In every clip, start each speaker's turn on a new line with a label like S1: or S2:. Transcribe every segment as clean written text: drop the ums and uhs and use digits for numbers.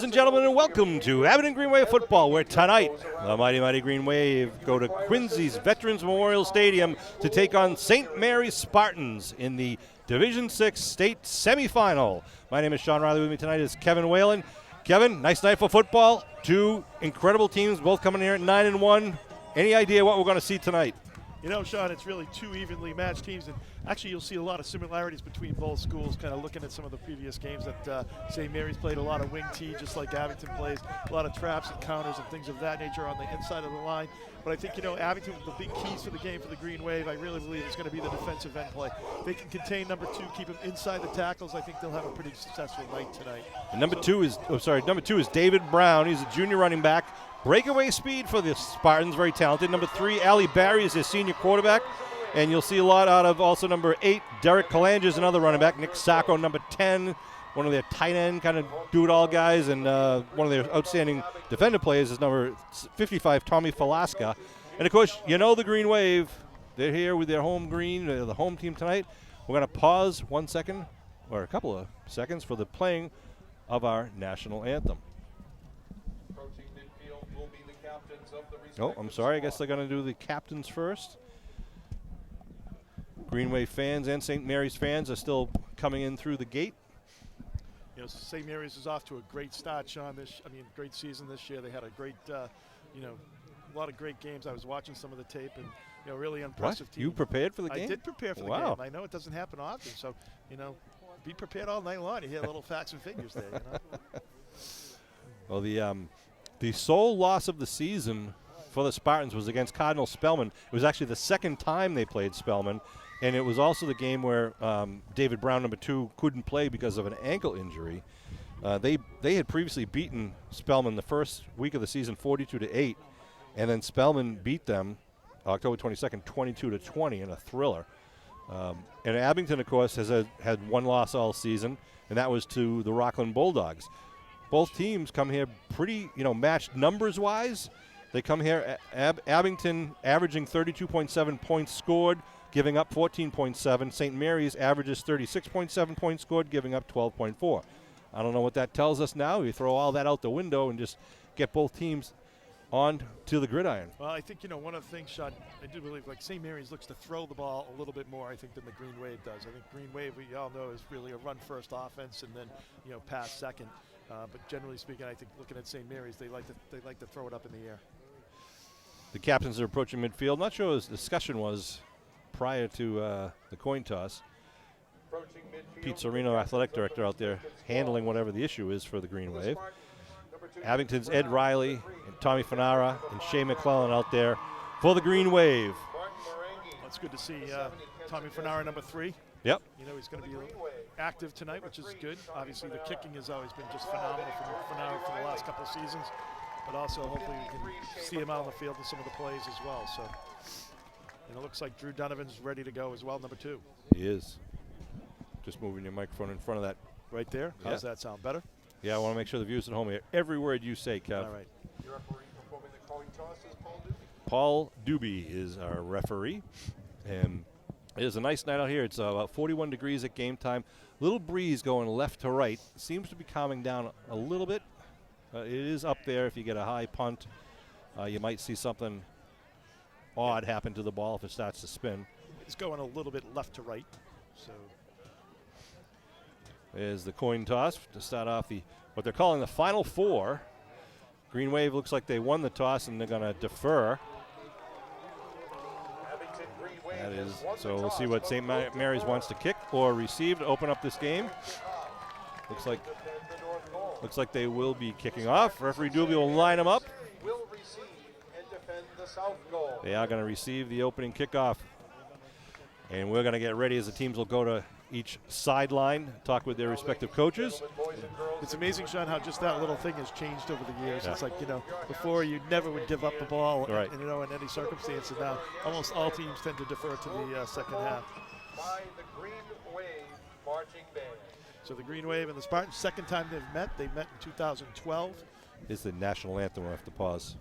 S1: and gentlemen, and welcome to Abington Green Wave football, where tonight the mighty Green Wave go to Quincy's Veterans Memorial Stadium to take on St. Mary's Spartans in the Division 6 state semifinal. My name is Sean Riley. With me tonight is Kevin Whalen. Kevin, nice night for football. Two incredible teams, both coming here at 9-1. Any idea what we're going to see tonight?
S2: You know, Sean, it's really two evenly matched teams, and actually you'll see a lot of similarities between both schools, kind of looking at some of the previous games that St. Mary's played a lot of wing tee, just like Abington plays, a lot of traps and counters and things of that nature on the inside of the line. But I think, you know, Abington, the big keys for the game for the Green Wave, I really believe is going to be the defensive end play. They can contain number two, keep him inside the tackles. I think they'll have a pretty successful night tonight. And
S1: number two is David Brown. He's a junior running back. Breakaway speed for the Spartans, very talented. Number 3, Ali Barry is their senior quarterback. And you'll see a lot out of also number 8, Derek Kalange is another running back. Nick Sacco, number 10, one of their tight end kind of do-it-all guys. And one of their outstanding defender players is number 55, Tommy Falaska. And, of course, you know the Green Wave. They're here with their home green, the home team tonight. We're going to pause 1 second, or a couple of seconds, for the playing of our national anthem. Oh, I'm sorry. I guess they're going to do the captains first. Green Wave fans and St. Mary's fans are still coming in through the gate.
S2: You know, St. Mary's is off to a great start, Sean. Great season this year. They had a great, a lot of great games. I was watching some of the tape, and really impressive team.
S1: You prepared for the game?
S2: I did prepare for the game. I know it doesn't happen often, so be prepared all night long. You hear little facts and figures there.
S1: Well, the sole loss of the season for the Spartans was against Cardinal Spellman. It was actually the second time they played Spellman, and it was also the game where David Brown, number 2, couldn't play because of an ankle injury. They had previously beaten Spellman the first week of the season 42-8, and then Spellman beat them October 22nd 22-20 in a thriller. And Abington, of course, has had one loss all season, and that was to the Rockland Bulldogs. Both teams come here pretty, matched numbers-wise. They come here, Abington averaging 32.7 points scored, giving up 14.7. St. Mary's averages 36.7 points scored, giving up 12.4. I don't know what that tells us now. We throw all that out the window and just get both teams on to the gridiron.
S2: Well, I think, one of the things, Sean, I do believe, St. Mary's looks to throw the ball a little bit more, I think, than the Green Wave does. I think Green Wave, we all know, is really a run-first offense and then, pass second. But generally speaking, I think looking at St. Mary's, they like to throw it up in the air.
S1: The captains are approaching midfield. Not sure what the discussion was prior to the coin toss. Pete Serino, athletic director, out there handling whatever the issue is for the Green Wave. Abington's Ed Riley and Tommy Fanara and Shea McClellan out there for the Green Wave.
S2: It's good to see Tommy Fanara, number 3.
S1: Yep.
S2: He's going to be active tonight, which is good. Obviously, the kicking has always been just phenomenal for Fanara for the last couple of seasons. But also, hopefully, we can see him out on the field in some of the plays as well. So, it looks like Drew Donovan's ready to go as well, number 2.
S1: He is. Just moving your microphone in front of that.
S2: Right there? Yeah. How's that sound? Better?
S1: Yeah, I want to make sure the viewers at home hear every word you say, Kev.
S2: All right.
S3: Your referee performing the coin toss is Paul Doobie.
S1: Paul Doobie is our referee. And it is a nice night out here. It's about 41 degrees at game time. Little breeze going left to right. Seems to be calming down a little bit. It is up there. If you get a high punt, you might see something odd happen to the ball if it starts to spin.
S2: It's going a little bit left to right. So
S1: there's the coin toss to start off what they're calling the Final Four. Green Wave looks like they won the toss, and they're going to defer. That is, so we'll see what St. Mary's wants to kick or receive to open up this game. Looks like they will be kicking off. Referee Doobie will line them up. They are going to receive the opening kickoff. And we're going to get ready as the teams will go to each sideline, talk with their respective coaches.
S2: It's amazing, Sean, how just that little thing has changed over the years. Yeah. It's like, before you never would give up the ball,
S1: right,
S2: in any circumstance, and now almost all teams tend to defer to the second half.
S3: By the Green Wave marching band.
S2: So the Green Wave and the Spartans, second time they've met. They met in 2012.
S1: It's the national anthem. We'll have to pause.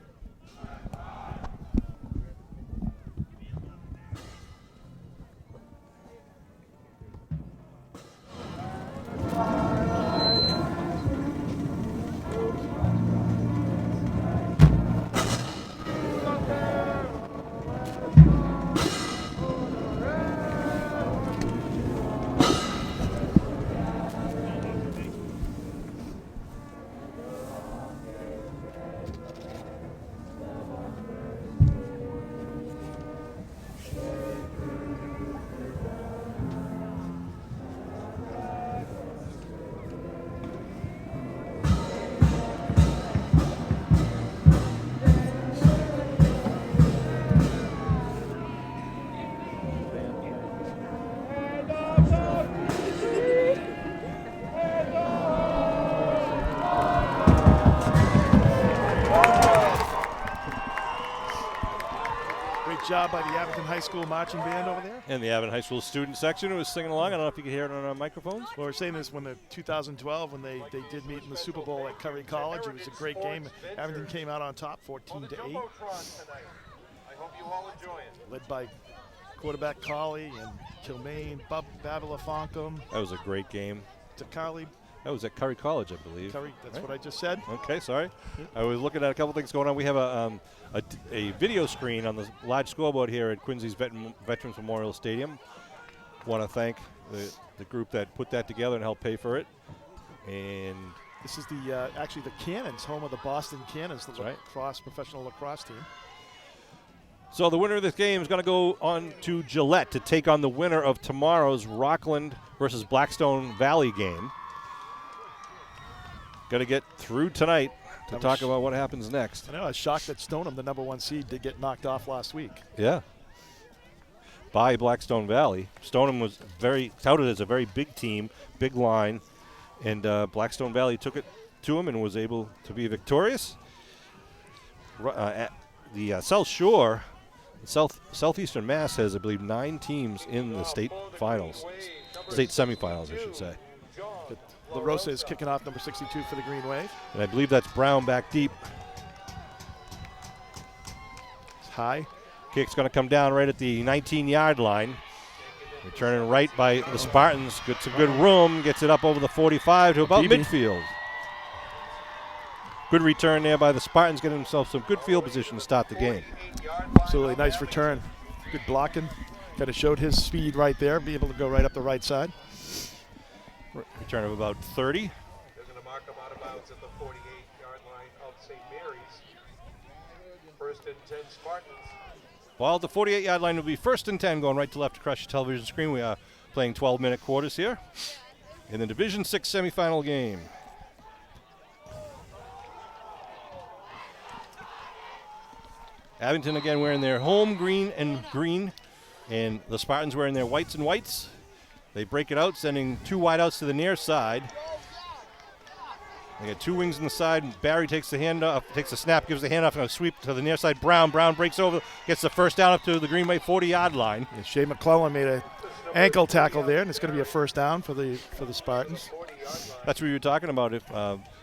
S2: job by the Abington High School marching band over there.
S1: And the Abington High School student section who was singing along. I don't know if you can hear it on our microphones.
S2: Well, we're saying this when the 2012, when they did meet in the Super Bowl at Curry College. It was a great game. Abington came out on top, 14-8.
S3: I hope you all enjoy it.
S2: Led by quarterback Colley and Kilmaine, Babila Fonkum,
S1: That was a great game.
S2: Takali,
S1: That was at Curry College, I believe.
S2: Curry. That's
S1: Right?
S2: what I just said.
S1: Okay, sorry. I was looking at a couple things going on. We have a video screen on the large scoreboard here at Quincy's Veterans Memorial Stadium. Want to thank the group that put that together and helped pay for it. And
S2: This is the actually the Cannons, home of the Boston Cannons, the
S1: That's right.
S2: lacrosse professional lacrosse team.
S1: so the winner of this game is going to go on to Gillette to take on the winner of tomorrow's Rockland versus Blackstone Valley game. Got to get through tonight to talk about what happens next.
S2: I know. I was shocked that Stoneham, the #1 seed, did get knocked off last week.
S1: Yeah. By Blackstone Valley. Stoneham was touted as a very big team, big line, and Blackstone Valley took it to him and was able to be victorious. At the South Shore, Southeastern Mass has, I believe, 9 teams in the state finals, state semifinals, I should say.
S2: La Rosa is kicking off, number 62 for the Green Wave.
S1: And I believe that's Brown back deep.
S2: It's high.
S1: Kick's going to come down right at the 19-yard line. Returning right by the Spartans. Gets a good room. Gets it up over the 45 to about midfield. Good return there by the Spartans. Getting themselves some good field position to start the game.
S2: Absolutely nice return. Good blocking. Kind of showed his speed right there. Be able to go right up the right side.
S1: Return of about 30.
S3: They're going to mark them out of bounds at the 48-yard line of St. Mary's. 1st and 10 Spartans.
S1: Well, the 48-yard line will be 1st and 10 going right to left across your television screen. We are playing 12-minute quarters here in the Division 6 semifinal game. Abington again wearing their home green, and the Spartans wearing their whites and whites. They break it out, sending 2 wideouts to the near side. They got 2 wings on the side, and Barry takes the handoff, takes the snap, gives the handoff, and a sweep to the near side. Brown breaks over, gets the first down up to the Green Bay 40-yard line.
S2: Yeah, Shea McClellan made an ankle tackle there, and it's going to be a first down for the Spartans.
S1: That's what you were talking about, if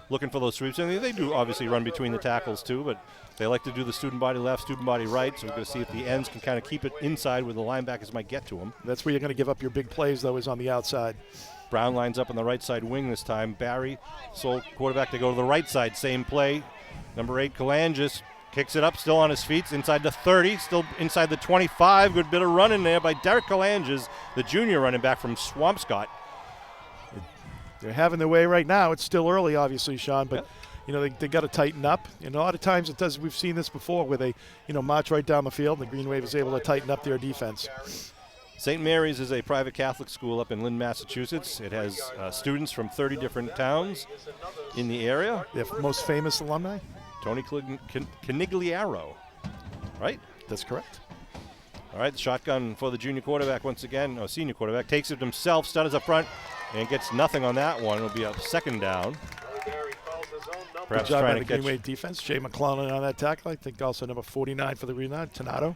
S1: looking for those sweeps. And they do obviously run between the tackles too, but they like to do the student body left, student body right, so we're going to see if the ends can kind of keep it inside where the linebackers might get to them.
S2: That's where you're going to give up your big plays, though, is on the outside.
S1: Brown lines up on the right side wing this time. Barry, sole quarterback, to go to the right side. Same play. Number 8, Kalangis, kicks it up, still on his feet, inside the 30, still inside the 25. Good bit of running there by Derek Kalangis, the junior running back from Swampscott.
S2: They're having their way right now. It's still early, obviously, Sean, but you know they got to tighten up. And a lot of times it does. We've seen this before, where they march right down the field, and the Green Wave is able to tighten up their defense.
S1: St. Mary's is a private Catholic school up in Lynn, Massachusetts. It has students from 30 different towns in the area.
S2: Their most famous alumni?
S1: Tony Canigliaro, right?
S2: That's correct.
S1: All right, the shotgun for the junior quarterback once again, or senior quarterback, takes it himself, stutters up front, and gets nothing on that one. It'll be a second down. Perhaps
S2: Good job by
S1: trying
S2: the
S1: to catch.
S2: Green Wave defense. Shea McClellan on that tackle. I think also number 49 for the Green Wave, Tonato.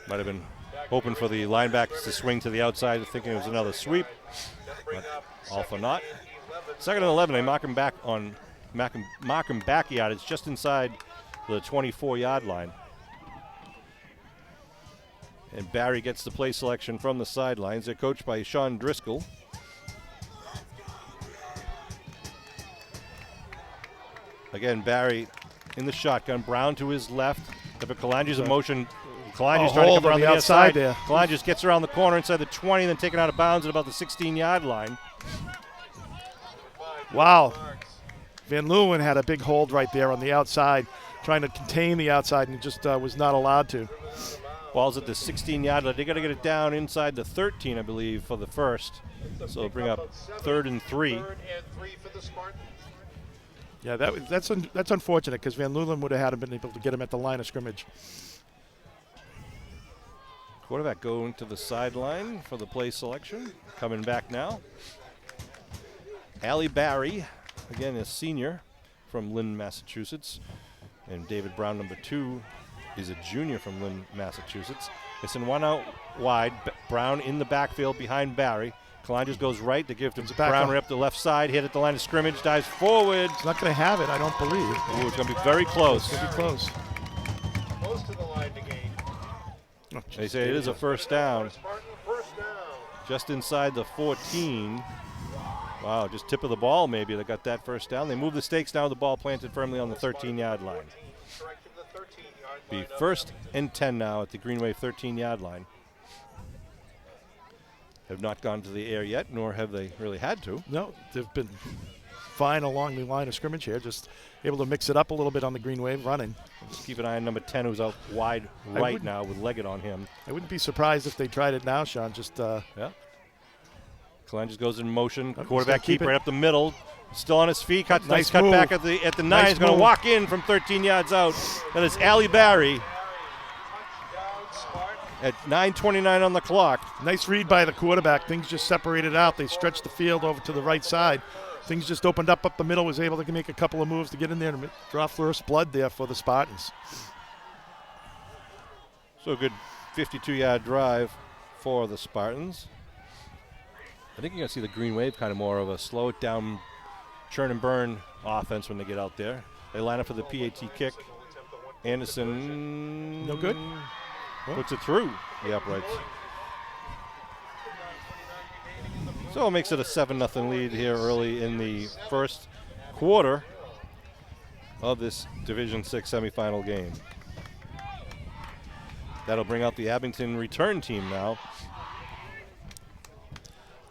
S1: Might have been hoping for the linebackers to swing to the outside, thinking it was another sweep. But all for naught. 2nd and 11. They mark him back yardage just inside the 24-yard line. And Barry gets the play selection from the sidelines. They're coached by Sean Driscoll. Again, Barry in the shotgun. Brown to his left. Kalangis in motion. Kalangis trying to come around the outside.
S2: There.
S1: Kalangis gets around the corner inside the 20, then taken out of bounds at about the 16-yard line.
S2: Wow. Van Leeuwen had a big hold right there on the outside, trying to contain the outside, and just was not allowed to.
S1: Ball's at the 16-yard line. They got to get it down inside the 13, I believe, for the first. So bring up 3rd and 3.
S3: 3rd and 3 for the Spartans.
S2: Yeah, that's unfortunate, because Van Leeuwen would have been able to get him at the line of scrimmage.
S1: Quarterback going to the sideline for the play selection. Coming back now. Allie Barry, again a senior from Lynn, Massachusetts. And David Brown, number 2, He's a junior from Lynn, Massachusetts. It's in one out wide. Brown in the backfield behind Barry. Klein just goes right to give to Brown right up the left side. Hit at the line of scrimmage. Dives forward.
S2: He's not going to have it, I don't believe.
S1: Ooh, it's going to be very close.
S2: It's going to be close.
S3: Close to the line to gain.
S2: Oh,
S1: They say it is a first down.
S3: Spartan first down.
S1: Just inside the 14. Wow, just tip of the ball maybe. They got that first down. They move the stakes now. The ball planted firmly on the 13-yard line. Be first and 10 now at the Green Wave 13-yard line. Have not gone to the air yet, nor have they really had to.
S2: No, they've been fine along the line of scrimmage here, just able to mix it up a little bit on the Green Wave running.
S1: Just keep an eye on number 10, who's out wide right now with Leggett on him.
S2: I wouldn't be surprised if they tried it now, Sean. Just
S1: yeah. Klein just goes in motion.
S2: Oh,
S1: Quarterback
S2: keep
S1: keep right
S2: it.
S1: up the middle. Still on his feet. Nice cut
S2: move.
S1: back at the 9.
S2: Nice
S1: He's going to
S2: move.
S1: walk in from 13 yards out. That is Ali Barry at 9:29 on the clock.
S2: nice read by the quarterback. Things just separated out. They stretched the field over to the right side. Things just opened up the middle. Was able to make a couple of moves to get in there and draw first blood there for the Spartans.
S1: So a good 52-yard drive for the Spartans. I think you're going to see the Green Wave kind of more of a slow it down, churn and burn offense when they get out there. They line up for the PAT kick. Anderson.
S2: No good?
S1: Puts it through the uprights. So it makes it a 7-0 lead here early in the first quarter of this Division VI semifinal game. That'll bring out the Abington return team now.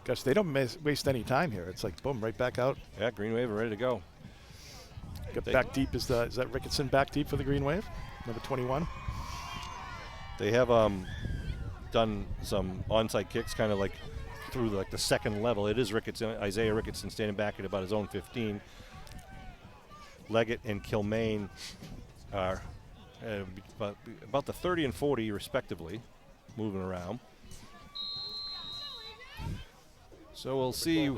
S2: Gosh, they don't waste any time here. It's like, boom, right back out.
S1: Yeah, Green Wave are ready to go.
S2: Get back deep. Is that Ricketson back deep for the Green Wave? Number 21.
S1: They have done some onside kicks kind of like through the second level. It is Ricketson, Isaiah Ricketson standing back at about his own 15. Leggett and Kilmaine are about the 30 and 40 respectively, moving around. So we'll see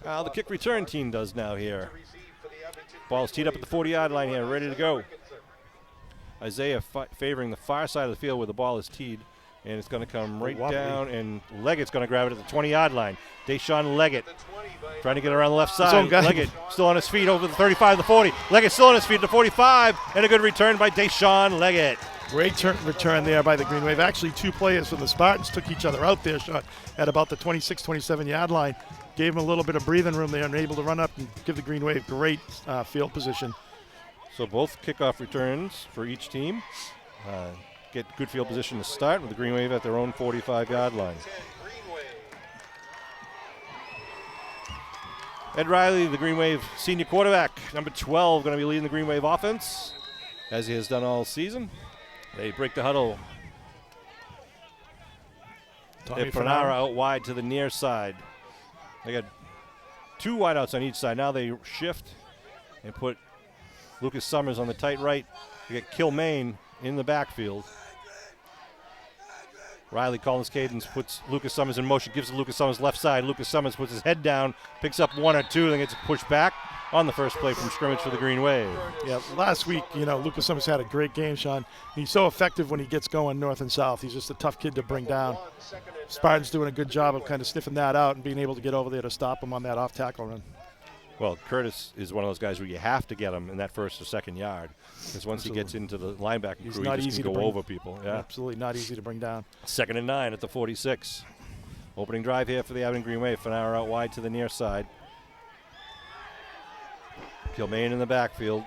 S1: how the kick return team does now here. Ball's teed up at the 40-yard line here, ready to go. Isaiah favoring the far side of the field where the ball is teed, and it's going to come right down, and Leggett's going to grab it at the 20-yard line. Deshaun Leggett trying to get around the left side. Leggett still on his feet over the 35 to the 40. Leggett still on his feet to the 45, and a good return by Deshaun Leggett.
S2: Great return there by the Green Wave. Actually, two players from the Spartans took each other out there, Sean, at about the 26, 27-yard line. Gave him a little bit of breathing room there and able to run up and give the Green Wave great field position.
S1: So both kickoff returns for each team get good field position to start with the Green Wave at their own 45-yard line. Ed Riley, the Green Wave senior quarterback, number 12, going to be leading the Green Wave offense, as he has done all season. They break the huddle. Fanara out wide to the near side. They got two wideouts on each side. Now they shift and put Lucas Summers on the tight right. They get Kilmaine in the backfield. Riley Collins cadence puts Lucas Summers in motion, gives to Lucas Summers left side. Lucas Summers puts his head down, picks up one or two, then gets pushed back on the first play from scrimmage for the Green Wave.
S2: Yeah, last week, Lucas Summers had a great game, Sean. He's so effective when he gets going north and south. He's just a tough kid to bring down. Spartans doing a good job of kind of sniffing that out and being able to get over there to stop him on that off-tackle run.
S1: Well, Curtis is one of those guys where you have to get him in that first or second yard, because once he gets into the linebacker crew, he just can go over people. Yeah,
S2: absolutely not easy to bring down.
S1: 2nd and 9 at the 46. Opening drive here for the Abington Green Wave. Fanara out wide to the near side. Kilmaine in the backfield.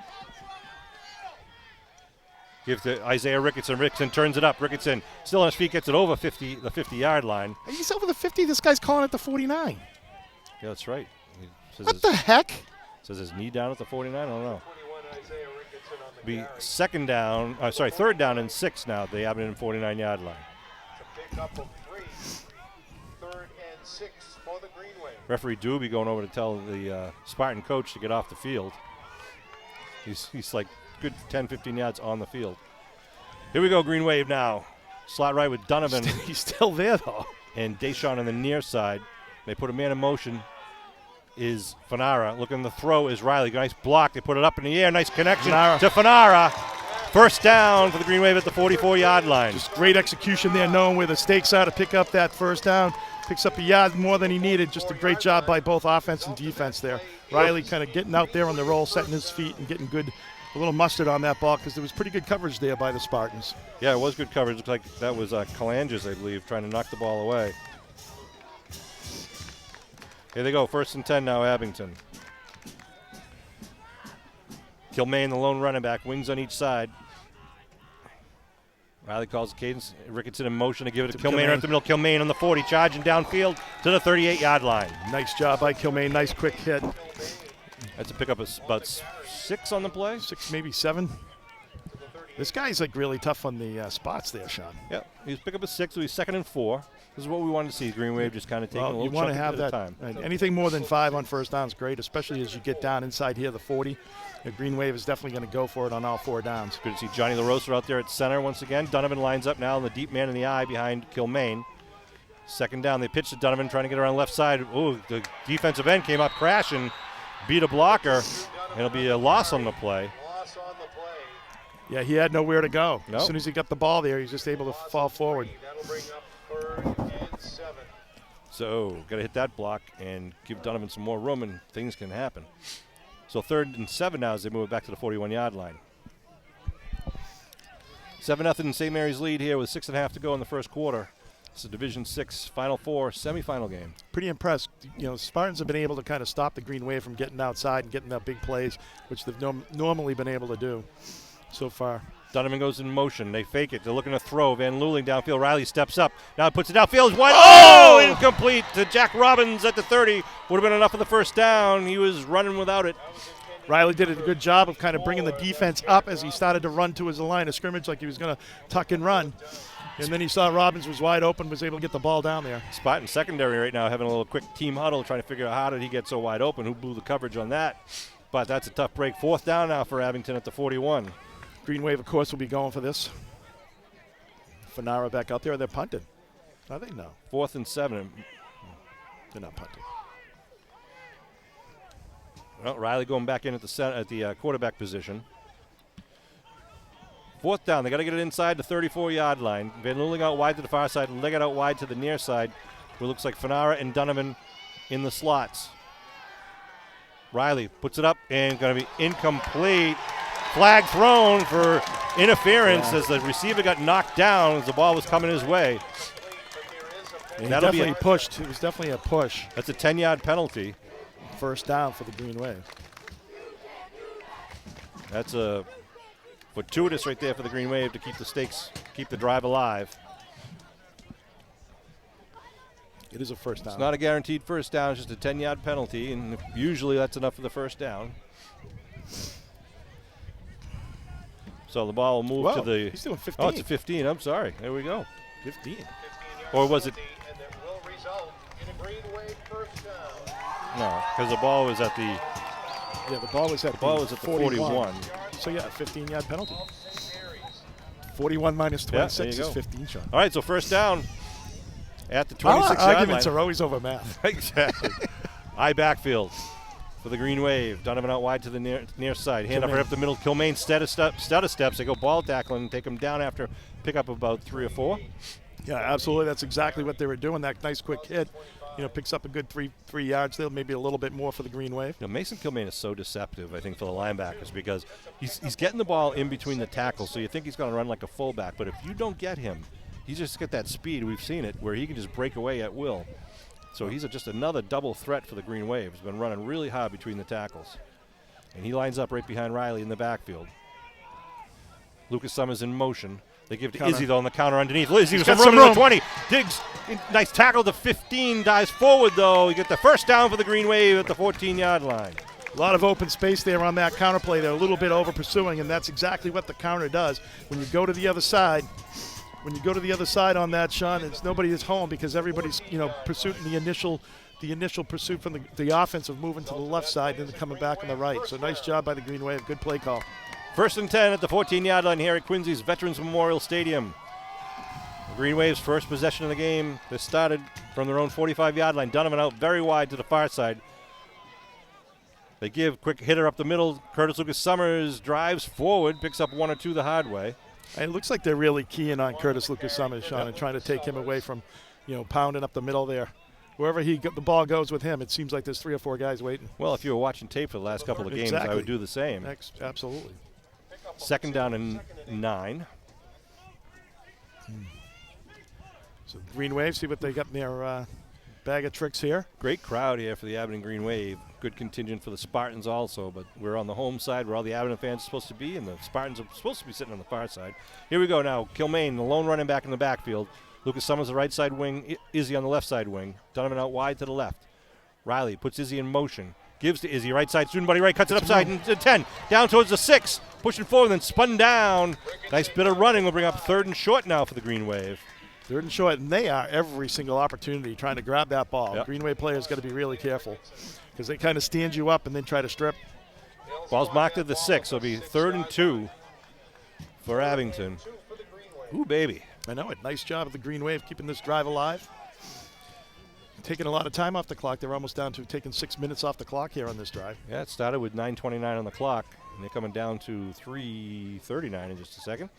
S1: Give to Isaiah Ricketson. Ricketson turns it up. Ricketson still on his feet, gets it over the 50-yard line.
S2: He's over the 50. This guy's calling it the 49.
S1: Yeah, that's right.
S2: What the heck?
S1: Says his knee down at the 49. I don't know. Be third down and 6 now at the Abington 49-yard line.
S3: Pickup of 3, 3rd and 6 for the Green Wave.
S1: Referee Doobie going over to tell the Spartan coach to get off the field. He's like good 10, 15 yards on the field. Here we go, Green Wave now. Slot right with Donovan.
S2: He's still there, though.
S1: And Deshaun on the near side. They put a man in motion. Is Fanara. Looking the throw is Riley. Nice block. They put it up in the air. Nice connection to Fanara. First down for the Green Wave at the 44-yard line.
S2: Just great execution there, knowing where the stakes are to pick up that first down. Picks up a yard more than he needed. Just a great job by both offense and defense there. Riley kind of getting out there on the roll, setting his feet, and getting a little mustard on that ball because there was pretty good coverage there by the Spartans.
S1: Yeah, it was good coverage. Looked like that was Calanges, I believe, trying to knock the ball away. Here they go, 1st and 10 now, Abington. Kilmaine, the lone running back, wings on each side. Riley calls the cadence. Ricketson in motion to give it to Kilmaine right at the middle. Kilmaine on the 40, charging downfield to the 38-yard line.
S2: Nice job by Kilmaine. Nice quick hit.
S1: That's a pickup of about 6 on the play.
S2: 6, maybe 7. This guy's like really tough on the spots there, Sean.
S1: Yep, he's pick up a 6, so he's 2nd and 4. This is what we wanted to see. Green Wave just kind of taking a little
S2: you want to have that
S1: time.
S2: Anything more than 5 on first down is great, especially as you get down inside here, the 40. The Green Wave is definitely going to go for it on all 4 downs.
S1: Good to see Johnny LaRosa out there at center once again. Donovan lines up now in the deep man in the eye behind Kilmaine. 2nd down, they pitch to Donovan trying to get around left side. Ooh, the defensive end came up crashing, beat a blocker. It'll be a loss on the play.
S2: Yeah, he had nowhere to go.
S1: Nope.
S2: As soon as he got the ball there, he's just able to fall forward.
S3: That'll bring up 3rd and 7.
S1: So, got to hit that block and give Donovan some more room, and things can happen. So 3rd and 7 now as they move it back to the 41-yard line. 7-0 St. Mary's lead here with 6.5 to go in the first quarter. It's a Division VI Final Four semifinal game.
S2: Pretty impressed. You know, Spartans have been able to kind of stop the Green Wave from getting outside and getting that big plays, which they've normally been able to do so far.
S1: Donovan goes in motion. They fake it. They're looking to throw. Van Luling downfield. Riley steps up. Now puts it downfield. Oh! Incomplete to Jack Robbins at the 30. Would have been enough for the first down. He was running without it.
S2: Riley did a good job of kind of bringing the defense up as he started to run to his line of scrimmage like he was going to tuck and run. And then he saw Robbins was wide open, was able to get the ball down there.
S1: Spartan secondary right now having a little quick team huddle trying to figure out how did he get so wide open, who blew the coverage on that. But that's a tough break. 4th down now for Abington at the 41.
S2: Green Wave, of course, will be going for this. Fanara back out there. They're punting. Are they? No.
S1: 4th and 7.
S2: They're not punting.
S1: Well, Riley going back in at the quarterback position. 4th down. They got to get it inside the 34-yard line. Van Luling out wide to the far side. Leggett out wide to the near side. Where it looks like Fanara and Donovan in the slots. Riley puts it up and going to be incomplete. Flag thrown for interference as the receiver got knocked down as the ball was coming his way.
S2: And that'll be pushed. It was definitely a push.
S1: That's a 10-yard penalty.
S2: First down for the Green Wave.
S1: That's a fortuitous right there for the Green Wave to keep the stakes, keep the drive alive.
S2: It is a first down.
S1: It's not a guaranteed first down. It's just a 10-yard penalty, and usually that's enough for the first down. So the ball will move to the.
S2: He's doing 15.
S1: Oh, it's a 15. I'm sorry. There we go.
S2: 15.
S1: Or was it?
S3: And that will result in a Green Wave first down.
S1: No, because the ball was at the.
S2: Yeah, the ball was at
S1: the 41.
S2: So yeah, a 15-yard penalty. 41 minus 26 is 15, Sean.
S1: All right, so first down at the 26-yard line.
S2: Arguments are always over math.
S1: Exactly. High backfield for the Green Wave. Donovan out wide to the near side. Hand up right up the middle. Kilmaine stutter steps. They go ball tackling and take him down after pick up about 3 or 4.
S2: Yeah, absolutely. That's exactly what they were doing. That nice quick hit. You know, picks up a good three yards there, maybe a little bit more for the Green Wave.
S1: You know, Mason Kilmaine is so deceptive, I think, for the linebackers because he's getting the ball in between the tackles, so you think he's going to run like a fullback. But if you don't get him, he's just got that speed. We've seen it where he can just break away at will. So he's just another double threat for the Green Wave. He's been running really hard between the tackles. And he lines up right behind Riley in the backfield. Lucas Summers in motion. They give to Izzy, though, on the counter underneath. Izzy with some room to the 20. Diggs, nice tackle to 15. Dives forward, though. You get the first down for the Green Wave at the 14-yard line.
S2: A lot of open space there on that counter play. They're a little bit over pursuing, and that's exactly what the counter does. When you go to the other side, on that, Sean, it's nobody is home because everybody's, pursuing the initial pursuit from the offense of moving to the left side and then coming back on the right. So nice job by the Green Wave. Good play call.
S1: 1st and 10 at the 14-yard line here at Quincy's Veterans Memorial Stadium. The Green Wave's first possession of the game. This started from their own 45-yard line. Donovan out very wide to the far side. They give quick hitter up the middle. Curtis Lucas Summers drives forward, picks up 1 or 2 the hard way.
S2: It looks like they're really keying on Curtis Lucas Summers, Sean, and trying to take him away from, pounding up the middle there. Wherever the ball goes with him, it seems like there's 3 or 4 guys waiting.
S1: Well, if you were watching tape for the last couple of games, I would do the same.
S2: Absolutely.
S1: Second down and 9.
S2: So Green Wave, see what they got in their bag of tricks here.
S1: Great crowd here for the Abington Green Wave. Good contingent for the Spartans also, but we're on the home side where all the Abington fans are supposed to be, and the Spartans are supposed to be sitting on the far side. Here we go now. Kilmaine, the lone running back in the backfield. Lucas Summers, the right side wing. Izzy on the left side wing. Donovan out wide to the left. Riley puts Izzy in motion. Gives to Izzy, right side, student buddy right, cuts it upside into 10. Down towards the 6. Pushing forward, then spun down. Nice bit of running will bring up 3rd and short now for the Green Wave.
S2: 3rd and short, and they are every single opportunity trying to grab that ball.
S1: Yep.
S2: Green Wave players got to be really careful because they kind of stand you up and then try to strip.
S1: Ball's marked at the 6, so it'll be 3rd and 2 for Abington. Ooh, baby.
S2: I know it. Nice job of the Green Wave keeping this drive alive. Taking a lot of time off the clock. They're almost down to taking 6 minutes off the clock here on this drive.
S1: Yeah, it started with 9:29 on the clock, and they're coming down to 3:39 in just a second.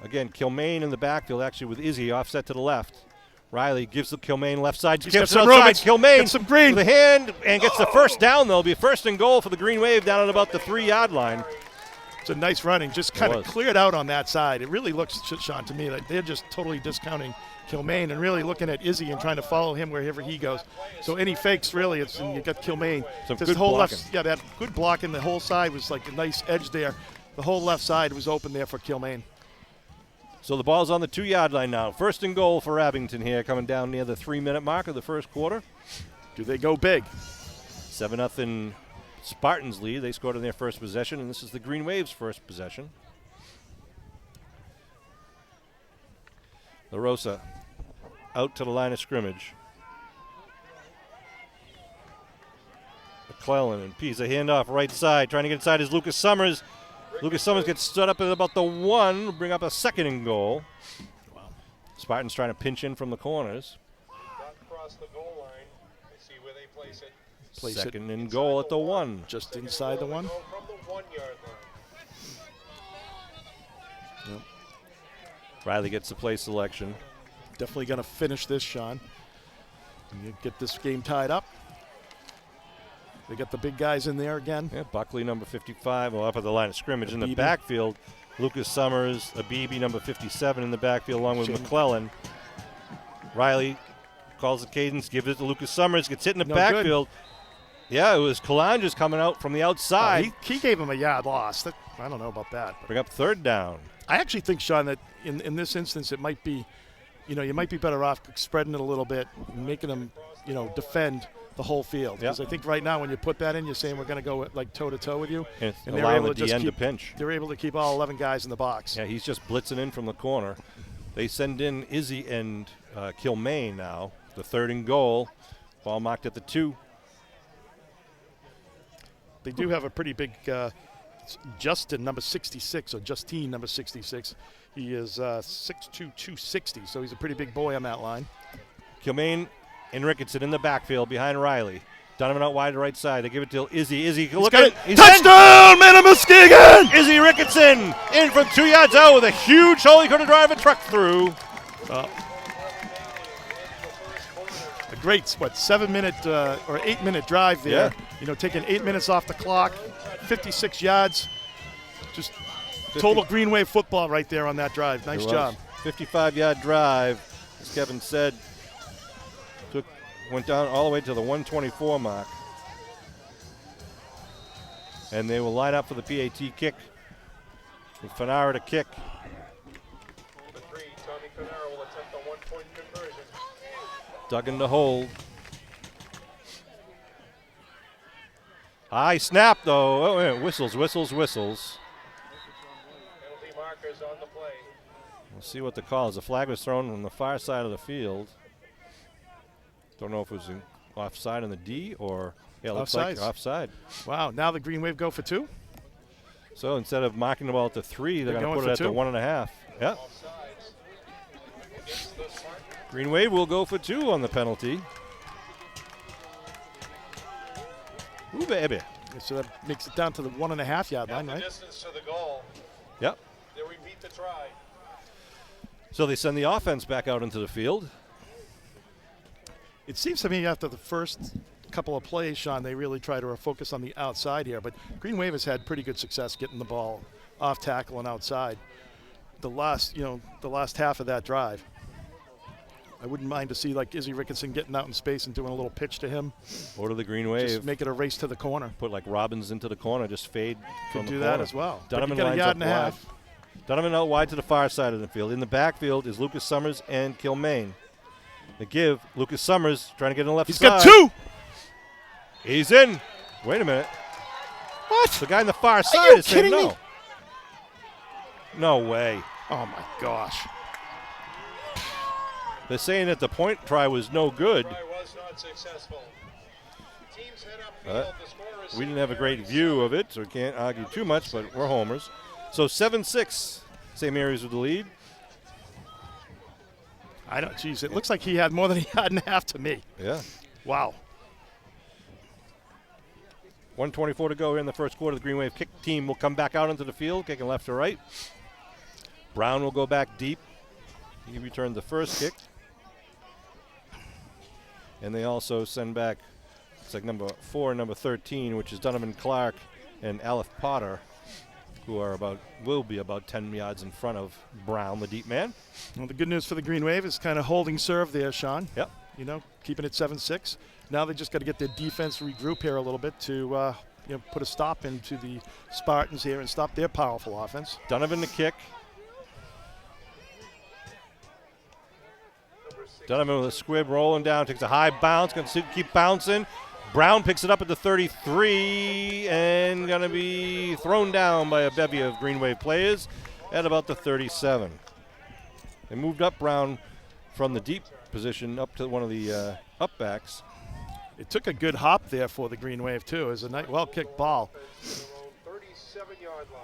S1: Again, Kilmaine in the backfield, actually with Izzy offset to the left. Riley gives the Kilmaine left side.
S2: He's got
S1: Skips
S2: some
S1: outside.
S2: room.
S1: Kilmaine
S2: Get some green.
S1: with a hand and gets the first down, though. It'll be 1st and goal for the Green Wave down at about the 3-yard line.
S2: It's a nice running. Just kind of cleared out on that side. It really looks, Sean, to me like they're just totally discounting Kilmaine and really looking at Izzy and trying to follow him wherever he goes. So any fakes, really, and you got Kilmaine.
S1: Some
S2: This
S1: good
S2: whole
S1: blocking.
S2: that good blocking. The whole side was like a nice edge there. The whole left side was open there for Kilmaine.
S1: So the ball's on the 2-yard line now. 1st and goal for Abington here, coming down near the 3-minute mark of the first quarter.
S2: Do they go big?
S1: 7-0 Spartans lead. They scored in their first possession, and this is the Green Wave's first possession. LaRosa out to the line of scrimmage. McClellan and Pisa handoff right side. Trying to get inside is Lucas Summers. Lucas Summers gets stood up at about the 1, bring up a 2nd and goal.
S2: Wow.
S1: Spartans trying to pinch in from the corners.
S3: Not cross the goal line. They see where they place it.
S2: Place it
S1: 2nd and goal at the 1.
S2: just inside the 1.
S3: Go from the 1-yard line.
S2: Yep.
S1: Riley gets the play selection.
S2: Definitely going to finish this, Sean. And you get this game tied up. They got the big guys in there again.
S1: Yeah, Buckley, number 55, up at the line of scrimmage. In the
S2: Abibi.
S1: backfield, Lucas Summers, Abibi, number 57, in the backfield, along with
S2: Shane.
S1: McClellan. Riley calls the cadence, gives it to Lucas Summers, gets hit in the
S2: No
S1: backfield. Yeah, it was Kalanges coming out from the outside.
S2: He gave him a yard loss. I don't know about that.
S1: Bring up 3rd down.
S2: I actually think, Sean, that in this instance it might be, you might be better off spreading it a little bit, and making them, defend the whole field. Because I think right now when you put that in, you're saying we're going to go like toe-to-toe with you.
S1: And
S2: And they're
S1: allowing
S2: able
S1: the
S2: to just
S1: DN to
S2: keep,
S1: pinch.
S2: they're able to keep all 11 guys in the box.
S1: Yeah, he's just blitzing in from the corner. They send in Izzy and Kilmaine now. The 3rd and goal. Ball marked at the 2.
S2: They do have a pretty big Justin, number 66, or Justine, number 66. He is 6'2", 260, so he's a pretty big boy on that line.
S1: Kilmaine and Ricketson in the backfield behind Riley. Donovan out wide to the right side. They give it to Izzy. Izzy, look at it. He's
S2: Touchdown, man, Muskegon!
S1: in. Izzy Ricketson in from 2 yards out with a huge hole. He couldn't drive a truck through.
S2: A great, 7-minute or 8-minute drive there.
S1: Yeah.
S2: Taking 8 minutes off the clock, 56 yards. Just total Green Wave football right there on that drive. Nice job.
S1: 55-yard drive, as Kevin said. Went down all the way to the 124 mark. And they will line up for the PAT kick. With Fanara to kick.
S3: The 3, Tommy Canaro will attempt a 1-point conversion.
S1: Duggan to hold. High snap, though. Oh, yeah. Whistles.
S3: Penalty markers on the play.
S1: We'll see what the call is. The flag was thrown from the far side of the field. Don't know if it was offside on the D or it looks like offside.
S2: Wow, now the Green Wave go for 2?
S1: So instead of marking the ball at the 3, they're going to
S2: going
S1: put it
S2: for
S1: at the
S2: 2.
S1: 1.5. Yep.
S3: Offsides against the Spartans.
S1: Green Wave will go for 2 on the penalty. Ooh, baby.
S2: So that makes it down to the 1.5 yard line,
S3: The
S2: right?
S3: distance to the goal.
S1: Yep.
S3: They repeat the try.
S1: So they send the offense back out into the field.
S2: It seems to me after the first couple of plays, Sean, they really try to focus on the outside here. But Green Wave has had pretty good success getting the ball off tackle and outside. The last half of that drive, I wouldn't mind to see like Izzy Rickinson getting out in space and doing a little pitch to him.
S1: Or to the Green Wave.
S2: Just make it a race to the corner.
S1: Put like Robbins into the corner, just fade from
S2: Could
S1: the
S2: do
S1: corner.
S2: that as well. But
S1: Donovan
S2: you got a
S1: lines
S2: yard
S1: up
S2: and a
S1: wide.
S2: half.
S1: Donovan out wide to the far side of the field. In the backfield is Lucas Summers and Kilmaine. They give Lucas Summers trying to get in the left
S2: He's
S1: side.
S2: got 2.
S1: He's in. Wait a minute.
S2: What?
S1: The guy on the far
S2: you
S1: side is saying
S2: kidding
S1: no.
S2: me?
S1: No way.
S2: Oh my gosh.
S1: They're saying that the point try was no good.
S3: Try was not successful. Teams head
S1: Uh,
S3: upfield. The score is
S1: We didn't have a great view of it, so we can't argue too much, but we're homers. So 7-6, St. Mary's with the lead.
S2: I don't. Geez, it looks like he had more than a yard and a half to me.
S1: Yeah.
S2: Wow.
S1: 1:24 to go here in the first quarter. The Green Wave kick team will come back out into the field, kicking left to right. Brown will go back deep. He returned the first kick. And they also send back, it's like number 4 and number 13, which is Donovan Clark and Aleph Potter, who will be about 10 yards in front of Brown, the deep man.
S2: Well, the good news for the Green Wave is kind of holding serve there, Sean.
S1: Yep.
S2: You know, keeping it 7-6. Now they just got to get their defense regroup here a little bit to put a stop into the Spartans here and stop their powerful offense.
S1: Donovan the kick. Donovan with a squib rolling down, takes a high bounce, going to keep bouncing. Brown picks it up at the 33 and going to be thrown down by a bevy of Green Wave players at about the 37. They moved up Brown from the deep position up to one of the up backs.
S2: It took a good hop there for the Green Wave, too. It was a nice, well-kicked ball.
S3: 37-yard line.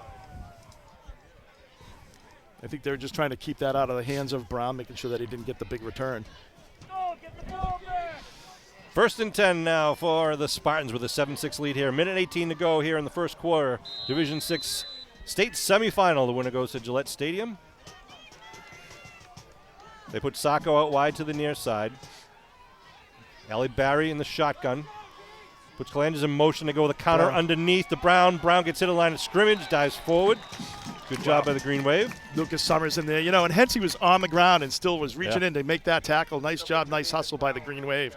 S2: I think they were just trying to keep that out of the hands of Brown, making sure that he didn't get the big return.
S1: First and 10 now for the Spartans with a 7-6 lead here. Minute 18 to go here in the first quarter. Division 6 state semifinal. The winner goes to Gillette Stadium. They put Sacco out wide to the near side. Ali Barry in the shotgun. Puts Calanders in motion to go with a counter
S2: Brown.
S1: underneath the Brown. Brown gets hit a line of scrimmage, dives forward. Good job by the Green Wave.
S2: Lucas Summers in there, and Hensey was on the ground and still was reaching
S1: Yeah.
S2: in to make that tackle. Nice job, nice hustle by the Green Wave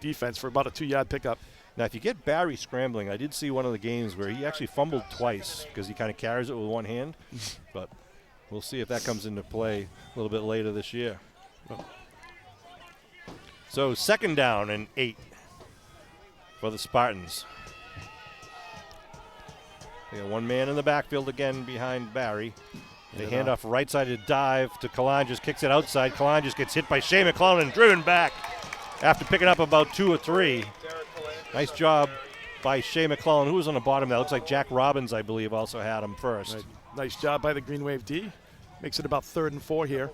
S2: defense for about a 2-yard pickup.
S1: Now, if you get Barry scrambling, I did see one of the games where he actually fumbled twice because he kind of carries it with one hand. But we'll see if that comes into play a little bit later this year. So second down and 8 for the Spartans. They got one man in the backfield again behind Barry. They hand off right-sided dive to Kalanges, kicks it outside. Kalanges gets hit by Shea McClellan and driven back after picking up about 2 or 3. Nice job by Shea McClellan, who was on the bottom. That looks like Jack Robbins, I believe, also had him first.
S2: Right. Nice job by the Green Wave D. Makes it about 3rd and 4 here.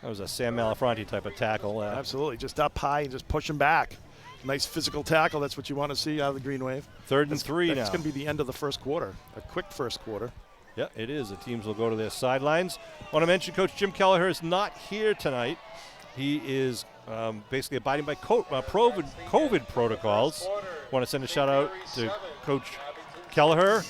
S1: That was a Sam Malafronte type of tackle.
S2: Absolutely, just up high and just push him back. Nice physical tackle. That's what you want to see out of the Green Wave.
S1: 3rd and 3 now.
S2: That's going to be the end of the first quarter. A quick first quarter.
S1: Yeah, it is. The teams will go to their sidelines. I want to mention Coach Jim Kelleher is not here tonight. He is basically abiding by COVID protocols. Want to send a shout out to Coach Kelleher.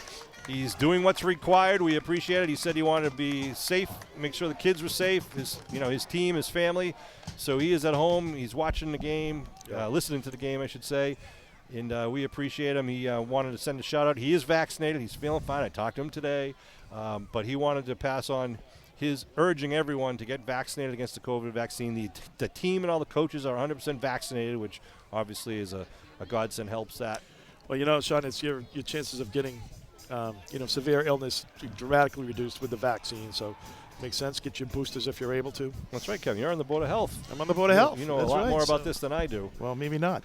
S1: He's doing what's required. We appreciate it. He said he wanted to be safe, make sure the kids were safe, his team, his family. So he is at home. He's watching the game, listening to the game, I should say. And we appreciate him. He wanted to send a shout out. He is vaccinated. He's feeling fine. I talked to him today. But he wanted to pass on his urging everyone to get vaccinated against the COVID vaccine. The team and all the coaches are 100% vaccinated, which obviously is a godsend, helps that.
S2: Well, Sean, it's your chances of getting severe illness dramatically reduced with the vaccine. So it makes sense. Get your boosters if you're able to.
S1: That's right, Kevin. You're on the Board of Health.
S2: I'm on the Board of Health.
S1: You know
S2: That's
S1: a lot
S2: right.
S1: more about this than I do.
S2: Well, maybe not.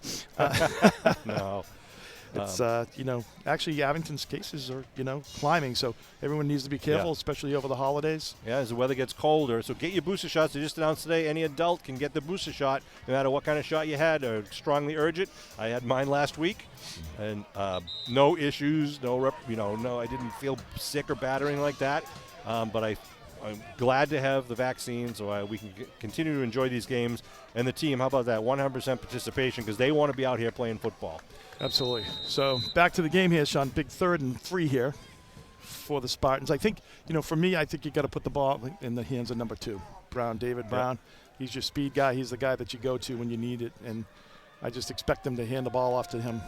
S1: No.
S2: It's, actually Abington's cases are, climbing, so everyone needs to be careful, especially over the holidays.
S1: Yeah, as the weather gets colder. So get your booster shots. They just announced today any adult can get the booster shot, no matter what kind of shot you had, or strongly urge it. I had mine last week, and no issues, no, I didn't feel sick or bad or anything like that. But I'm glad to have the vaccine so we can continue to enjoy these games. And the team, how about that, 100% participation, because they want to be out here playing football.
S2: Absolutely. So back to the game here, Sean. Big 3rd and 3 here for the Spartans. I think, for me, I think you got to put the ball in the hands of number 2, Brown, David Brown. He's your speed guy. He's the guy that you go to when you need it. And I just expect them to hand the ball off to him.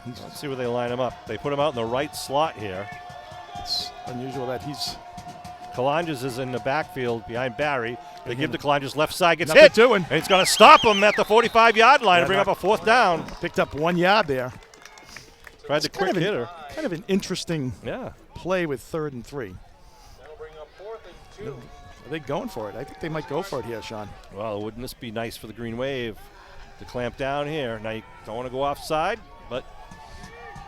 S1: Let's see where they line him up. They put him out in the right slot here.
S2: It's unusual that he's...
S1: Kalanges is in the backfield behind Barry. They give to Kalanges, left side gets
S2: Nothing
S1: hit.
S2: doing.
S1: And it's going to stop him at the 45-yard line and bring up a 4th down.
S2: Picked up 1 yard there.
S1: Tried the quick hitter.
S2: Kind of an interesting play with 3rd and 3.
S3: That'll bring up 4th and 2.
S2: Are they going for it? I think they might go for it here, Sean.
S1: Well, wouldn't this be nice for the Green Wave to clamp down here? Now, you don't want to go offside, but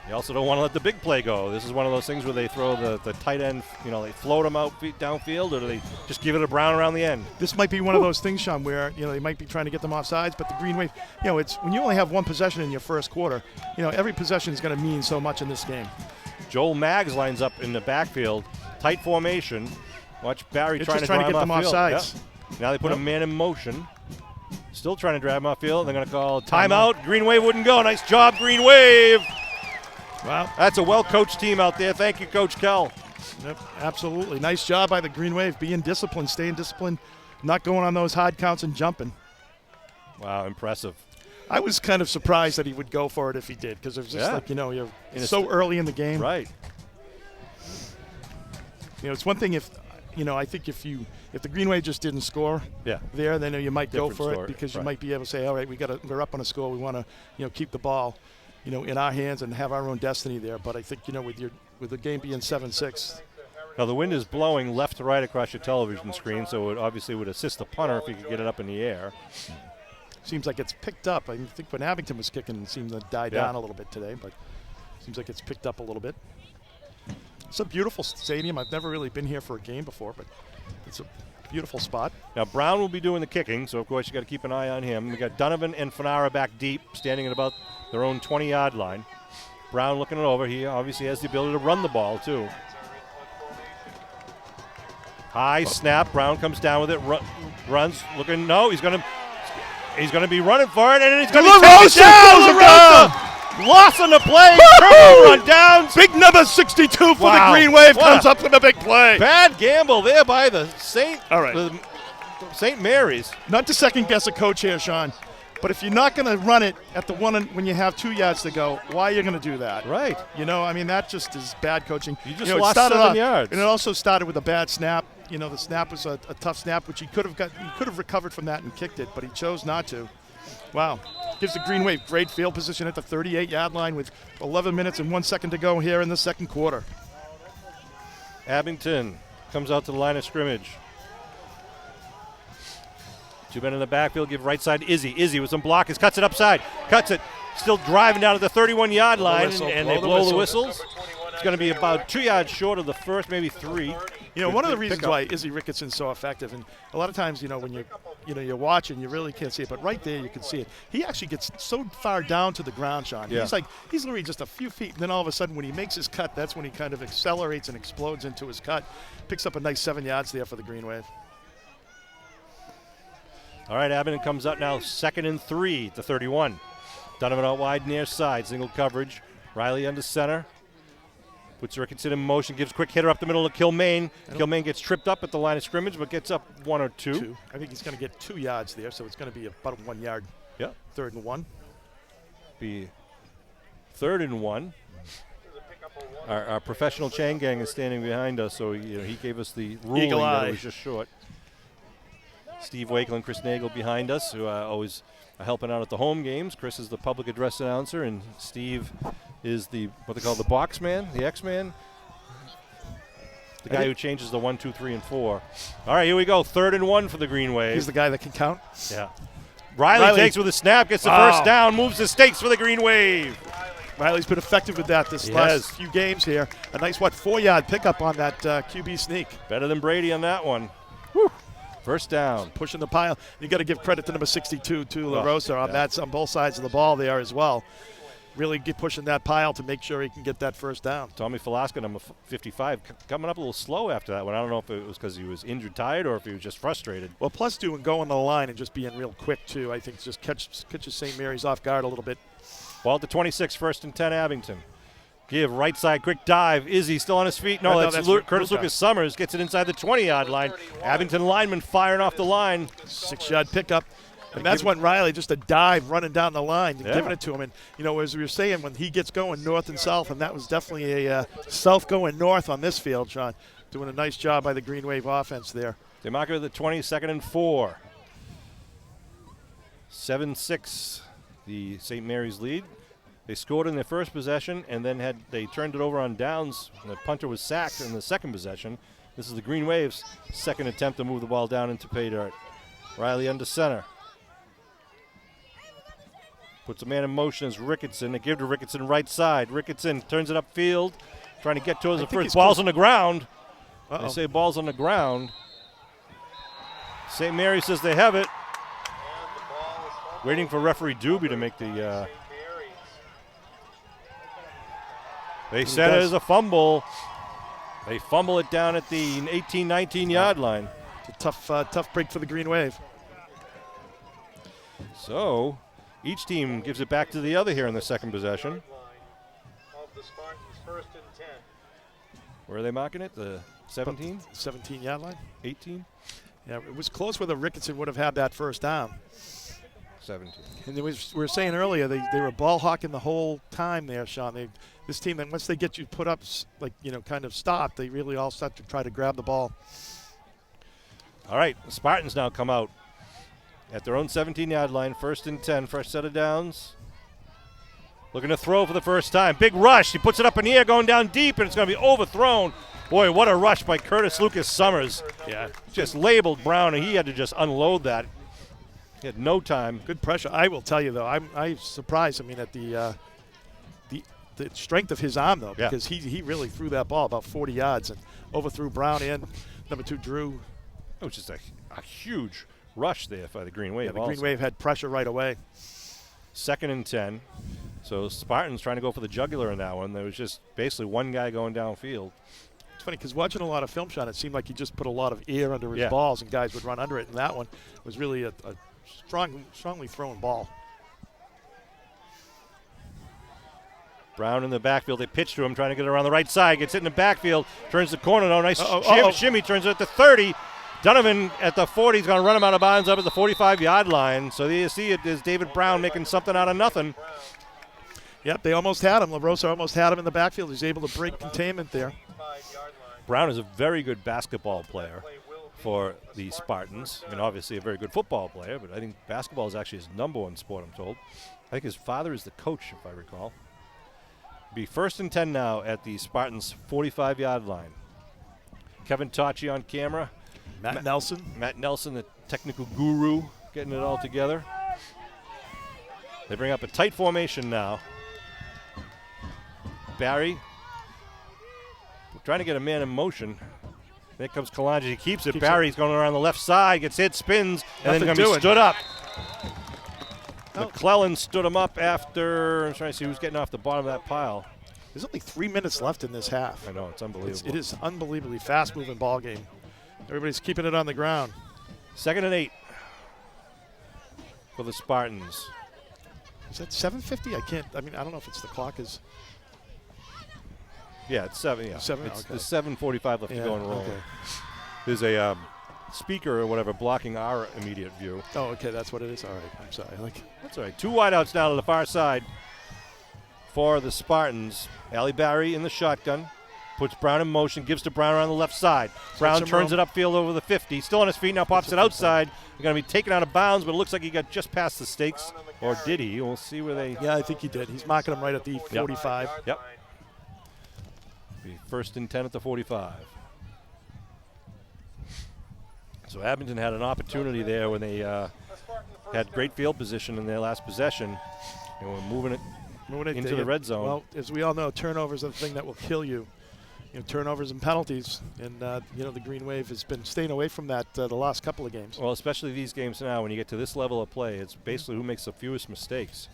S1: you also don't want to let the big play go. This is one of those things where they throw the tight end, they float them out downfield, or do they just give it to Brown around the end?
S2: This might be one of those things, Sean, where, they might be trying to get them off sides, but the Green Wave, it's when you only have 1 possession in your first quarter, every possession is going to mean so much in this game.
S1: Joel Maggs lines up in the backfield, tight formation. Watch Barry
S2: It's
S1: trying
S2: just
S1: to
S2: trying to
S1: drive
S2: get
S1: him
S2: them off sides.
S1: Yep. Now they put a man in motion. Still trying to drive him off field. They're going to call timeout. Green Wave wouldn't go. Nice job, Green Wave.
S2: Wow.
S1: That's a well-coached team out there. Thank you, Coach Kell.
S2: Yep, absolutely. Nice job by the Green Wave, being disciplined, staying disciplined, not going on those hard counts and jumping.
S1: Wow, impressive.
S2: I was kind of surprised that he would go for it if he did, because it was just you're so early in the game.
S1: Right.
S2: It's one thing if, I think if the Green Wave just didn't score there, then you might go for it, because you might be able to say, all right, we're up on a score. We want to, keep the ball, in our hands and have our own destiny there. But I think, with the game being 7-6.
S1: Now the wind is blowing left to right across your television screen, so it obviously would assist the punter if he could get it up in the air.
S2: Seems like it's picked up. I think when Abington was kicking, it seemed to die down a little bit today, but seems like it's picked up a little bit. It's a beautiful stadium. I've never really been here for a game before, but it's a beautiful spot.
S1: Now Brown will be doing the kicking, so of course you got to keep an eye on him. We got Donovan and Fanara back deep, standing at about their own 20-yard line. Brown looking it over. He obviously has the ability to run the ball too. High snap. Brown comes down with it. Runs. Looking. No, he's going to be running for it, and he's going to take it down. Loss on the play. Run down.
S2: Big number 62 for the Green Wave comes up with a big play.
S1: Bad gamble there by the St. Mary's.
S2: Not to second guess a coach here, Sean, but if you're not going to run it at the one when you have 2 yards to go, why are you going to do that?
S1: Right.
S2: That just is bad coaching.
S1: You just lost 7 yards.
S2: And it also started with a bad snap. The snap was a tough snap, which he could have recovered from that and kicked it, but he chose not to. Wow. Gives the Green Wave great field position at the 38-yard line with 11 minutes and 1 second to go here in the second quarter.
S1: Abington comes out to the line of scrimmage. 2 men in the backfield, give right side Izzy. Izzy with some blockers, cuts it upside, cuts it. Still driving down to the 31-yard line, and they blow the whistles. It's going to be about 2 yards short of the first, maybe 3.
S2: One of the reasons why Izzy Rickettson's so effective, and a lot of times, when you're watching, you really can't see it, but right there you can see it. He actually gets so far down to the ground, Sean. Yeah. He's literally just a few feet, and then all of a sudden when he makes his cut, that's when he kind of accelerates and explodes into his cut. Picks up a nice 7 yards there for the Green Wave.
S1: All right, Abington comes up now, 2nd and 3 to 31. Donovan out wide near side, single coverage. Riley under center. Puts Ricketson in motion, gives quick hitter up the middle to Kilmaine. Kilmaine gets tripped up at the line of scrimmage, but gets up 1 or 2.
S2: I think he's going to get 2 yards there, so it's going to be about 1 yard.
S1: Yeah.
S2: 3rd and 1.
S1: Be 3rd and 1. Our professional chain gang is standing behind us, so he gave us the ruling that it was just short. Steve Wakeland, Chris Nagel behind us, who always are helping out at the home games. Chris is the public address announcer, and Steve is what they call the box man, the X-Man. The guy who changes the 1, 2, 3, and 4. All right, here we go. 3rd and 1 for the Green Wave.
S2: He's the guy that can count.
S1: Yeah. Riley takes with a snap, gets the first down, moves the stakes for the Green Wave.
S2: Riley's been effective with that this last few games here. A nice, 4-yard pickup on that QB sneak.
S1: Better than Brady on that one. Woo. First down.
S2: Pushing the pile. You got to give credit to number 62, too, LaRosa, on both sides of the ball there as well. Really pushing that pile to make sure he can get that first down.
S1: Tommy Falasca, number 55, coming up a little slow after that one. I don't know if it was because he was injured, tired, or if he was just frustrated.
S2: Well, plus going to the line and just being real quick, too. I think just catches St. Mary's off guard a little bit.
S1: Ball at the 26, 1st and 10, Abington. Give, right side, quick dive. Izzy still on his feet. No, that's Curtis Lucas Summers. Gets it inside the 20-yard line. Abington lineman firing off the line.
S2: 6-yard pickup. And that's when Riley, just a dive running down the line, giving it to him. And, as we were saying, when he gets going north and south, and that was definitely a south going north on this field, Sean. Doing a nice job by the Green Wave offense there.
S1: They mark it at the 20, 2nd and 4. 7-6, the St. Mary's lead. They scored in their first possession, and then they turned it over on downs. And the punter was sacked in the second possession. This is the Green Waves' second attempt to move the ball down into pay dirt. Riley under center. Puts a man in motion as Ricketson. They give to Ricketson right side. Ricketson turns it upfield, trying to get towards the first. Ball's on the ground. They say ball's on the ground. St. Mary says they have it. Waiting for referee Doobie to make the... They said it is a fumble. They fumble it down at the 18, 19-yard line.
S2: It's a tough break for the Green Wave.
S1: So each team gives it back to the other here in the second possession. Where are they marking it? The 17?
S2: 17-yard line.
S1: 18?
S2: Yeah, it was close whether Ricketson would have had that first down.
S1: 17.
S2: And we were saying earlier, they were ball hawking the whole time there, Sean. This team, then once they get you put up, kind of stopped, they really all start to try to grab the ball.
S1: All right, the Spartans now come out at their own 17-yard line, 1st and 10, fresh set of downs. Looking to throw for the first time. Big rush. He puts it up in the air, going down deep, and it's going to be overthrown. Boy, what a rush by Curtis Lucas Summers.
S2: Yeah.
S1: Just labeled Brown, and he had to just unload that. He had no time.
S2: Good pressure. I will tell you, though, I'm surprised, at the strength of his arm, though, because he really threw that ball about 40 yards and overthrew Brown and number 2, Drew.
S1: It was just a huge rush there by the Green Wave.
S2: Yeah, the Green Wave had pressure right away.
S1: 2nd and 10. So Spartans trying to go for the jugular in that one. There was just basically one guy going downfield.
S2: It's funny because watching a lot of film, Sean, it seemed like he just put a lot of air under his balls and guys would run under it. And that one was really a strongly thrown ball.
S1: Brown in the backfield. They pitch to him, trying to get it around the right side. Gets it in the backfield. Turns the corner. No, nice shimmy. Turns it at the 30. Donovan at the 40 is going to run him out of bounds up at the 45-yard line. So there you see it is David Brown making something out of nothing.
S2: Yep, they almost had him. LaRosa almost had him in the backfield. He's able to break containment there.
S1: Brown is a very good basketball player for the Spartans. Obviously a very good football player, but I think basketball is actually his number one sport, I'm told. I think his father is the coach, if I recall. Be 1st and 10 now at the Spartans' 45-yard line. Kevin Tocci on camera.
S2: Matt Nelson,
S1: the technical guru, getting it all together. They bring up a tight formation now. Barry trying to get a man in motion. There comes Kalanji. He keeps it. Barry's going around the left side, gets hit, spins, and then going to be stood up. McClellan stood him up after. I'm trying to see who's getting off the bottom of that pile.
S2: There's only 3 minutes left in this half.
S1: I know, it's unbelievable.
S2: It is unbelievably fast-moving ball game. Everybody's keeping it on the ground.
S1: 2nd and 8 for the Spartans.
S2: Is that 7:50? I don't know if it's the clock is.
S1: Yeah, it's 7. Yeah,
S2: 7.
S1: It's
S2: okay.
S1: the 7:45 left to go and roll.
S2: Okay.
S1: There's a speaker or whatever blocking our immediate view.
S2: Oh, okay, that's what it is. All right, I'm sorry.
S1: That's all right. 2 wideouts now to the far side for the Spartans. Allie Barry in the shotgun. Puts Brown in motion, gives to Brown around the left side. Brown turns it upfield over the 50. Still on his feet, now pops it outside. He's going to be taken out of bounds, but it looks like he got just past the stakes. Or did he? We'll see where they...
S2: Yeah, I think he did. He's marking him right at the 45.
S1: Yep. Be 1st and 10 at the 45. So Abington had an opportunity there when they had great field position in their last possession. And we're moving it into the red zone.
S2: Well, as we all know, turnovers are the thing that will kill you. Turnovers and penalties, and the Green Wave has been staying away from that the last couple of games.
S1: Well, especially these games now, when you get to this level of play, it's basically who makes the fewest mistakes.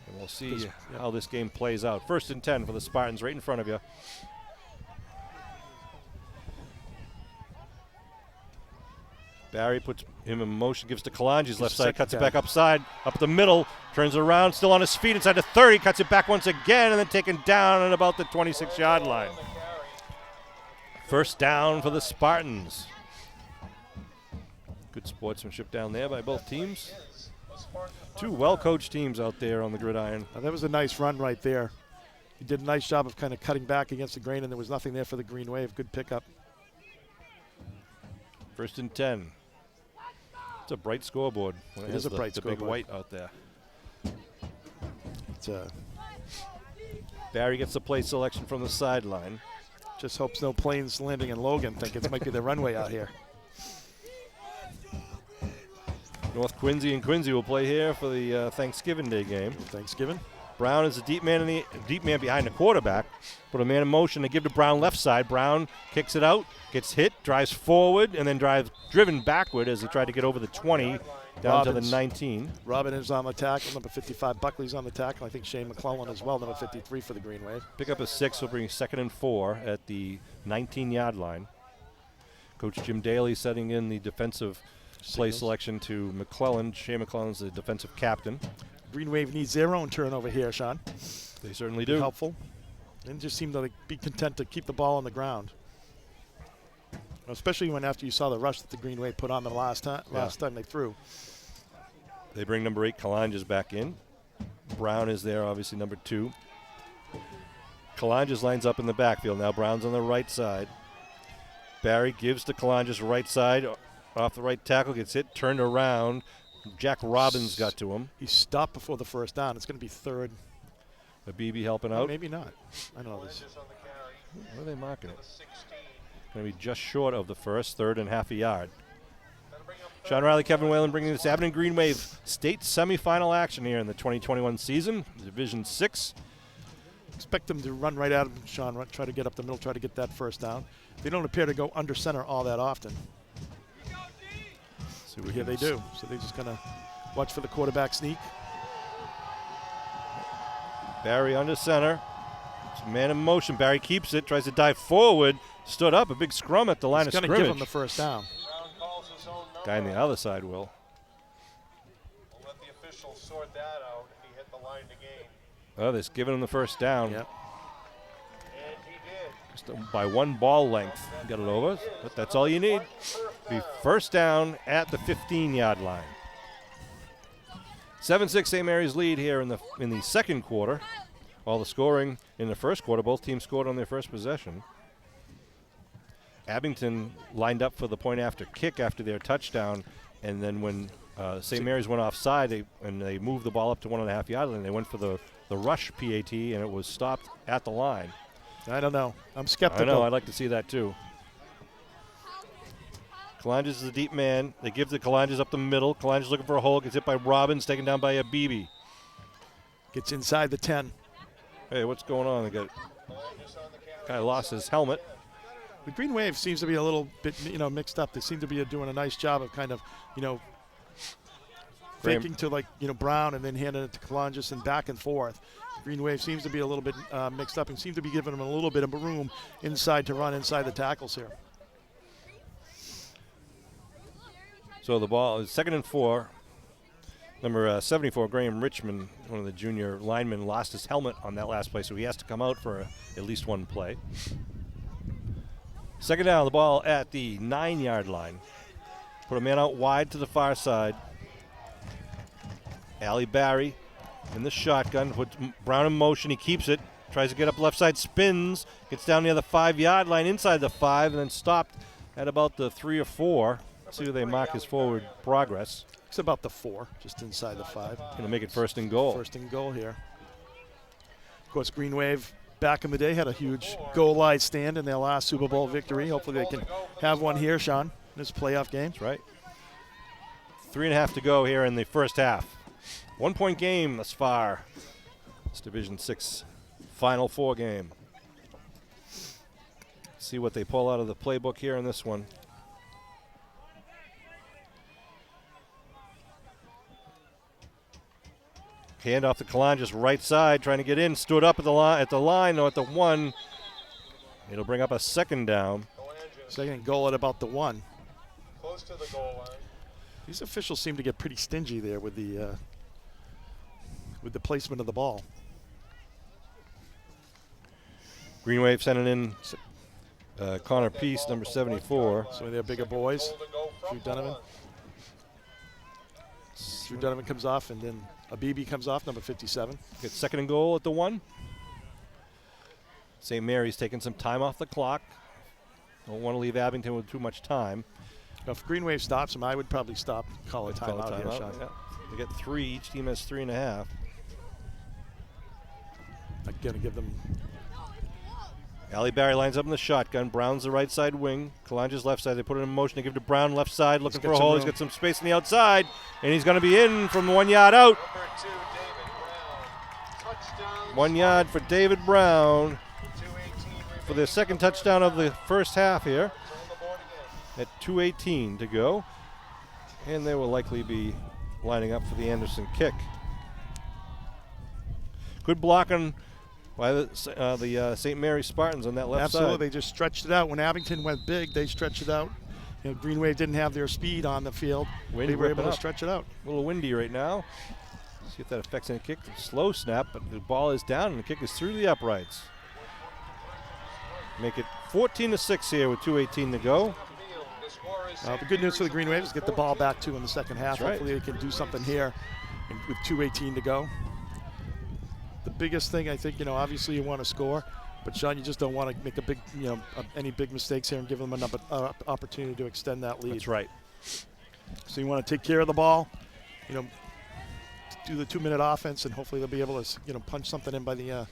S1: And we'll see how this game plays out. 1st and 10 for the Spartans, right in front of you. Barry puts him in motion, gives to Kalanji's left side, cuts it back upside, up the middle, turns around, still on his feet inside the 30, cuts it back once again, and then taken down at about the 26-yard line. 1st down for the Spartans. Good sportsmanship down there by both teams. 2 well-coached teams out there on the gridiron.
S2: That was a nice run right there. He did a nice job of kind of cutting back against the grain, and there was nothing there for the Green Wave. Good pickup.
S1: 1st and 10. It's a bright scoreboard.
S2: It is a bright scoreboard.
S1: The big white out there.
S2: It's
S1: Barry gets the play selection from the sideline.
S2: Just hopes no planes landing in Logan. Think it might be the runway out here.
S1: North Quincy and Quincy will play here for the Thanksgiving Day game.
S2: Thanksgiving.
S1: Brown is a deep man behind the quarterback. Put a man in motion to give to Brown left side. Brown kicks it out, gets hit, drives forward, and then driven backward as he tried to get over the 20 down to the 19.
S2: Robin is on the tackle. Number 55, Buckley's on the tackle. I think Shane McClellan as well, number 53 for the Green Wave.
S1: Pick up a 6 will bring 2nd and 4 at the 19-yard line. Coach Jim Daly setting in the defensive play selection to McClellan. Shane McClellan's the defensive captain.
S2: Green Wave needs their own turnover here, Sean.
S1: They certainly do.
S2: Helpful. And just seem to be content to keep the ball on the ground. Especially when after you saw the rush that the Green Wave put on the last time they threw.
S1: They bring number 8, Kalanjas, back in. Brown is there, obviously number 2. Kalanjas lines up in the backfield. Now Brown's on the right side. Barry gives to Kalanjas right side. Off the right tackle, gets hit, turned around. Jack Robbins got to him.
S2: He stopped before the 1st down. It's going to be 3rd.
S1: BB helping out.
S2: Maybe not. I don't know this.
S1: Where are they marking it? Going to be just short of the 1st, 3rd and half a yard. Sean Riley, Kevin Whalen bringing this Abington Green Wave state semifinal action here in the 2021 season, Division 6.
S2: Expect them to run right at him, Sean. Try to get up the middle, try to get that 1st down. They don't appear to go under center all that often. Here they do. So they're just going to watch for the quarterback sneak.
S1: Barry under center. It's a man in motion. Barry keeps it, tries to dive forward, stood up, a big scrum at the line of scrimmage.
S2: He's going to give him the 1st down.
S1: Guy on the other side will.
S3: We'll let the officials sort that out if he hit the line to gain.
S1: Oh, they're giving him the 1st down.
S2: Yep.
S3: And he did.
S1: Just by 1 ball length. Got it over, but that's all you need. Be 1st down at the 15-yard line. 7-6 St. Mary's lead here in the 2nd quarter. All the scoring in the 1st quarter, both teams scored on their 1st possession. Abington lined up for the point after kick after their touchdown, and then when St. Mary's went offside, they moved the ball up to 1.5 yard line. They went for the rush PAT, and it was stopped at the line.
S2: I don't know. I'm skeptical.
S1: I know. I'd like to see that too. Kalanjas is a deep man. They give the Kalanjas up the middle. Kalanjas looking for a hole. Gets hit by Robbins, taken down by Abibi.
S2: Gets inside the 10.
S1: Hey, what's going on? Guy lost his helmet.
S2: The Green Wave seems to be a little bit, mixed up. They seem to be doing a nice job of kind of, faking to Brown and then handing it to Kalanjas and back and forth. The Green Wave seems to be a little bit mixed up and seem to be giving them a little bit of room inside to run inside the tackles here.
S1: So the ball is 2nd and 4. Number 74, Graham Richmond, one of the junior linemen, lost his helmet on that last play, so he has to come out for at least 1 play. 2nd down, the ball at the 9-yard line. Put a man out wide to the far side. Ali Barry in the shotgun, puts Brown in motion, he keeps it, tries to get up left side, spins, gets down near the 5-yard line, inside the 5, and then stopped at about the 3 or 4. See who they mark his forward progress.
S2: It's about the 4, just inside the 5.
S1: Going to make it 1st and goal.
S2: 1st and goal here. Of course, Green Wave back in the day had a huge goal line stand in their last Super Bowl victory. Hopefully they can have one here, Sean, in this playoff game.
S1: That's right. 3.5 to go here in the 1st half. 1-point game thus far. It's Division 6 Final Four game. See what they pull out of the playbook here in this one. Hand off to Kalan, just right side, trying to get in. Stood up at the line, or at the 1. It'll bring up a second down.
S2: Second goal at about the 1.
S3: Close to the goal line.
S2: These officials seem to get pretty stingy there with the placement of the ball.
S1: Green Wave sending in Connor Peace, number 74.
S2: So they're bigger boys.
S3: Goal to go from
S2: Drew Donovan.
S3: the line.
S2: Drew Donovan comes off, and then Abibi comes off, number 57.
S1: Get second and goal at the 1. St. Mary's taking some time off the clock. Don't want to leave Abington with too much time.
S2: Now, if Green Wave stops him, I would probably call a timeout here, Sean.
S1: Yeah. They get 3. Each team has 3.5.
S2: I'm going to give them.
S1: Ali Barry lines up in the shotgun. Brown's the right side wing. Kalanja's left side. They put it in motion. They give it to Brown left side, looking for a hole. He's got some space on the outside, and he's going to be in from 1 yard out.
S3: Number 2, David Brown. Touchdown.
S1: 1 yard for David Brown
S3: 2:18
S1: for their second touchdown of the first half here.
S3: on the board again.
S1: At 2:18 to go, and they will likely be lining up for the Anderson kick. Good blocking by the St. Mary's Spartans on that left
S2: Absolutely,
S1: side.
S2: they just stretched it out. When Abington went big, they stretched it out. You know, Green Wave didn't have their speed on the field.
S1: Wind
S2: They were able
S1: whipping
S2: to
S1: up.
S2: stretch it out.
S1: A little windy right now. See if that affects any kick. Slow snap, but the ball is down and the kick is through the uprights. Make it 14-6 here with 2:18 to go.
S3: The score is
S2: The good news for the Green Wave is get the ball back to in the second half.
S1: That's right.
S2: Hopefully they can do something here with 2:18 to go. The biggest thing, I think, obviously you want to score, but Sean, you just don't want to make a big, any big mistakes here and give them an opportunity to extend that lead.
S1: That's right.
S2: So you want to take care of the ball, do the 2-minute offense, and hopefully they'll be able to, punch something in by the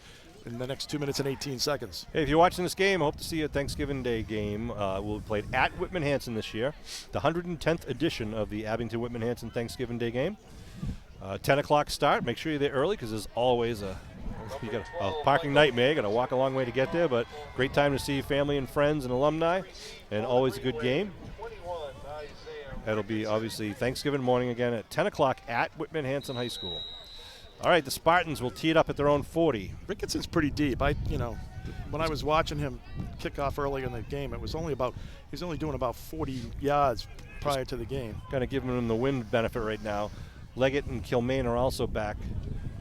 S2: in the next 2 minutes and 18 seconds.
S1: Hey, if you're watching this game, I hope to see you at Thanksgiving Day game. We'll be played at Whitman-Hanson this year, the 110th edition of the Abington Whitman-Hanson Thanksgiving Day game. 10 o'clock start. Make sure you're there early because there's always a parking nightmare. You got to walk a long way to get there, but great time to see family and friends and alumni, and always a good game.
S3: 21, Isaiah.
S1: That'll be obviously Thanksgiving morning again at 10 o'clock at Whitman-Hanson High School. All right, the Spartans will tee it up at their own 40.
S2: Ricketson's pretty deep. When I was watching him kick off earlier in the game, it was he's only doing about 40 yards prior to the game.
S1: Kind of giving them the wind benefit right now. Leggett and Kilmaine are also back.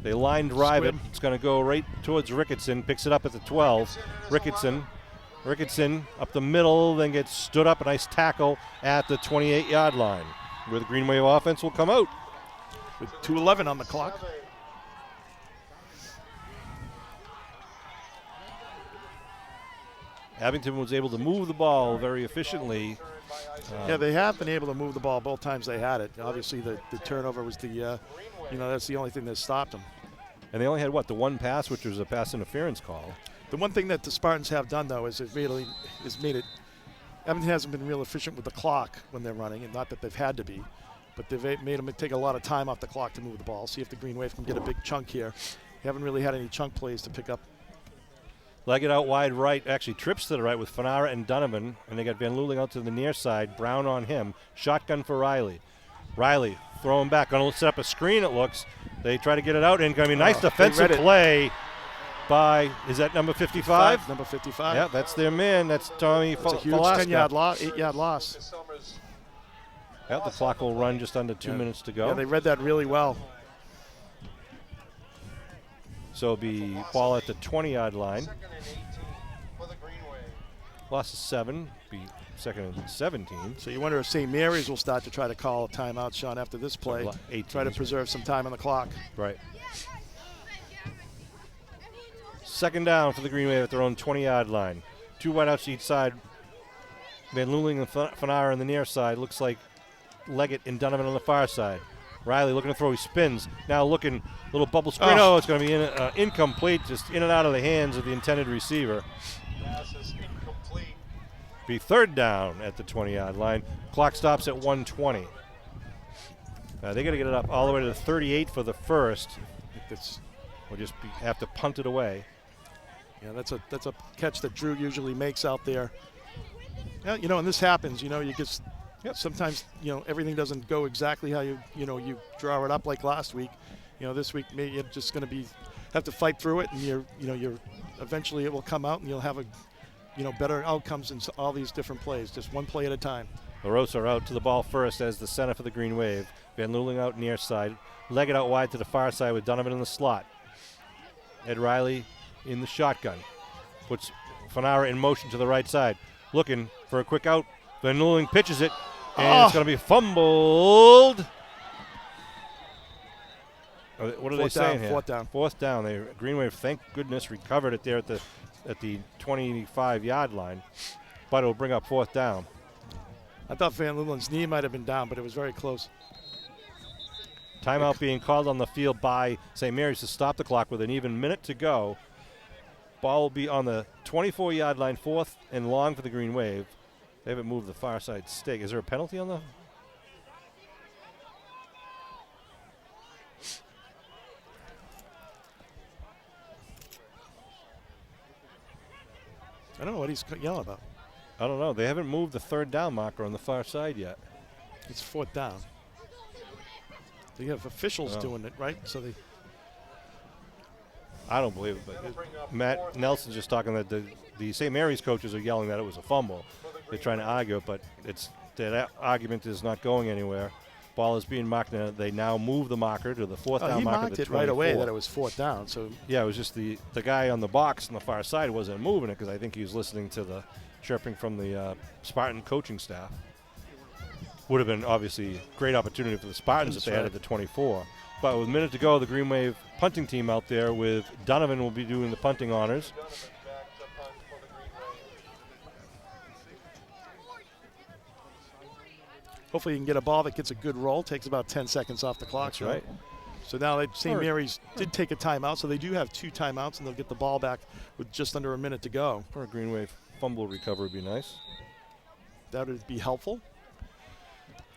S1: They line drive it. It's going to go right towards Ricketson. Picks it up at the 12. Ricketson up the middle, then gets stood up. A nice tackle at the 28-yard line, where the Green Wave offense will come out.
S2: With 2:11 on the clock.
S1: Abington was able to move the ball very efficiently.
S2: Yeah, they have been able to move the ball both times they had it. Obviously, the turnover was that's the only thing that stopped them.
S1: And they only had, the one pass, which was a pass interference call.
S2: The one thing that the Spartans have done, though, is made it. Abington hasn't been real efficient with the clock when they're running, and not that they've had to be, but they've made them take a lot of time off the clock to move the ball. See if the Green Wave can get a big chunk here. They haven't really had any chunk plays to pick up.
S1: Leggett out wide right, actually trips to the right with Fanara and Donovan, and they got Van Luling out to the near side, Brown on him. Shotgun for Riley. Riley throwing back, going to set up a screen, it looks. They try to get it out, and going to be nice defensive play by, is that number 55?
S2: Number 55.
S1: Yeah, that's their man. That's Tommy
S2: It's a huge
S1: Falaska.
S2: 8-yard loss.
S1: Yeah, the clock will run just under 2 minutes to go.
S2: Yeah, they read that really well.
S1: So it'll be ball at the 20-yard line.
S3: Second and 18 for the Green Wave.
S1: Loss of 7, be second and 17.
S2: So you wonder if St. Mary's will start to try to call a timeout, Sean, after this play.
S1: 18.
S2: Try to preserve some time on the clock.
S1: Right. Second down for the Green Wave at their own 20-yard line. 2 wideouts each side. Van Luling and Fanara on the near side. Looks like Leggett and Donovan on the far side. Riley looking to throw. He spins. Now looking, little bubble screen. Oh, it's going to be incomplete, just in and out of the hands of the intended receiver.
S3: Pass is incomplete.
S1: Be third down at the 20-yard line. Clock stops at 1:20. They got to get it up all the way to the 38 for the first. or just have to punt it away.
S2: Yeah, that's a catch that Drew usually makes out there. Yeah, you know, and this happens. You know, you just sometimes, you know, everything doesn't go exactly how you draw it up like last week. You know, this week maybe you're just going to have to fight through it, and you're eventually it will come out, and you'll have better outcomes in all these different plays, just one play at a time.
S1: LaRosa out to the ball first as the center for the Green Wave. Van Luling out near side. Leggett out wide to the far side with Donovan in the slot. Ed Riley in the shotgun. Puts Fanara in motion to the right side. Looking for a quick out. Van Luling pitches it, and it's going to be fumbled. What are they saying here?
S2: Fourth down.
S1: Fourth down. Green Wave, thank goodness, recovered it there at the 25-yard line, but it'll bring up fourth down.
S2: I thought Van Luling's knee might have been down, but it was very close.
S1: Timeout being called on the field by St. Mary's to stop the clock with an even minute to go. Ball will be on the 24-yard line, fourth and long for the Green Wave. They haven't moved the far side stake. Is there a penalty on the?
S2: I don't know what he's yelling about.
S1: I don't know. They haven't moved the third down marker on the far side yet.
S2: It's fourth down. They have officials doing it, right? So they.
S1: I don't believe it, but Matt Nelson's just talking that the St. Mary's coaches are yelling that it was a fumble. They're trying to argue it, but that argument is not going anywhere. Ball is being marked, and they now move the marker to the fourth down marker.
S2: He marked it right away that it was fourth down. So
S1: yeah, it was just the guy on the box on the far side wasn't moving it because I think he was listening to the chirping from the Spartan coaching staff. Would have been obviously a great opportunity for the Spartans if they had it at the 24. But with a minute to go, the Green Wave punting team out there with Donovan will be doing the punting honors.
S2: Hopefully you can get a ball that gets a good roll. Takes about 10 seconds off the clock.
S1: That's right.
S2: So now St. Mary's did take a timeout, so they do have 2 timeouts, and they'll get the ball back with just under a minute to go.
S1: For a Green Wave fumble recovery would be nice.
S2: That would be helpful.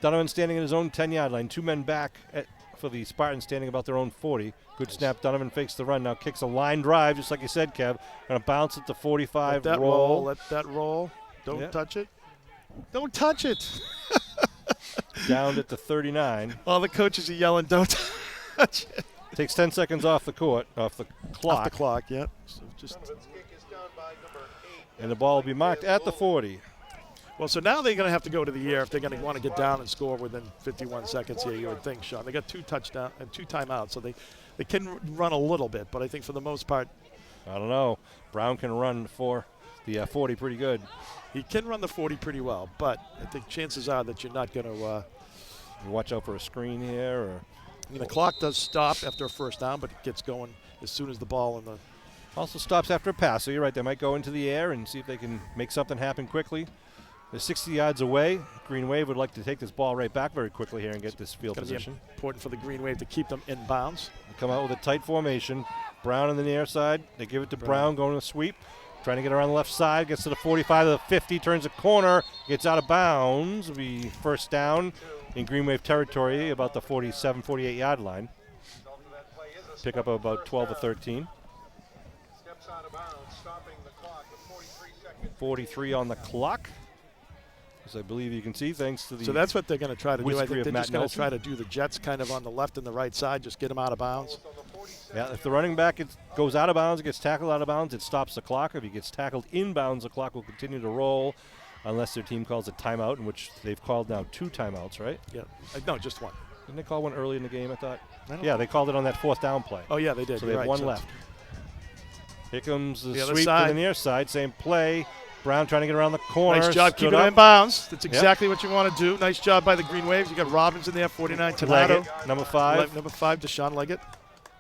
S1: Donovan standing in his own 10-yard line. 2 men back for the Spartans standing about their own 40. Good snap. Donovan fakes the run. Now kicks a line drive, just like you said, Kev. Going to bounce at the 45.
S2: Let that roll. Let that roll. Don't touch it. Don't touch it.
S1: Down at the 39.
S2: All the coaches are yelling, don't touch it.
S1: Takes 10 seconds off the clock.
S2: Off the clock, yeah. So just
S1: and the ball will be marked at the 40.
S2: Well, so now they're going to have to go to the air if they're going to want to get down and score within 51 seconds here, you would think, Sean. They got 2 touchdowns and 2 timeouts, so they can run a little bit, but I think for the most part.
S1: I don't know. Brown can run for the 40 pretty good.
S2: He can run the 40 pretty well, but I think chances are that you're not going to.
S1: Watch out for a screen here. Or
S2: I mean, the clock does stop after a first down, but it gets going as soon as the ball in the.
S1: Also stops after a pass, so you're right. They might go into the air and see if they can make something happen quickly. They're 60 yards away. Green Wave would like to take this ball right back very quickly here and get this field position.
S2: Important for the Green Wave to keep them in bounds.
S1: They come out with a tight formation. Brown on the near side. They give it to Brown going to sweep. Trying to get around the left side. Gets to the 45 to the 50. Turns a corner. Gets out of bounds. Will be first down in Green Wave territory, about the 47, 48-yard line. Pick up about 12 to 13. 43 on the clock. As I believe you can see, thanks to the.
S2: So that's what they're going to try to do. I think they're just going to
S1: Nelson.
S2: try to do the Jets kind of on the left and the right side, just get them out of bounds.
S1: Yeah, if the running back goes out of bounds, gets tackled out of bounds, it stops the clock. If he gets tackled in bounds, the clock will continue to roll unless their team calls a timeout, in which they've called now 2 timeouts, right?
S2: Yeah. No, just 1.
S1: Didn't they call one early in the game, I thought? Yeah, they called it on that 4th down play.
S2: Oh, yeah, they did.
S1: So they have 1 left. Here comes the sweep
S2: side.
S1: to the near side, same play. Brown trying to get around the corner.
S2: Nice job keeping them in bounds. That's exactly what you want to do. Nice job by the Green Waves. You got Robbins in there, 49.
S1: Leggett, number 5.
S2: Number 5, Deshaun Leggett.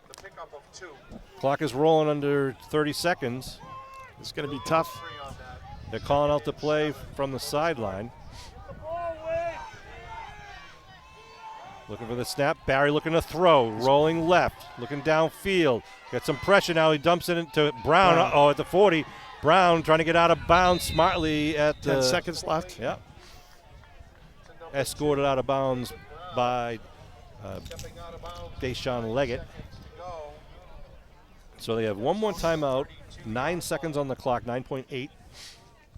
S3: The pickup of 2.
S1: Clock is rolling under 30 seconds.
S2: It's going to be tough.
S1: They're calling out the play from the sideline. Looking for the snap. Barry looking to throw. Rolling left. Looking downfield. Got some pressure now. He dumps it into Brown. Uh-oh, at the 40. Brown trying to get out of bounds smartly at
S2: 10 seconds left.
S1: Yeah. Escorted out of bounds by Deshaun Leggett. So they have one more timeout, 9 seconds on the clock, 9.8,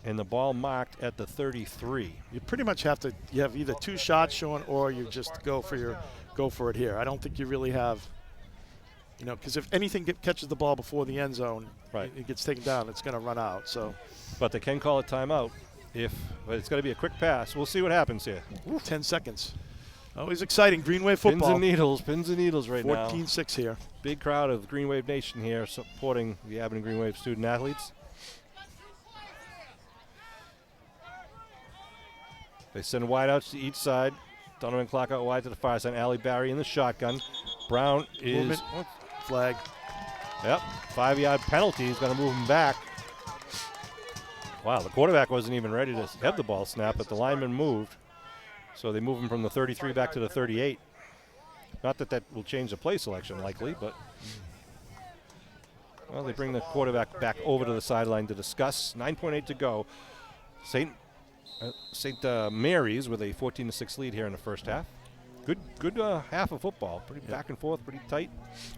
S1: and the ball marked at the 33.
S2: You pretty much have to. You have either 2 shots, Sean, or you just go for it here. I don't think you really have. Because if anything catches the ball before the end zone,
S1: right,
S2: it gets taken down. It's going to run out. So,
S1: but they can call a timeout but it's going to be a quick pass. We'll see what happens here.
S2: 10 seconds. Always exciting. Green Wave football.
S1: Pins and needles right now.
S2: 14-6 here.
S1: Big crowd of Green Wave Nation here supporting the Abington Green Wave student athletes. They send wideouts to each side. Donovan clock out wide to the far side. Allie Barry in the shotgun. Brown is
S2: flag.
S1: Yep, 5-yard penalty. He's going to move him back. Wow, the quarterback wasn't even ready to have the ball snap, but the lineman moved. So they move him from the 33 back to the 38. Not that will change the play selection likely, but well, they bring the quarterback back over to the sideline to discuss. 9.8 to go. St. Mary's with a 14-6 lead here in the first half. Good half of football. Pretty back and forth, pretty tight.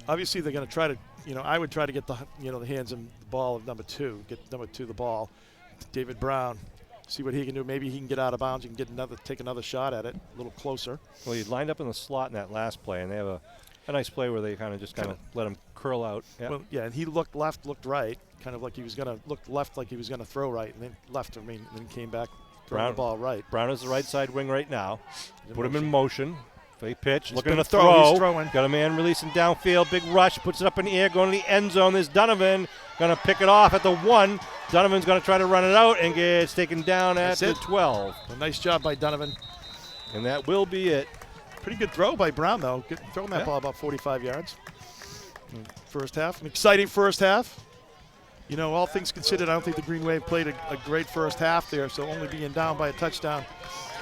S2: Obviously, they're going to try to. I would try to get the hands and the ball of number 2. Get number 2 the ball. David Brown. See what he can do. Maybe he can get out of bounds and take another shot at it. A little closer.
S1: Well, he lined up in the slot in that last play, and they have a nice play where they kind of let him curl out. Yep.
S2: Well, yeah, and he looked left, looked right, kind of like he was going to look left, like he was going to throw right, and then left. And then came back, throwing the ball right.
S1: Brown is the right side wing right now. Put him in motion. Fake pitch, looking to
S2: throw. He's throwing.
S1: Got a man releasing downfield, big rush, puts it up in the air, going to the end zone. There's Donovan, going to pick it off at the 1. Donovan's going to try to run it out and gets taken down at the 12.
S2: A nice job by Donovan.
S1: And that will be it.
S2: Pretty good throw by Brown, though. Throwing that ball about 45 yards. First half, an exciting first half. All things considered, I don't think the Green Wave played a great first half there, so only being down by a touchdown.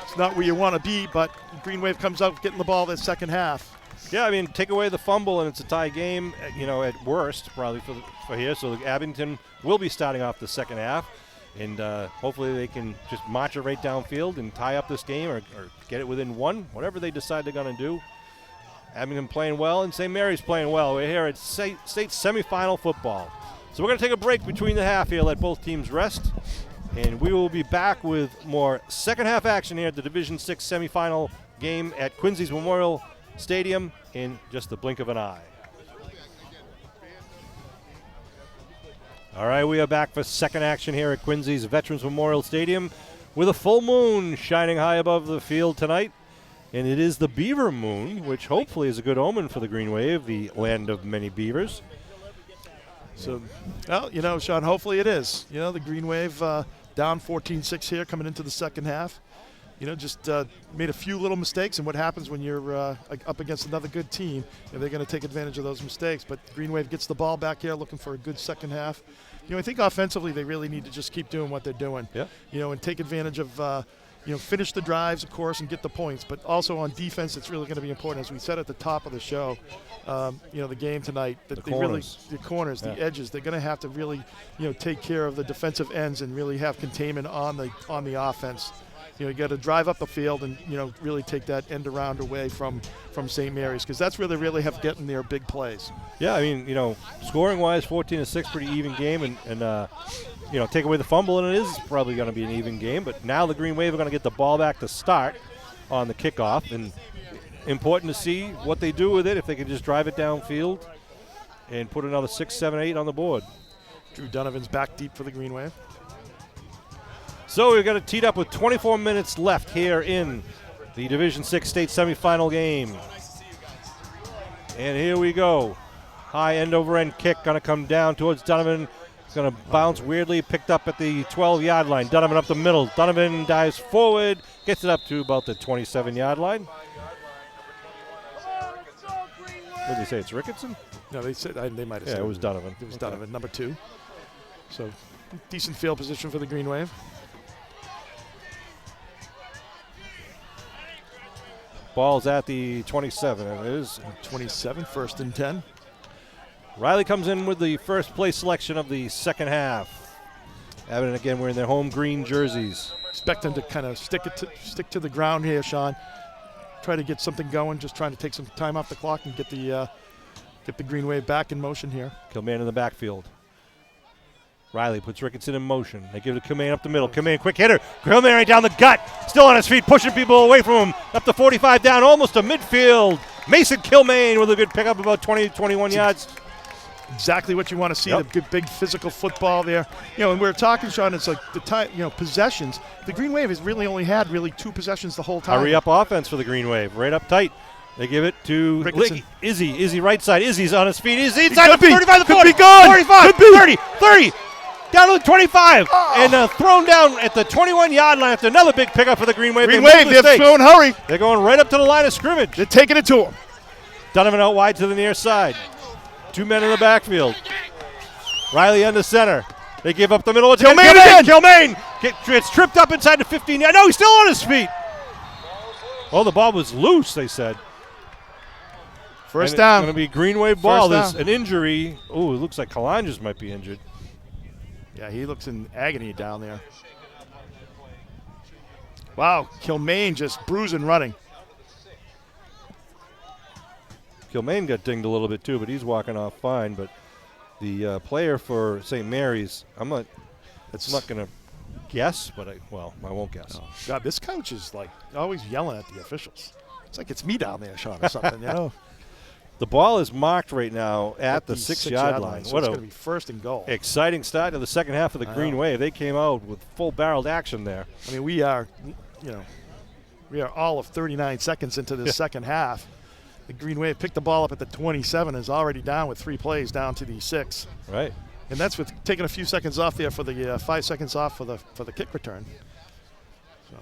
S2: It's not where you want to be, but Green Wave comes out getting the ball that second half.
S1: Yeah, I mean, take away the fumble and it's a tie game, at worst, probably for here. So Abington will be starting off the second half, and hopefully they can just march it right downfield and tie up this game or get it within 1, whatever they decide they're going to do. Abington playing well and St. Mary's playing well. We're here at state semifinal football. So we're going to take a break between the half here, let both teams rest. And we will be back with more second half action here at the Division 6 semifinal game at Quincy's Memorial Stadium in just the blink of an eye. All right, we are back for second action here at Quincy's Veterans Memorial Stadium with a full moon shining high above the field tonight. And it is the beaver moon, which hopefully is a good omen for the Green Wave, the land of many beavers.
S2: So, well, Sean, hopefully it is. The Green Wave down 14-6 here coming into the second half. Just made a few little mistakes, and what happens when you're up against another good team, they're going to take advantage of those mistakes. But Green Wave gets the ball back here looking for a good second half. I think offensively they really need to just keep doing what they're doing.
S1: Yeah.
S2: And take advantage of, finish the drives, of course, and get the points. But also on defense, it's really going to be important. As we said at the top of the show, the game tonight, that the corners, the edges, they're going to have to really, take care of the defensive ends and really have containment on the offense. You got to drive up the field and, really take that end around away from St. Mary's, because that's where they really have getting their big plays.
S1: Yeah, I mean, scoring-wise, 14-6, pretty even game, and take away the fumble, and it is probably going to be an even game. But now the Green Wave are going to get the ball back to start on the kickoff, and important to see what they do with it, if they can just drive it downfield and put another 6, 7, 8 on the board.
S2: Drew Donovan's back deep for the Green Wave.
S1: So we've got it teed up with 24 minutes left here in the Division 6 state semifinal game. And here we go. High end over end kick going to come down towards Donovan. It's going to bounce weirdly, picked up at the 12-yard line. Donovan up the middle. Donovan dives forward, gets it up to about the 27-yard line. What did they say? It's Ricketson?
S2: No, they said they might have said
S1: it was Donovan.
S2: It was Donovan, number 2. So decent field position for the Green Wave.
S1: Ball's at the 27. It is
S2: 27, 1st and 10.
S1: Riley comes in with the first place selection of the second half. Abington again wearing their home green jerseys.
S2: Expect them to kind of stick to the ground here, Sean. Try to get something going. Just trying to take some time off the clock and get the Get the Green Wave back in motion here.
S1: Kilmaine in the backfield. Riley puts Ricketson in motion. They give it to Kilmaine up the middle. Kilmaine, quick hitter. Kilmaine right down the gut. Still on his feet, pushing people away from him. Up to 45 down, almost to midfield. Mason Kilmaine with a good pickup, about 20, 21 yards.
S2: Exactly what you want to see,
S1: Yep.
S2: the big physical football there. And we were talking, Sean, it's like the time, possessions. The Green Wave has really only had 2 possessions the whole time.
S1: Hurry up offense for the Green Wave. Right up tight. They give it to
S2: Ricketson.
S1: Izzy. Izzy right side. Izzy's on his feet. Izzy
S2: He
S1: inside
S2: could
S1: the
S2: be.
S1: 35, the
S2: Could
S1: 40,
S2: be gone.
S1: 45,
S2: Could be.
S1: 30, 30. Down to the 25. And thrown down at the 21-yard line after another big pickup for the Green Wave.
S2: Green
S1: They made
S2: Wave,
S1: a
S2: they're
S1: mistake.
S2: throwing hurry.
S1: They're going right up to the line of scrimmage.
S2: They're taking it to him.
S1: Donovan out wide to the near side. 2 men in the backfield. Riley under center. They give up the middle. It's
S2: Kilmaine again.
S1: Kilmaine gets tripped up inside the 15. No, he's still on his feet. Oh, the ball was loose, they said.
S2: First
S1: And
S2: down.
S1: It's going to be Green Wave ball.
S2: First
S1: There's
S2: down.
S1: an injury. Oh, it looks like Kalanges might be injured.
S2: Yeah, he looks in agony down there. Wow, Kilmaine just bruising running.
S1: Kilmaine got dinged a little bit too, but he's walking off fine. But the player for St. Mary's, I'm not going to guess, but I won't guess.
S2: Oh, God, this coach is like always yelling at the officials. It's like it's me down there, Sean, or something,
S1: The ball is marked right now at the 6-yard line.
S2: So
S1: What
S2: it's
S1: a
S2: going to be first and goal.
S1: exciting start to the second half of the Green Wave. They came out with full-barreled action there.
S2: I mean, we are all of 39 seconds into the second half. The Green Wave picked the ball up at the 27, is already down with 3 plays down to the 6.
S1: Right.
S2: And that's with taking a few seconds off there for the 5 seconds off for the kick return. So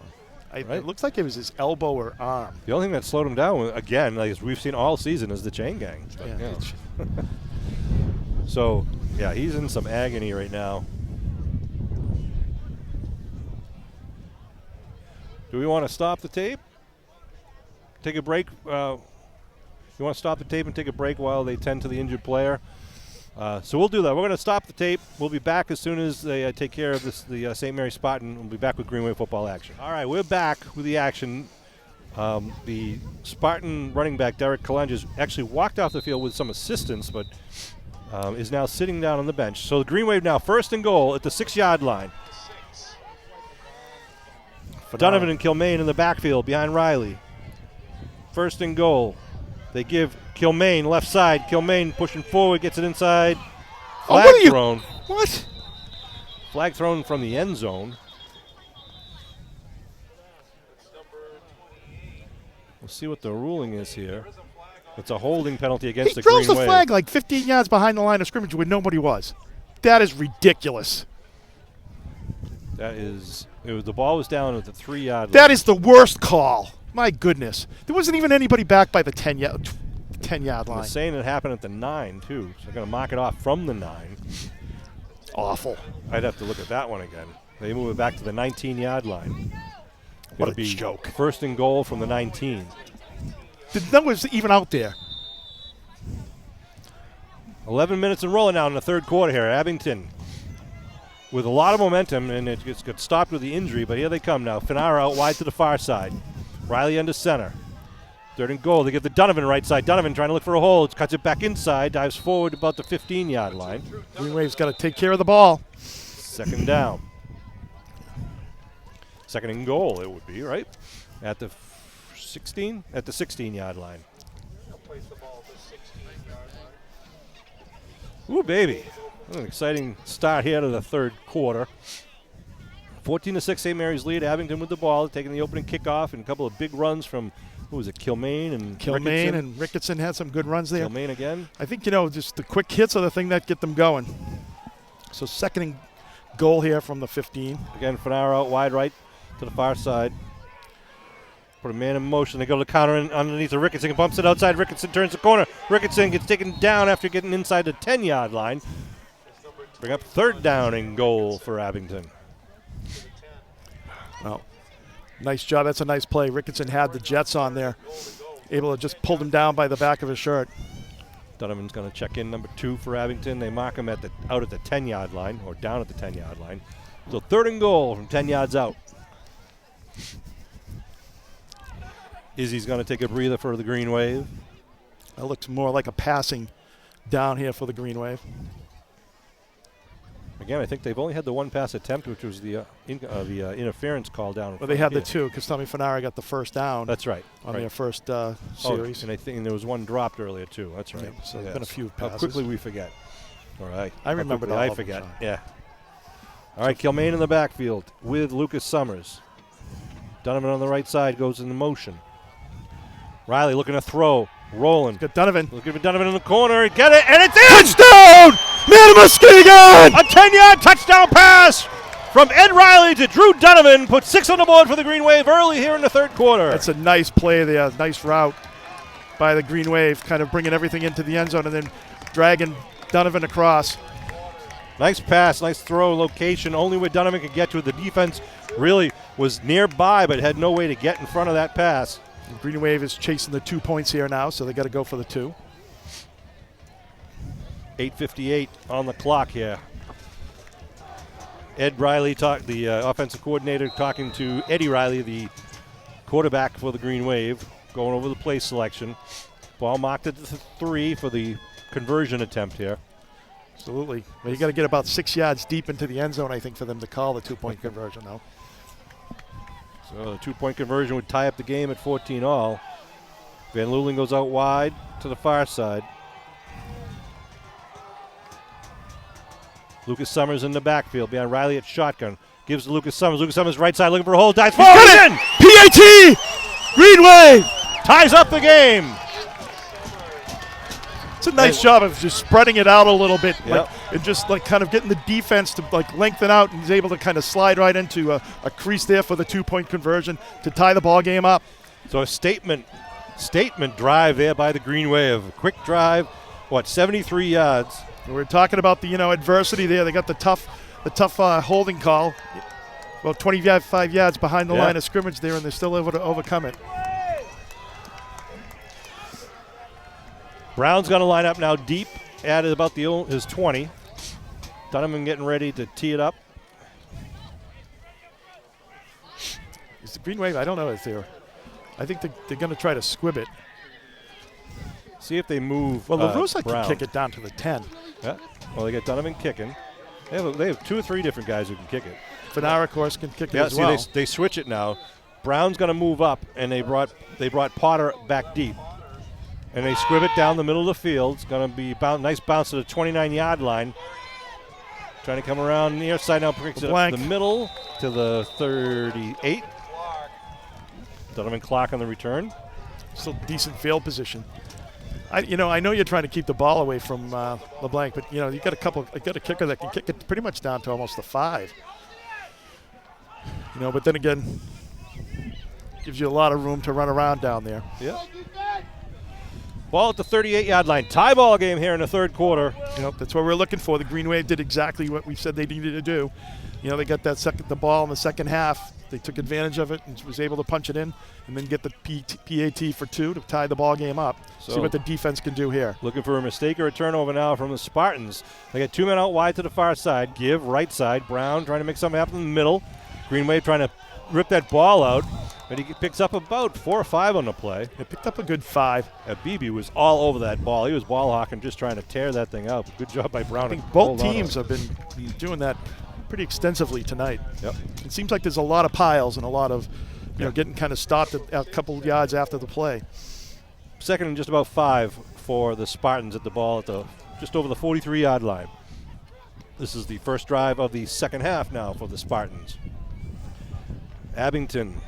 S2: it looks like it was his elbow or arm.
S1: The only thing that slowed him down, again, like as we've seen all season, is the chain gang. But,
S2: Yeah.
S1: So, yeah, he's in some agony right now. Do we want to stop the tape? Take a break? You want to stop the tape and take a break while they tend to the injured player? So we'll do that. We're going to stop the tape. We'll be back as soon as they take care of the St. Mary's Spartan. We'll be back with Green Wave football action. All right, we're back with the action. The Spartan running back, Derek Kalanges, actually walked off the field with some assistance, but is now sitting down on the bench. So the Green Wave now first and goal at the 6-yard line. Donovan and Kilmaine in the backfield behind Riley. First and goal. They give Kilmaine left side. Kilmaine pushing forward, gets it inside. Flag thrown.
S2: What?
S1: Flag thrown from the end zone. We'll see what the ruling is here. It's a holding penalty against the Green
S2: He throws
S1: Wave.
S2: the flag like 15 yards behind the line of scrimmage where nobody was. That is ridiculous.
S1: The ball was down at the 3-yard line.
S2: That is the worst call. My goodness. There wasn't even anybody back by the 10-yard line.
S1: They're saying it happened at the 9, too. So they're going to mark it off from the 9.
S2: Awful.
S1: I'd have to look at that one again. They move it back to the 19-yard line.
S2: What
S1: It'll
S2: a
S1: be
S2: joke.
S1: First and goal from the 19.
S2: The number's even out there.
S1: 11 minutes and rolling now in the third quarter here. Abington with a lot of momentum, and it got stopped with the injury, but here they come now. Finara out wide to the far side. Riley under center. Third and goal. They get the Donovan right side. Donovan trying to look for a hole. Cuts it back inside. Dives forward about the 15-yard line.
S2: Green Wave's got to take care of the ball.
S1: Second down. Second and goal it would be, right? At the 16? At the 16-yard line.
S3: Place the ball at the 16-yard line.
S1: Ooh, baby. An exciting start here to the third quarter. 14-6 St. Mary's lead. Abington with the ball, taking the opening kickoff, and a couple of big runs from, who was it, Kilmaine and
S2: Kilmaine
S1: Ricketson.
S2: and Ricketson had some good runs there.
S1: Kilmaine again.
S2: I think, just the quick hits are the thing that get them going. So second and goal here from the 15.
S1: Again, Finara out wide right to the far side. Put a man in motion. They go to the counter underneath the Ricketson. Bumps it outside. Ricketson turns the corner. Ricketson gets taken down after getting inside the 10-yard line. Bring up third down and goal for Abington.
S2: Well, nice job. That's a nice play. Ricketson had the Jets on there. Able to just pull him down by the back of his shirt.
S1: Donovan's going to check in number 2 for Abington. They mark him out at the 10-yard line, or down at the 10-yard line. So third and goal from 10 yards out. Izzy's going to take a breather for the Green Wave.
S2: That looks more like a passing down here for the Green Wave.
S1: Again, I think they've only had the one pass attempt, which was the interference call down.
S2: Well, they had the two because Tommy Fanara got the first down.
S1: That's right.
S2: On their first series.
S1: And I think there was one dropped earlier too. That's right.
S2: Yeah, so there's been a few passes.
S1: How quickly we forget. All right.
S2: I remember that.
S1: I forget. Yeah. All right, Kilmaine in the backfield with Lucas Summers. Donovan on the right side goes into motion. Riley looking to throw. Rolling.
S2: Got Donovan.
S1: Looking for Donovan in the corner. Get it, and it's in!
S2: Touchdown! Muskegon!
S1: A 10-yard touchdown pass from Ed Riley to Drew Donovan. Put 6 on the board for the Green Wave early here in the third quarter.
S2: That's a nice play there. Nice route by the Green Wave, kind of bringing everything into the end zone and then dragging Donovan across.
S1: Nice pass, nice throw location. Only where Donovan could get to it. The defense really was nearby but had no way to get in front of that pass.
S2: The Green Wave is chasing the 2 points here now, so they got to go for the 2.
S1: 8:58 on the clock here. Ed Riley, the offensive coordinator, talking to Eddie Riley, the quarterback for the Green Wave, going over the play selection. Ball marked at the 3 for the conversion attempt here.
S2: Absolutely. Well, you got to get about 6 yards deep into the end zone, I think, for them to call the 2-point conversion, though.
S1: So the 2-point conversion would tie up the game at 14 all. Van Luling goes out wide to the far side. Lucas Summers in the backfield behind Riley at shotgun. Gives to Lucas Summers. Lucas Summers right side looking for a hole. Dives.
S2: Got it! PAT! Green Wave!
S1: Ties up the game.
S2: It's a nice job of just spreading it out a little bit,
S1: Yep.
S2: and just like kind of getting the defense to like lengthen out, and he's able to kind of slide right into a crease there for the 2-point conversion to tie the ball game up.
S1: So a statement drive there by the Green Wave. Quick drive, 73 yards.
S2: We're talking about the adversity there. They got the tough holding call, about 25 yards behind the line of scrimmage there, and they're still able to overcome it.
S1: Brown's going to line up now deep at about his 20. Donovan getting ready to tee it up.
S2: Is the Green Wave? I don't know if I think they're going to try to squib it.
S1: See if they move.
S2: Well, LaRussa
S1: Brown.
S2: can kick it down to the 10.
S1: Yeah. Well, they got Donovan kicking. They have 2 or 3 different guys who can kick it.
S2: Fanara, of course, can kick it as
S1: see,
S2: well.
S1: They switch it now. Brown's going to move up, and they brought Potter back deep. And they squib it down the middle of the field. It's going to be nice bounce to the 29-yard line. Trying to come around the near side now, brings it up the middle to the 38. Donovan Clark on the return.
S2: Still decent field position. I know you're trying to keep the ball away from LeBlanc, but you got a kicker that can kick it pretty much down to almost the 5. But then again, gives you a lot of room to run around down there.
S1: Yeah. Ball at the 38-yard line. Tie ball game here in the third quarter.
S2: That's what we're looking for. The Green Wave did exactly what we said they needed to do. They got the ball in the second half. They took advantage of it and was able to punch it in and then get the PAT for 2 to tie the ball game up.
S1: So
S2: see what the defense can do here.
S1: Looking for a mistake or a turnover now from the Spartans. They got 2 men out wide to the far side. Give right side. Brown trying to make something happen in the middle. Green Wave trying to rip that ball out. But he picks up about 4 or 5 on the play.
S2: He picked up a good 5.
S1: Beebe was all over that ball. He was ball hawking, just trying to tear that thing out. Good job by Brown.
S2: I think both teams have been doing that pretty extensively tonight.
S1: Yep.
S2: It seems like there's a lot of piles and a lot of, getting kind of stopped at a couple yards after the play.
S1: Second and just about 5 for the Spartans at the ball at just over the 43-yard line. This is the first drive of the second half now for the Spartans. Abington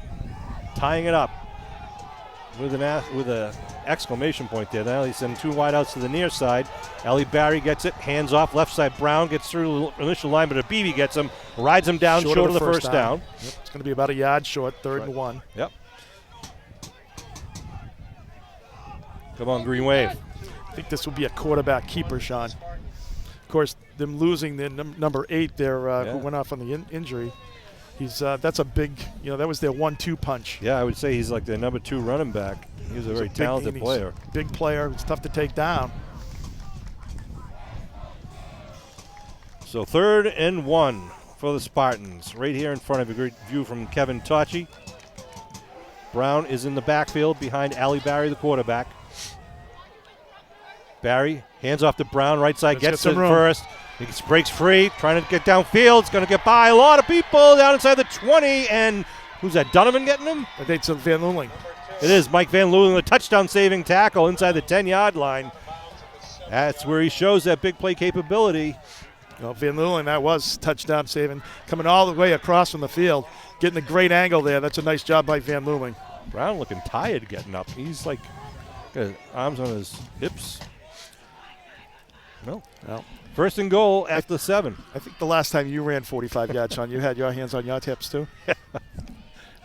S1: tying it up with an exclamation point there. Now he's sending 2 wideouts to the near side. Ali Barry gets it, hands off left side. Brown gets through the initial line, but Beebe gets him, rides him down short of the first down.
S2: Yep. It's going to be about a yard short, 3rd and 1.
S1: Yep. Come on, Green Wave.
S2: I think this will be a quarterback keeper, Sean. Of course, them losing their number 8 there, who went off on the injury. That's a big, that was their 1-2 punch.
S1: Yeah, I would say he's like their number 2 running back. He's a very talented player.
S2: Big player. It's tough to take down.
S1: So 3rd and 1 for the Spartans. Right here in front of you, great view from Kevin Tocci. Brown is in the backfield behind Ali Barry, the quarterback. Barry hands off to Brown, right side,
S2: Let's
S1: gets
S2: get
S1: it
S2: some room.
S1: first. He breaks free, trying to get downfield. It's going to get by a lot of people down inside the 20. And who's that, Donovan getting him?
S2: I think it's Van Luling.
S1: It is Mike Van Leeuwen, the touchdown-saving tackle inside the 10-yard line. That's where he shows that big play capability.
S2: Well, Van Luling, that was touchdown saving. Coming all the way across from the field. Getting a great angle there. That's a nice job by Van Luling.
S1: Brown looking tired getting up. He's like, got his arms on his hips. No.
S2: Well,
S1: First and goal at the 7.
S2: I think the last time you ran 45 yards, Sean, you had your hands on your hips too.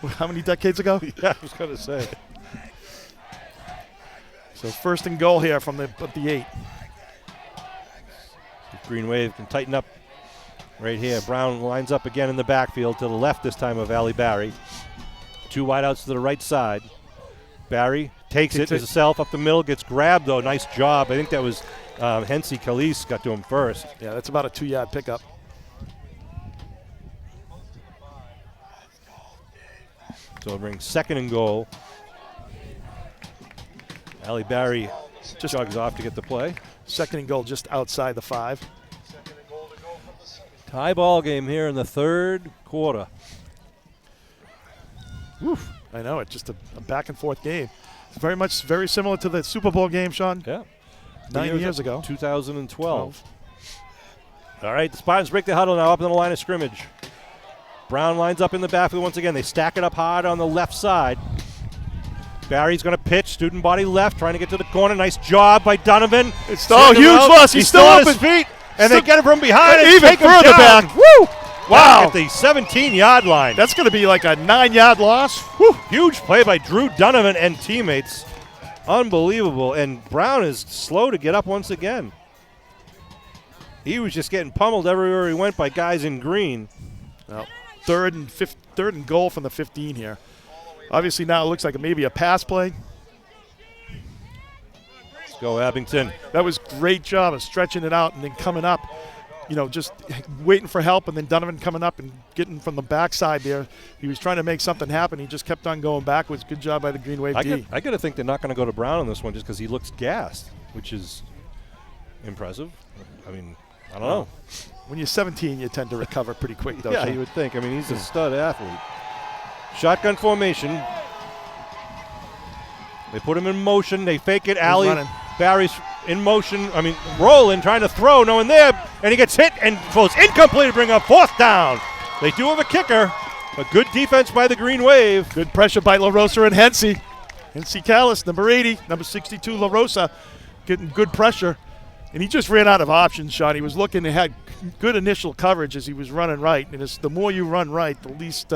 S2: How many decades ago?
S1: Yeah, I was going to say.
S2: So first and goal here from the 8.
S1: Green Wave can tighten up right here. Brown lines up again in the backfield to the left this time of Ali Barry. 2 wideouts to the right side. Barry takes it himself up the middle, gets grabbed though. Nice job. I think that was Hensey Calise got to him first.
S2: Yeah, that's about a 2-yard pickup.
S1: So it brings second and goal. Ali Barry just jogs off to get the play.
S2: Second and goal just outside the 5.
S1: Tie ball game here in the third quarter.
S2: Oof. I know, it's just a back and forth game. It's very similar to the Super Bowl game, Sean.
S1: Yeah.
S2: 9 years ago.
S1: 2012. All right, the Spartans break the huddle now up in the line of scrimmage. Brown lines up in the backfield once again. They stack it up hard on the left side. Barry's going to pitch, student body left, trying to get to the corner. Nice job by Donovan.
S2: It's huge loss. He's still
S1: on
S2: open.
S1: his feet, and they get it from behind. And
S2: even
S1: take him
S2: further
S1: down.
S2: back. Woo! Wow.
S1: At the 17-yard line.
S2: That's going to be like a 9-yard loss. Whew.
S1: Huge play by Drew Donovan and teammates. Unbelievable. And Brown is slow to get up once again. He was just getting pummeled everywhere he went by guys in green.
S2: Well, third and goal from the 15 here. Obviously now it looks like maybe a pass play.
S1: Let's go Abington.
S2: That was great job of stretching it out and then coming up. You know, just waiting for help, and then Donovan coming up and getting from the backside there. He was trying to make something happen. He just kept on going backwards. Good job by the Green Wave D.
S1: I got to think they're not going to go to Brown on this one just because he looks gassed, which is impressive. I mean, I don't know.
S2: When you're 17, you tend to recover pretty quick, though.
S1: Yeah, you would think. I mean, he's a stud athlete. Shotgun formation. They put him in motion. They fake it. Ali Barry's in motion. I mean, rolling, trying to throw. No one there. And he gets hit and throws incomplete to bring up 4th down. They do have a kicker. A good defense by the Green Wave.
S2: Good pressure by La Rosa and Hensey. Hensey Callis, number 80, number 62, La Rosa, getting good pressure. And he just ran out of options, Sean. He was looking and had good initial coverage as he was running right. And the more you run right, the least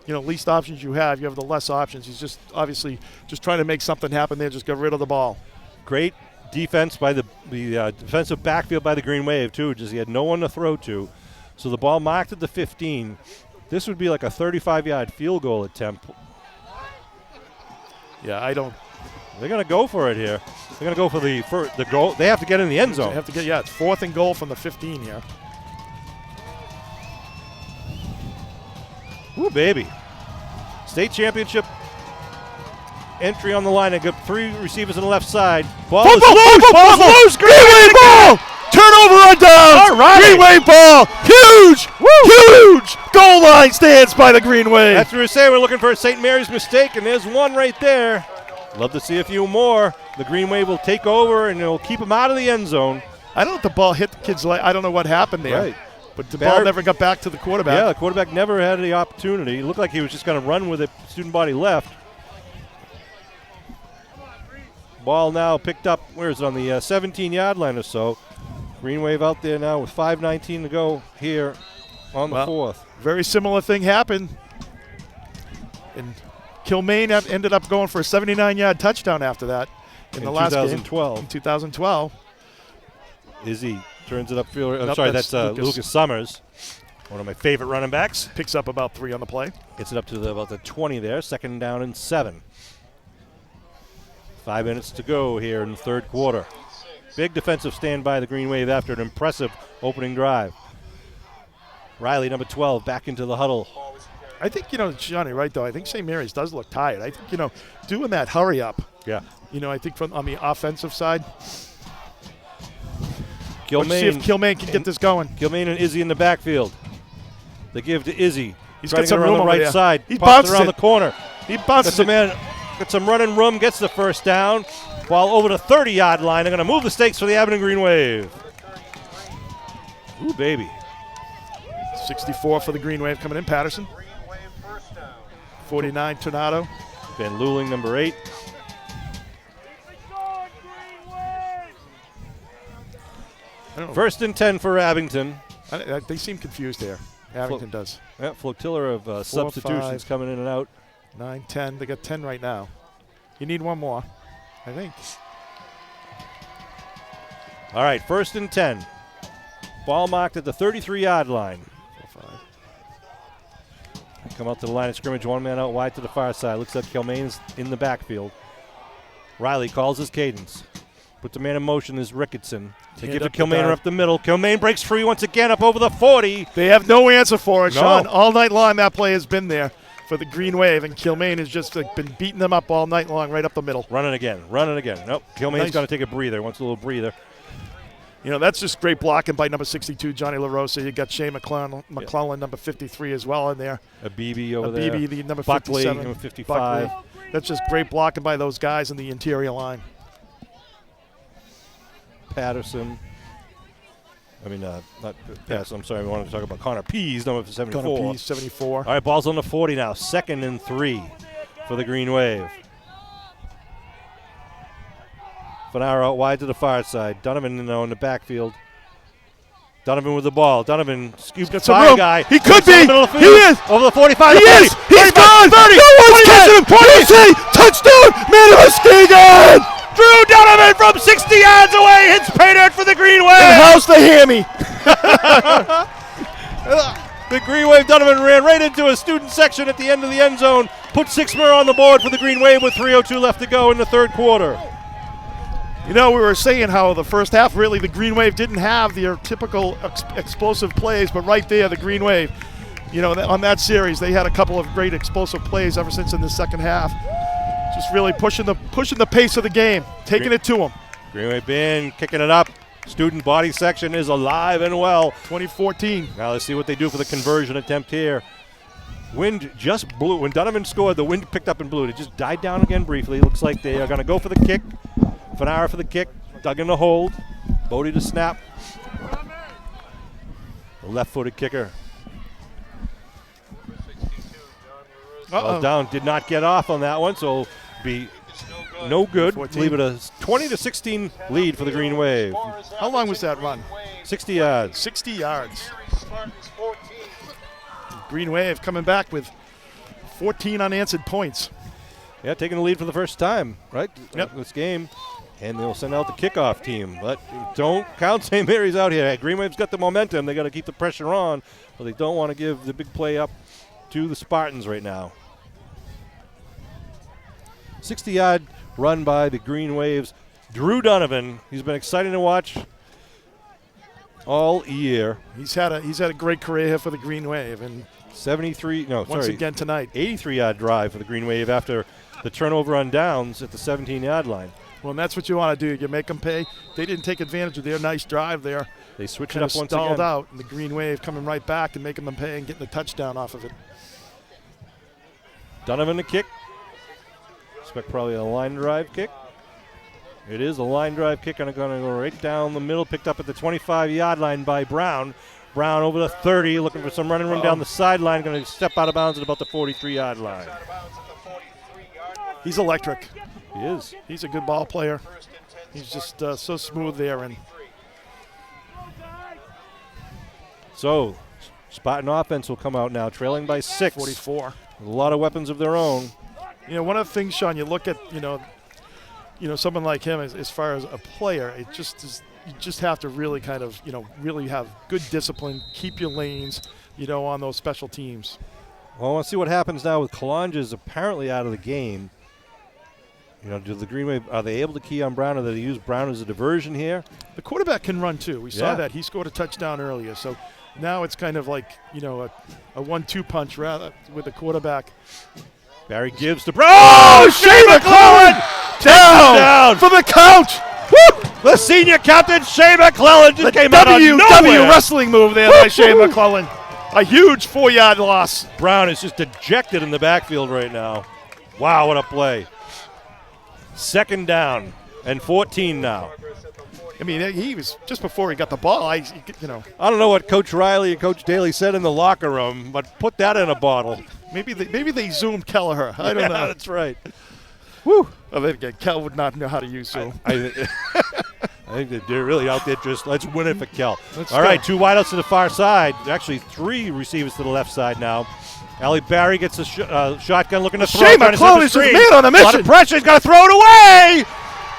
S2: least options you have. You have the less options. He's just obviously just trying to make something happen there. Just got rid of the ball.
S1: Great defense by the defensive backfield by the Green Wave, too. Just he had no one to throw to. So the ball marked at the 15. This would be like a 35-yard field goal attempt.
S2: Yeah,
S1: They're going to go for it here. They're going to go for the goal. They have to get in the end zone.
S2: They have to get, it's 4th and goal from the 15 here.
S1: Ooh, baby. State championship entry on the line. They got 3 receivers on the left side. Ball is loose.
S2: Green Wave ball. Turnover on downs.
S1: All right.
S2: Green Wave ball. Huge. Woo. Huge. Goal line stands by the Green Wave.
S1: That's what we're saying. We're looking for a St. Mary's mistake, and there's one right there. Love to see a few more. The Green Wave will take over, and it'll keep them out of the end zone.
S2: I don't know if the ball hit the kid's leg. I don't know what happened there.
S1: Right.
S2: But the ball never got back to the quarterback.
S1: Yeah, the quarterback never had the opportunity. It looked like he was just going to run with it. Student body left. Ball now picked up, where is it, on the 17-yard line or so. Green Wave out there now with 5:19 to go here on the 4th.
S2: Very similar thing happened. And Kilmaine ended up going for a 79-yard touchdown after that in the last game. In 2012.
S1: Izzy turns it upfield. I'm
S2: Nope,
S1: sorry, that's Lucas Summers, one of my favorite running backs.
S2: Picks up about 3 on the play.
S1: Gets it up to about the 20 there. 2nd down and 7. 5 minutes to go here in the third quarter. Big defensive stand by the Green Wave after an impressive opening drive. Riley, number 12, back into the huddle.
S2: I think, Johnny, right, though, I think St. Mary's does look tired. I think, doing that hurry up.
S1: Yeah.
S2: I think on the offensive side, Let's see if Kilmaine can get this going.
S1: Kilmaine and Izzy in the backfield. They give to Izzy.
S2: He's
S1: trying
S2: got
S1: to
S2: some
S1: get around
S2: room
S1: the
S2: over
S1: right
S2: there.
S1: side.
S2: He
S1: Pops
S2: bounces
S1: around
S2: it.
S1: the corner.
S2: He bounces it.
S1: Got some running room, gets the first down. While over the 30-yard line, they're going to move the stakes for the Abington Green Wave. Ooh, baby.
S2: 64 for the Green Wave coming in. Patterson. 49, Tornado.
S1: Van Luling, number 8. First and 10 for Abington.
S2: They seem confused there. Abington does.
S1: Yeah, flotilla of substitutions
S2: 5.
S1: coming in and out.
S2: 9, 10. They got 10 right now. You need one more, I think.
S1: All right, first and 10. Ball marked at the 33-yard line.
S2: 4, 5.
S1: Come out to the line of scrimmage, one man out wide to the far side. Looks like Kilmaine's in the backfield. Riley calls his cadence. Puts a man in motion is Ricketson. They give it to Kilmaine up the middle. Kilmaine breaks free once again up over the 40.
S2: They have no answer for it,
S1: No.
S2: Sean. All night long that play has been there for the Green Wave, and Kilmaine has just been beating them up all night long right up the middle.
S1: Running again. Nope. Kilmaine's
S2: Nice.
S1: going to take a breather. Wants a little breather.
S2: You know, that's just great blocking by number 62, Johnny LaRosa. You got Shea McClellan, number 53 as well in there.
S1: A BB over there.
S2: BB, the number
S1: Buckley,
S2: 57.
S1: number 55.
S2: Buckley. That's just great blocking by those guys in the interior line.
S1: Patterson. Not Patterson. I'm sorry. We wanted to talk about Connor Pease, number 74.
S2: Connor Pease, 74.
S1: All right, ball's on the 40 now. 2nd and 3 for the Green Wave. Fanaro out wide to the far side. Donovan in the backfield. Donovan with the ball. Donovan scoops
S2: got some
S1: by
S2: room.
S1: guy.
S2: He could be.
S1: He
S2: is.
S1: Over the 45.
S2: He is. He's gone.
S1: 30.
S2: No one's catching him. 20. Touchdown. Man of Muskegon.
S1: Drew Donovan from 60 yards away hits pay dirt for the Green Wave.
S2: And how's the hammy?
S1: The Green Wave Donovan ran right into a student section at the end of the end zone. Put 6 more on the board for the Green Wave with 3:02 left to go in the third quarter.
S2: You know, we were saying how the first half, really, the Green Wave didn't have their typical explosive plays, but right there, the Green Wave, you know, on that series, they had a couple of great explosive plays ever since in the second half. Just really pushing the pace of the game, taking it to them.
S1: Green Wave band kicking it up. Student body section is alive and well.
S2: 2014.
S1: Now let's see what they do for the conversion attempt here. Wind just blew. When Donovan scored, the wind picked up and blew. It just died down again briefly. Looks like they are going to go for the kick. Fanara for the kick. Dug in the hold. Bodie to snap. The left-footed kicker. Well, down did not get off on that one, so be no good.
S2: 14.
S1: Leave it a 20-16 lead for the Green Wave.
S2: How long was that run?
S1: 60 yards.
S2: 60 yards. Green Wave coming back with 14 unanswered points.
S1: Yeah, taking the lead for the first time, right?
S2: Yep.
S1: This game. And they'll send out the kickoff team. But don't count St. Mary's out here. Green Wave's got the momentum. They got to keep the pressure on, but they don't want to give the big play up to the Spartans right now. 60-yard run by the Green Waves. Drew Donovan, he's been exciting to watch all year.
S2: He's had a great career here for the Green Wave, and
S1: 83-yard drive for the Green Wave after the turnover on downs at the 17-yard line.
S2: Well, and that's what you want to do. You make them pay. They didn't take advantage of their nice drive there.
S1: They switch it
S2: Kind
S1: up
S2: of
S1: once
S2: stalled
S1: again.
S2: out, and the Green Wave coming right back and making them pay and getting the touchdown off of it.
S1: Donovan the kick. Expect probably a line drive kick. It is a line drive kick, and it's going to go right down the middle. Picked up at the 25-yard line by Brown. Brown over the 30, looking for some running room down the sideline. Going to step out of bounds at about the 43-yard line.
S2: He's electric.
S1: He is.
S2: He's a good ball player. He's just so smooth there. And
S1: So, Spartan offense will come out now, trailing by 6.
S2: 44.
S1: With a lot of weapons of their own.
S2: You know, one of the things, Sean, you look at, you know, someone like him as far as a player, it just is. You just have to really kind of, you know, really have good discipline, keep your lanes, you know, on those special teams.
S1: Well, I want to see what happens now with Kalanges apparently out of the game. You know, do the Green Wave, are they able to key on Brown, or do they use Brown as a diversion here?
S2: The quarterback can run too. We saw
S1: Yeah.
S2: that. He scored a touchdown earlier. So now it's kind of like, you know, a 1-2 punch rather with the quarterback.
S1: Barry gives to Brown. Oh, Shea McClellan!
S2: Down for the count. Woo!
S1: The senior captain, Shane McClellan, just came out of
S2: W
S1: nowhere.
S2: wrestling move there by Shane McClellan. A huge 4-yard loss.
S1: Brown is just ejected in the backfield right now. Wow, what a play. 2nd down and 14 now.
S2: I mean, he was just before he got the ball.
S1: I don't know what Coach Riley and Coach Daly said in the locker room, but put that in a bottle.
S2: Maybe they zoomed Kelleher. I don't know.
S1: That's right.
S2: Woo. Well, then again, Kel would not know how to use Zoom.
S1: I think that they're really out there just let's win it for Kel.
S2: Let's
S1: All
S2: go.
S1: right, 2 wideouts to the far side. Actually, 3 receivers to the left side now. Ali Barry gets a shotgun looking to throw.
S2: Shane McClellan is just man on a mission.
S1: A lot of pressure. He's got to throw it away.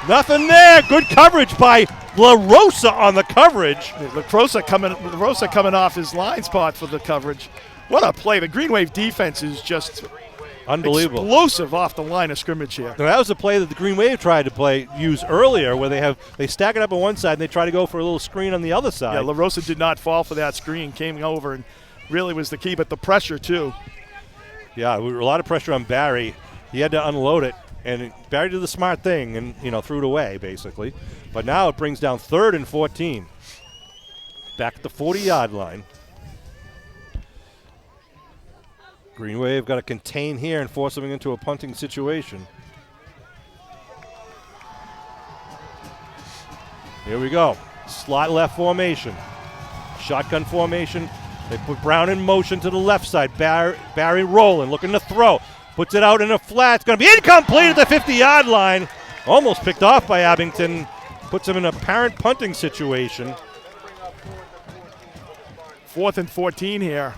S1: Nothing there. Good coverage by La Rosa on the coverage.
S2: La Rosa coming off his line spot for the coverage. What a play. The Green Wave defense is just
S1: Unbelievable.
S2: explosive off the line of scrimmage here.
S1: Now, that was the play that the Green Wave tried to use earlier, where they stack it up on one side and they try to go for a little screen on the other side.
S2: Yeah, La Rosa did not fall for that screen, came over and really was the key, but the pressure too.
S1: Yeah, a lot of pressure on Barry. He had to unload it, and Barry did the smart thing and threw it away basically. But now it brings down 3rd and 14. Back at the 40-yard line. Green Wave got to contain here and force them into a punting situation. Here we go. Slot left formation. Shotgun formation. They put Brown in motion to the left side. Barry rolling, looking to throw. Puts it out in a flat. It's going to be incomplete at the 50-yard line. Almost picked off by Abington. Puts him in a apparent punting situation.
S2: 4th and 14 here.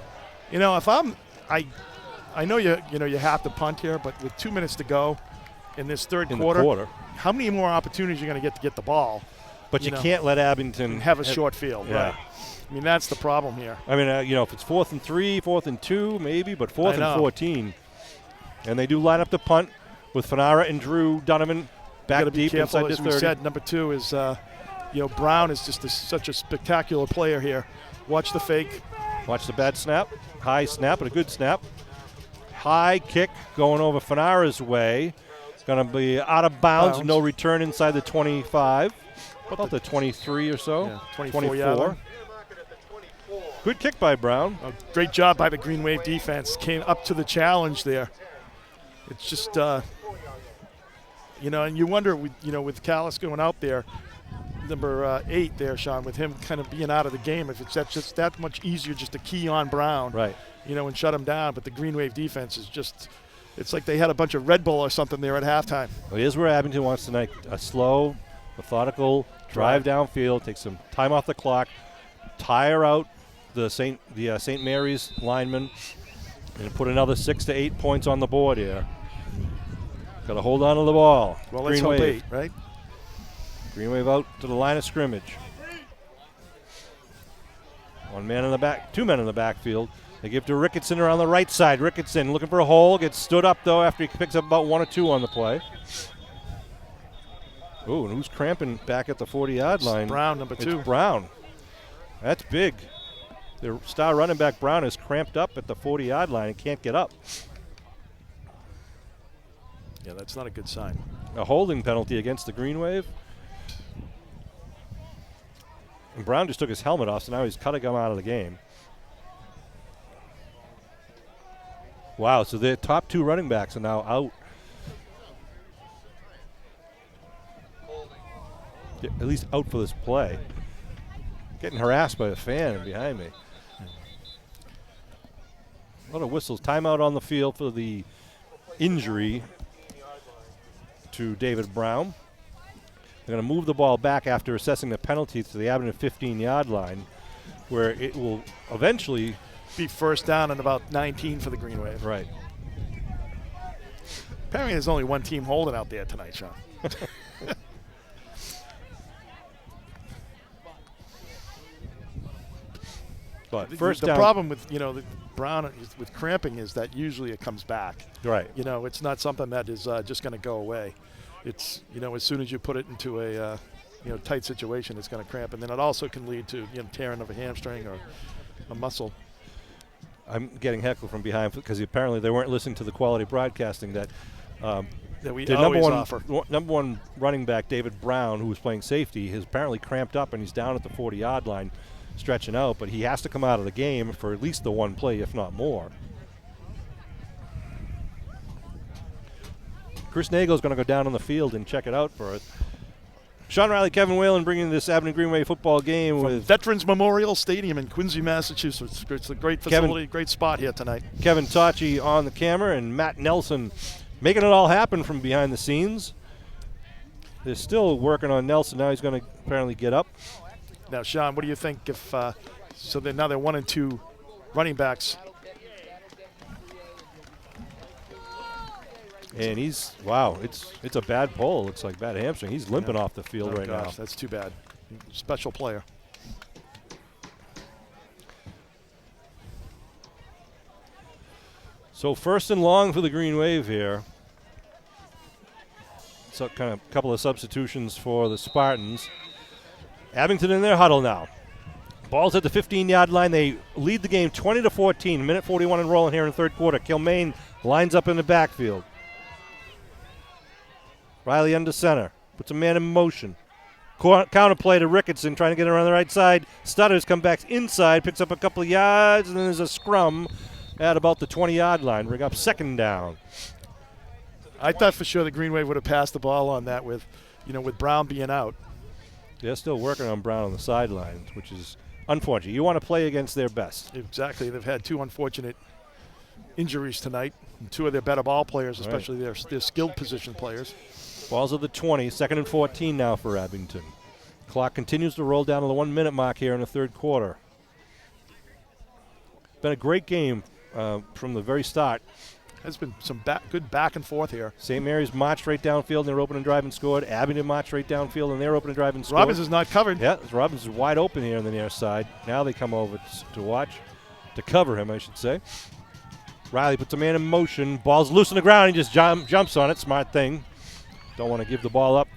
S2: If I know you have to punt here, but with 2 minutes to go in this third quarter, how many more opportunities are you going to get the ball?
S1: But you can't let Abington
S2: have a short field.
S1: Yeah.
S2: Right. I mean, that's the problem here.
S1: I mean, if it's 4th and 3, 4th and 2, maybe, but 4th and 14. And they do line up the punt with Fanara and Drew Donovan back deep inside the 30.
S2: As we said, number 2 is, Brown is just such a spectacular player here. Watch the fake.
S1: Watch the bad snap. High snap, but a good snap. High kick going over Fanara's way. It's going to be out of bounds. No return inside the 25. About the 23 or so.
S2: Yeah, 24.
S1: Good kick by Brown.
S2: Great job by the Green Wave defense. Came up to the challenge there. It's just, and you wonder, with Callis going out there, number 8 there, Sean, with him kind of being out of the game, if it's just that much easier just to key on Brown,
S1: right?
S2: And shut him down. But the Green Wave defense is just, it's like they had a bunch of Red Bull or something there at halftime.
S1: Well, here's where Abington wants tonight: a slow, methodical drive downfield, take some time off the clock, tire out the St. Mary's lineman, and put another 6 to 8 points on the board here. Got to hold on to the ball.
S2: Well, let's hope 8, right?
S1: Green Wave out to the line of scrimmage. 1 man in the back, 2 men in the backfield. They give to Ricketson around the right side. Ricketson looking for a hole, gets stood up though after he picks up about 1 or 2 on the play. Ooh, and who's cramping back at the 40-yard line?
S2: Brown, number 2.
S1: It's Brown. That's big. Their star running back Brown is cramped up at the 40-yard line and can't get up.
S2: Yeah, that's not a good sign.
S1: A holding penalty against the Green Wave. And Brown just took his helmet off, so now he's cutting him out of the game. Wow, so their top 2 running backs are now out. Yeah, at least out for this play. Getting harassed by a fan behind me. A lot of whistles. Timeout on the field for the injury to David Brown. They're going to move the ball back after assessing the penalty to the Abington 15-yard line, where it will eventually
S2: be first down and about 19 for the Green Wave.
S1: Right.
S2: Apparently there's only one team holding out there tonight, Sean.
S1: But first
S2: the
S1: down.
S2: problem with the Brown with cramping is that usually it comes back.
S1: Right.
S2: It's not something that is just going to go away. It's as soon as you put it into a tight situation, it's going to cramp, and then it also can lead to tearing of a hamstring or a muscle. I'm getting heckled from behind because apparently they weren't listening to the quality broadcasting that that we
S1: the
S2: always offer.
S1: number one running back, David Brown, who was playing safety, has apparently cramped up and he's down at the 40-yard line stretching out, but he has to come out of the game for at least the one play, if not more. Chris Nagel's going to go down on the field and check it out for us. Sean Riley, Kevin Whalen bringing this Abington Greenway football game
S2: From
S1: with
S2: Veterans Memorial Stadium in Quincy, Massachusetts. It's a great facility, great spot here tonight.
S1: Kevin Tocci on the camera and Matt Nelson making it all happen from behind the scenes. They're still working on Nelson. Now he's going to apparently get up.
S2: Now, Sean, what do you think if so now they're 1 and 2 running backs.
S1: And he's, wow, it's a bad pull. Looks like bad hamstring. He's limping off the field right now.
S2: That's too bad. Special player.
S1: So 1st and long for the Green Wave here. So kind of a couple of substitutions for the Spartans. Abington in their huddle now. Ball's at the 15-yard line. They lead the game 20-14. Minute 41 and rolling here in the third quarter. Kilmaine lines up in the backfield. Riley under center. Puts a man in motion. Counter play to Ricketson, trying to get around the right side. Stutters, come back inside, picks up a couple of yards, and then there's a scrum at about the 20-yard line. Bring up 2nd down.
S2: I thought for sure the Green Wave would have passed the ball on that with Brown being out.
S1: They're still working on Brown on the sidelines, which is unfortunate. You want to play against their best.
S2: Exactly. They've had 2 unfortunate injuries tonight. And 2 of their better ball players, especially their skilled position players.
S1: Balls at the 20, 2nd and 14 now for Abington. Clock continues to roll down to the 1-minute mark here in the third quarter. Been a great game from the very start.
S2: There's been some good back and forth here.
S1: St. Mary's marched right downfield in their opening drive and scored. Abington marched right downfield in their opening drive and scored.
S2: Robbins is not covered.
S1: Yeah, Robbins is wide open here on the near side. Now they come over to cover him, I should say. Riley puts a man in motion. Ball's loose on the ground. He just jumps on it. Smart thing. Don't want to give the ball up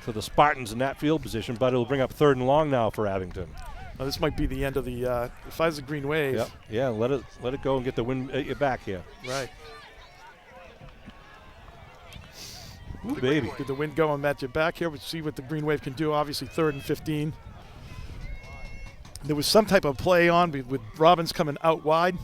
S1: to the Spartans in that field position, but it'll bring up 3rd and long now for Abington.
S2: Well, this might be the end of the if I was the Green Wave.
S1: Yep. Yeah, let it go and get the wind at your back here.
S2: Right.
S1: Ooh, baby.
S2: Get the wind going at your back here. We'll see what the Green Wave can do. Obviously 3rd and 15. There was some type of play on with Robbins coming out wide.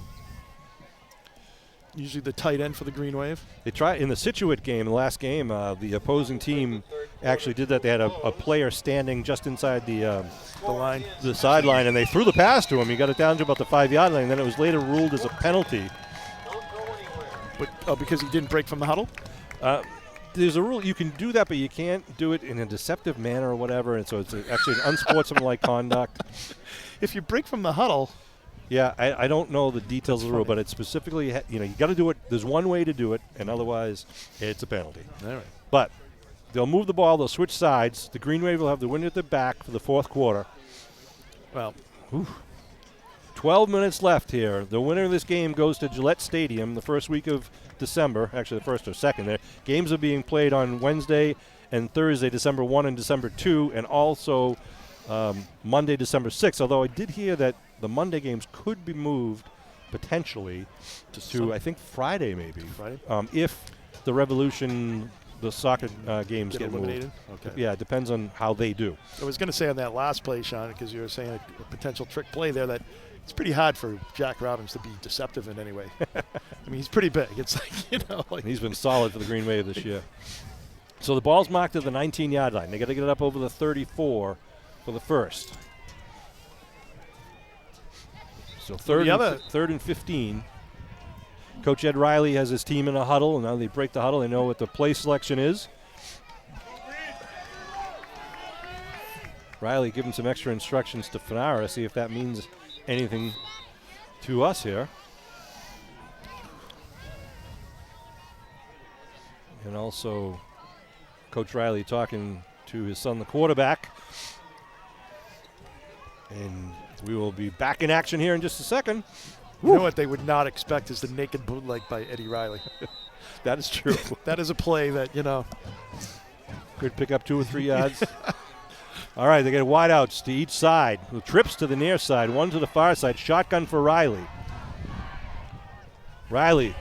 S2: Usually the tight end for the Green Wave.
S1: They tried in the Situate game, the last game, the opposing team actually did that. They had a player standing just inside the
S2: line,
S1: the sideline, and they threw the pass to him. He got it down to about the 5-yard line. Then it was later ruled as a penalty.
S2: But because he didn't break from the huddle?
S1: There's a rule you can do that, but you can't do it in a deceptive manner or whatever, and so it's actually an unsportsmanlike conduct.
S2: If you break from the huddle.
S1: Yeah, I don't know the details of the rule, but it's specifically, you got to do it. There's one way to do it, and otherwise it's a penalty.
S2: All right.
S1: But they'll move the ball. They'll switch sides. The Green Wave will have the wind at their back for the 4th quarter.
S2: Well,
S1: 12 minutes left here. The winner of this game goes to Gillette Stadium the first week of December. Actually, the 1st or 2nd there. Games are being played on Wednesday and Thursday, December 1 and December 2, and also Monday, December 6th. Although I did hear that the Monday games could be moved potentially to I think Friday maybe.
S2: Friday?
S1: If the Revolution, the soccer games get
S2: eliminated?
S1: moved.
S2: Okay.
S1: Yeah, it depends on how they do.
S2: I was going to say on that last play, Sean, because you were saying a potential trick play there, that it's pretty hard for Jack Robbins to be deceptive in any way. I mean, he's pretty big. It's like,
S1: He's been solid for the Green Wave this year. So the ball's marked at the 19-yard line. They got to get it up over the 34 for the first. So 3rd and 15. Coach Ed Riley has his team in a huddle, and now they break the huddle. They know what the play selection is. Riley giving some extra instructions to Fanara, see if that means anything to us here. And also Coach Riley talking to his son, the quarterback. And we will be back in action here in just a second.
S2: You know what they would not expect is the naked bootleg by Eddie Riley.
S1: That is true.
S2: That is a play that,
S1: Could pick up 2 or 3 yards. All right, they get wideouts to each side. The trips to the near side, one to the far side. Shotgun for Riley. Riley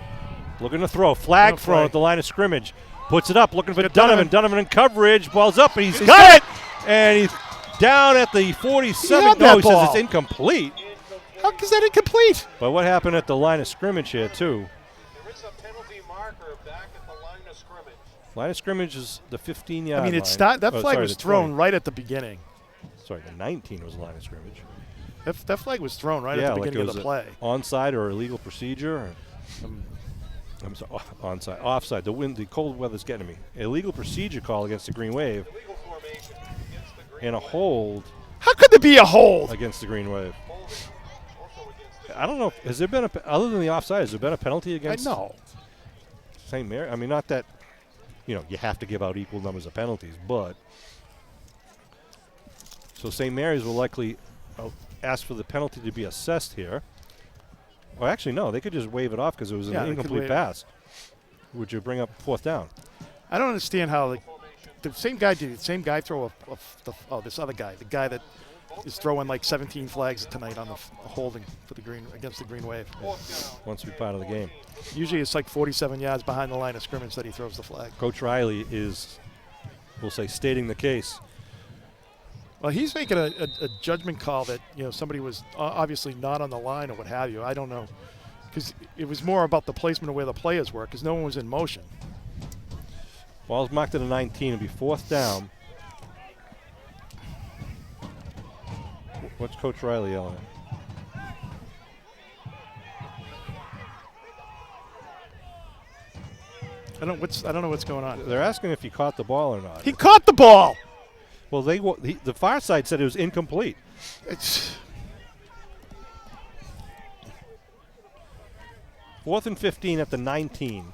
S1: looking to throw. Flag thrown at the line of scrimmage. Puts it up, looking for
S2: Get
S1: Donovan. Donovan in coverage. Ball's up, and he's got it. And he's down at the 47.
S2: He had
S1: No,
S2: that
S1: he says
S2: ball.
S1: it's incomplete.
S2: How is that incomplete?
S1: But what happened at the line of scrimmage here, too?
S3: There is a penalty marker back at the line of scrimmage.
S1: Line of scrimmage is the 15-yard line.
S2: I mean, that
S1: Oh,
S2: flag
S1: sorry,
S2: was
S1: the
S2: thrown
S1: 20.
S2: right at the beginning.
S1: Sorry, the 19 was the line of scrimmage.
S2: That flag was thrown right
S1: Yeah,
S2: at the
S1: like
S2: beginning
S1: it
S2: of
S1: was
S2: the play.
S1: onside or illegal procedure. Or I'm sorry, onside, offside. The cold weather's getting me. Illegal procedure call against the Green Wave,
S3: Illegal formation against the Green
S1: and a hold
S2: How could there be a hold?
S1: against the Green Wave.
S3: Holding also against the
S1: I don't know. Has there been other than the offside? Has there been a penalty
S2: I
S1: against
S2: know.
S1: St. Mary? I mean, not that you have to give out equal numbers of penalties, but so St. Mary's will likely ask for the penalty to be assessed here. Well, actually, no. They could just wave it off because it was
S2: Yeah,
S1: an
S2: they could
S1: incomplete
S2: waive-
S1: pass. Would you bring up fourth down?
S2: I don't understand how the same guy did it. Same guy throw this other guy, the guy that is throwing like 17 flags tonight on the holding for the green against the Green Wave.
S1: Wants to be part of the game.
S2: Usually it's like 47 yards behind the line of scrimmage that he throws the flag.
S1: Coach Riley is, we'll say, stating the case.
S2: Well, he's making a judgment call that somebody was obviously not on the line or what have you. I don't know, because it was more about the placement of where the players were, because no one was in motion.
S1: Ball's marked at a 19. It'll be fourth down. What's Coach Riley yelling at?
S2: I don't know what's going on.
S1: They're asking if he caught the ball or not.
S2: He caught the ball.
S1: Well, the far side said it was incomplete.
S2: It's,
S1: 4th and 15 at the 19.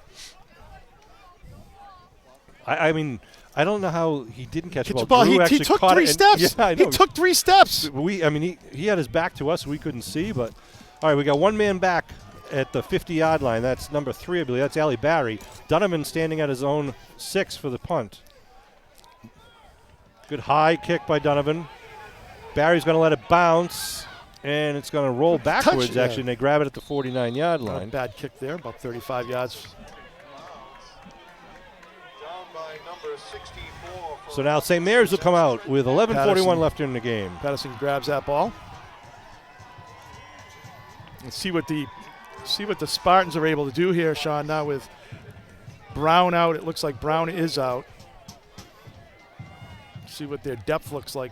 S1: I mean, I don't know how he didn't catch the ball. Drew
S2: He
S1: actually
S2: took
S1: caught
S2: 3
S1: it and-
S2: steps.
S1: Yeah, I
S2: He
S1: know.
S2: took 3 steps.
S1: He had his back to us. We couldn't see, but all right, we got one man back at the 50-yard line. That's number 3, I believe. That's Ali Barry. Donovan standing at his own 6 for the punt. Good high kick by Donovan. Barry's going to let it bounce, and it's going to roll backwards,
S2: Touch, yeah.
S1: actually, and they grab it at the 49-yard
S2: Not a
S1: line.
S2: bad kick there, about 35 yards.
S3: down by number 64. For
S1: So now St. Mary's will come out with 11:41
S2: Patterson.
S1: left in the game.
S2: Patterson grabs that ball. Let's see what the Spartans are able to do here, Sean. Now with Brown out, it looks like Brown is out. See what their depth looks like.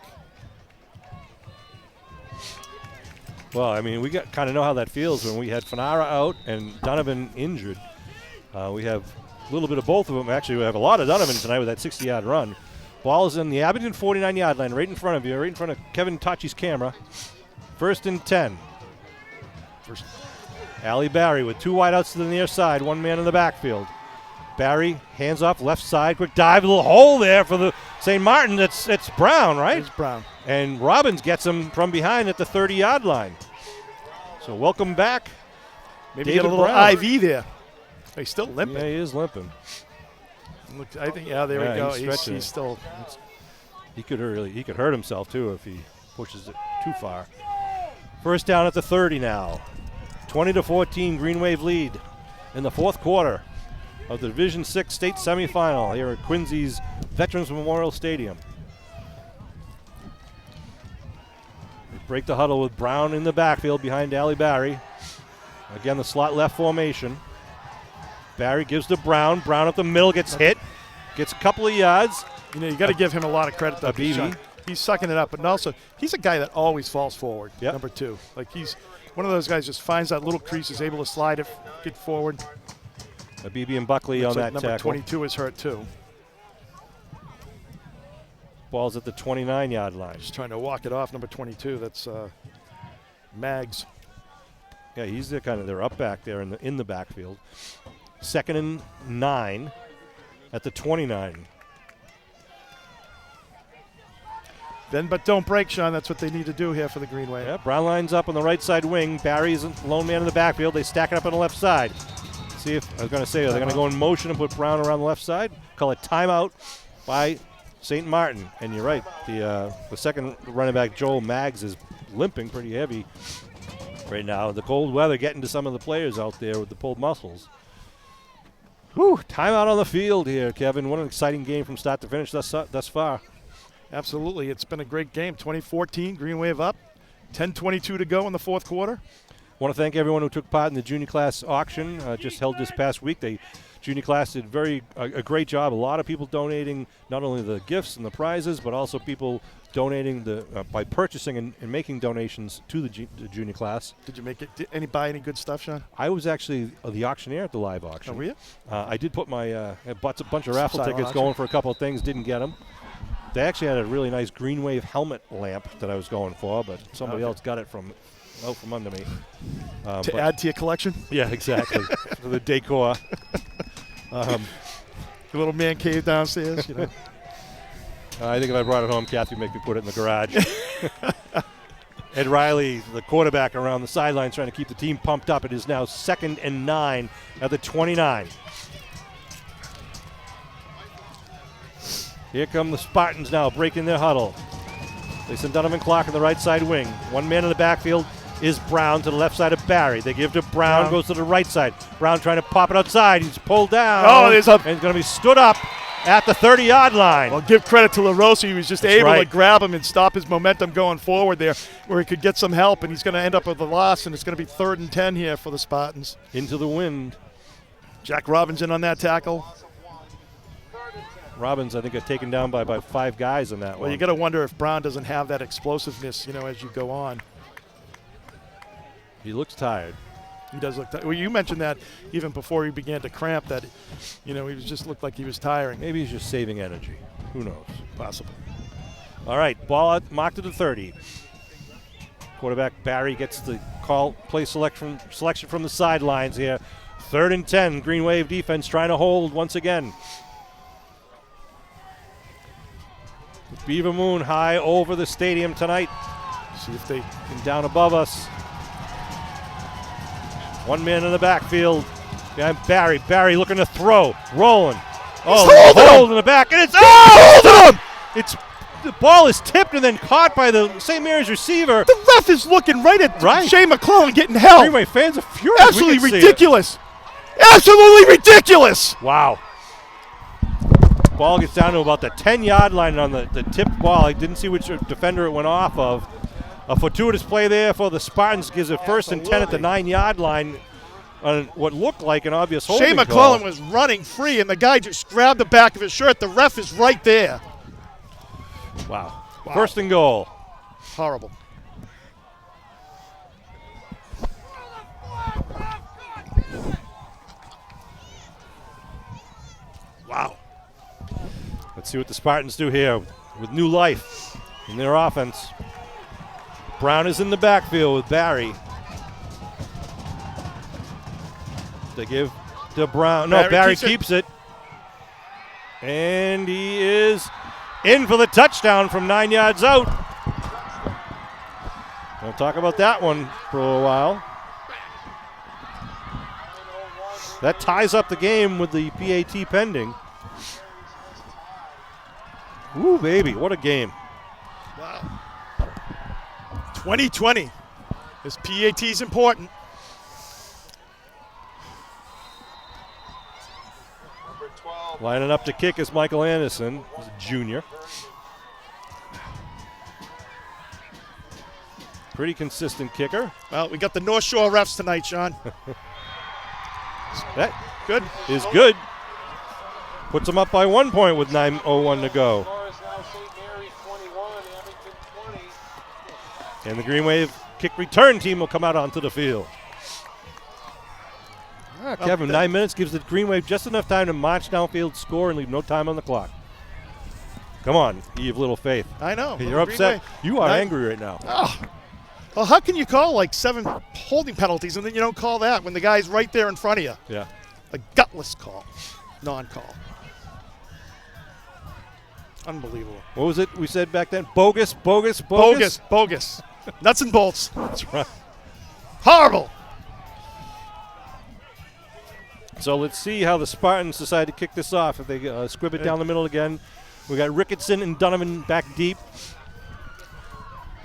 S1: Well, I mean, we kind of know how that feels when we had Fanara out and Donovan injured. We have a little bit of both of them. Actually, we have a lot of Donovan tonight with that 60-yard run. Ball is in the Abington 49-yard line, right in front of you, right in front of Kevin Tachi's camera. 1st and 10. Ali Barry with 2 wideouts to the near side, 1 man in the backfield. Barry, hands off, left side, quick dive, a little hole there for the St. Martin. It's Brown, right?
S2: It's Brown.
S1: And Robbins gets him from behind at the 30-yard line. So welcome back.
S2: Maybe
S1: David
S2: get a little
S1: Brown.
S2: IV there. He's still limping.
S1: Yeah, he is limping.
S2: Look, I think, there
S1: Yeah,
S2: we go.
S1: he's stretching
S2: He's
S1: it.
S2: still.
S1: He could hurt himself too if he pushes it too far. First down at the 30 now. 20-14 Green Wave lead in the 4th quarter of the Division 6 state semifinal here at Quincy's Veterans Memorial Stadium. We break the huddle with Brown in the backfield behind Ali Barry. Again, the slot left formation. Barry gives to Brown. Brown up the middle gets hit. Gets a couple of yards.
S2: You got to give him a lot of credit, though.
S1: Abibi.
S2: Sean. He's sucking it up, but also he's a guy that always falls forward.
S1: Yep.
S2: Number 2, like he's one of those guys just finds that little crease, is able to slide it, get forward.
S1: Abibi and Buckley
S2: Looks
S1: on
S2: like
S1: that
S2: number
S1: tackle.
S2: 22 is hurt too.
S1: Ball's at the 29-yard line.
S2: Just trying to walk it off. Number 22. That's Mags.
S1: Yeah, he's they're up back there in the backfield. 2nd and 9 at the 29.
S2: Then, but don't break, Sean. That's what they need to do here for the Green Wave.
S1: Yeah, Brown lines up on the right side wing. Barry's a lone man in the backfield. They stack it up on the left side. See if I was going to say, are they going to go in motion and put Brown around the left side? Call it timeout by St. Martin. And you're right. The second running back, Joel Maggs, is limping pretty heavy right now. The cold weather getting to some of the players out there with the pulled muscles. Whew, timeout on the field here, Kevin. What an exciting game from start to finish thus far.
S2: Absolutely. It's been a great game. 2014, Green Wave up. 10:22 to go in the fourth quarter.
S1: I want to thank everyone who took part in the junior class auction just held this past week. Junior class did a great job. A lot of people donating not only the gifts and the prizes, but also people donating by purchasing and making donations to the junior class.
S2: Did you make it? Did buy any good stuff, Sean?
S1: I was actually the auctioneer at the live auction.
S2: Oh, were you?
S1: I did put I bought a bunch of raffle
S2: Silent
S1: tickets
S2: auction.
S1: going for a couple of things. Didn't get them. They actually had a really nice Green Wave helmet lamp that I was going for, but somebody else got it from under me.
S2: To add to your collection?
S1: Yeah, exactly. For the decor.
S2: Your little man cave downstairs, you know.
S1: I think if I brought it home, Kathy would make me put it in the garage. Ed Riley, the quarterback, around the sidelines trying to keep the team pumped up. It is now 2nd and 9 at the 29. Here come the Spartans now breaking their huddle. They send Donovan Clark in the right side wing. One man in the backfield is Brown to the left side of Barry. They give to Brown, goes to the right side. Brown trying to pop it outside. He's pulled down.
S2: Oh,
S1: and he's going to be stood up at the 30-yard line.
S2: Well, give credit to LaRosa. He was just able
S1: right.
S2: to grab him and stop his momentum going forward there where he could get some help, and he's going to end up with a loss, and it's going to be 3rd and 10 here for the Spartans.
S1: Into the wind.
S2: Jack Robinson on that tackle.
S1: Robbins, I think, got taken down by about 5 guys in that one.
S2: Well, you got to wonder if Brown doesn't have that explosiveness, as you go on.
S1: He looks tired.
S2: He does look tired. Well, you mentioned that even before he began to cramp that, he just looked like he was tiring.
S1: Maybe he's just saving energy. Who knows?
S2: Possible.
S1: All right, ball out, marked to the 30. Quarterback Barry gets the play selection from the sidelines here. 3rd and 10. Green Wave defense trying to hold once again. Beaver Moon high over the stadium tonight.
S2: See if they
S1: and down above us. One man in the backfield. Behind Barry. Barry looking to throw. Rolling. Oh, hold in the back. And it's the ball is tipped and then caught by the St. Mary's receiver.
S2: The ref is looking right at Shane McClellan getting help.
S1: Green Wave fans are furious.
S2: Absolutely ridiculous. Absolutely ridiculous.
S1: Wow. Ball gets down to about the 10-yard line on the tipped ball. I didn't see which defender it went off of. A fortuitous play there for the Spartans gives it 1st and 10 at the 9-yard line on what looked like an obvious holding
S2: Shane
S1: call.
S2: McClellan was running free, and the guy just grabbed the back of his shirt. The ref is right there.
S1: Wow. 1st and goal.
S2: Horrible. Wow.
S1: Let's see what the Spartans do here with new life in their offense. Brown is in the backfield with Barry. They give to Brown. No, Barry keeps it. And he is in for the touchdown from 9 yards out. We'll talk about that one for a while. That ties up the game with the PAT pending. Ooh, baby, what a game.
S2: Wow. 2020. This PAT is important.
S1: Lining up to kick is Michael Anderson, he's a junior. Pretty consistent kicker.
S2: Well, we got the North Shore refs tonight, Sean.
S1: That
S2: good
S1: is good. Puts them up by 1 point with 9:01 to go. And the Green Wave kick return team will come out onto the field. Kevin, 9 minutes gives the Green Wave just enough time to march downfield, score, and leave no time on the clock. Come on, you have little faith.
S2: I know.
S1: You're upset. You are angry right now.
S2: Oh. Well, how can you call like 7 holding penalties and then you don't call that when the guy's right there in front of you?
S1: Yeah.
S2: A gutless call, non-call. Unbelievable.
S1: What was it we said back then? Bogus.
S2: Bogus. Nuts and bolts.
S1: That's right.
S2: Horrible.
S1: So let's see how the Spartans decide to kick this off. If they squib it down the middle again. We got Ricketson and Donovan back deep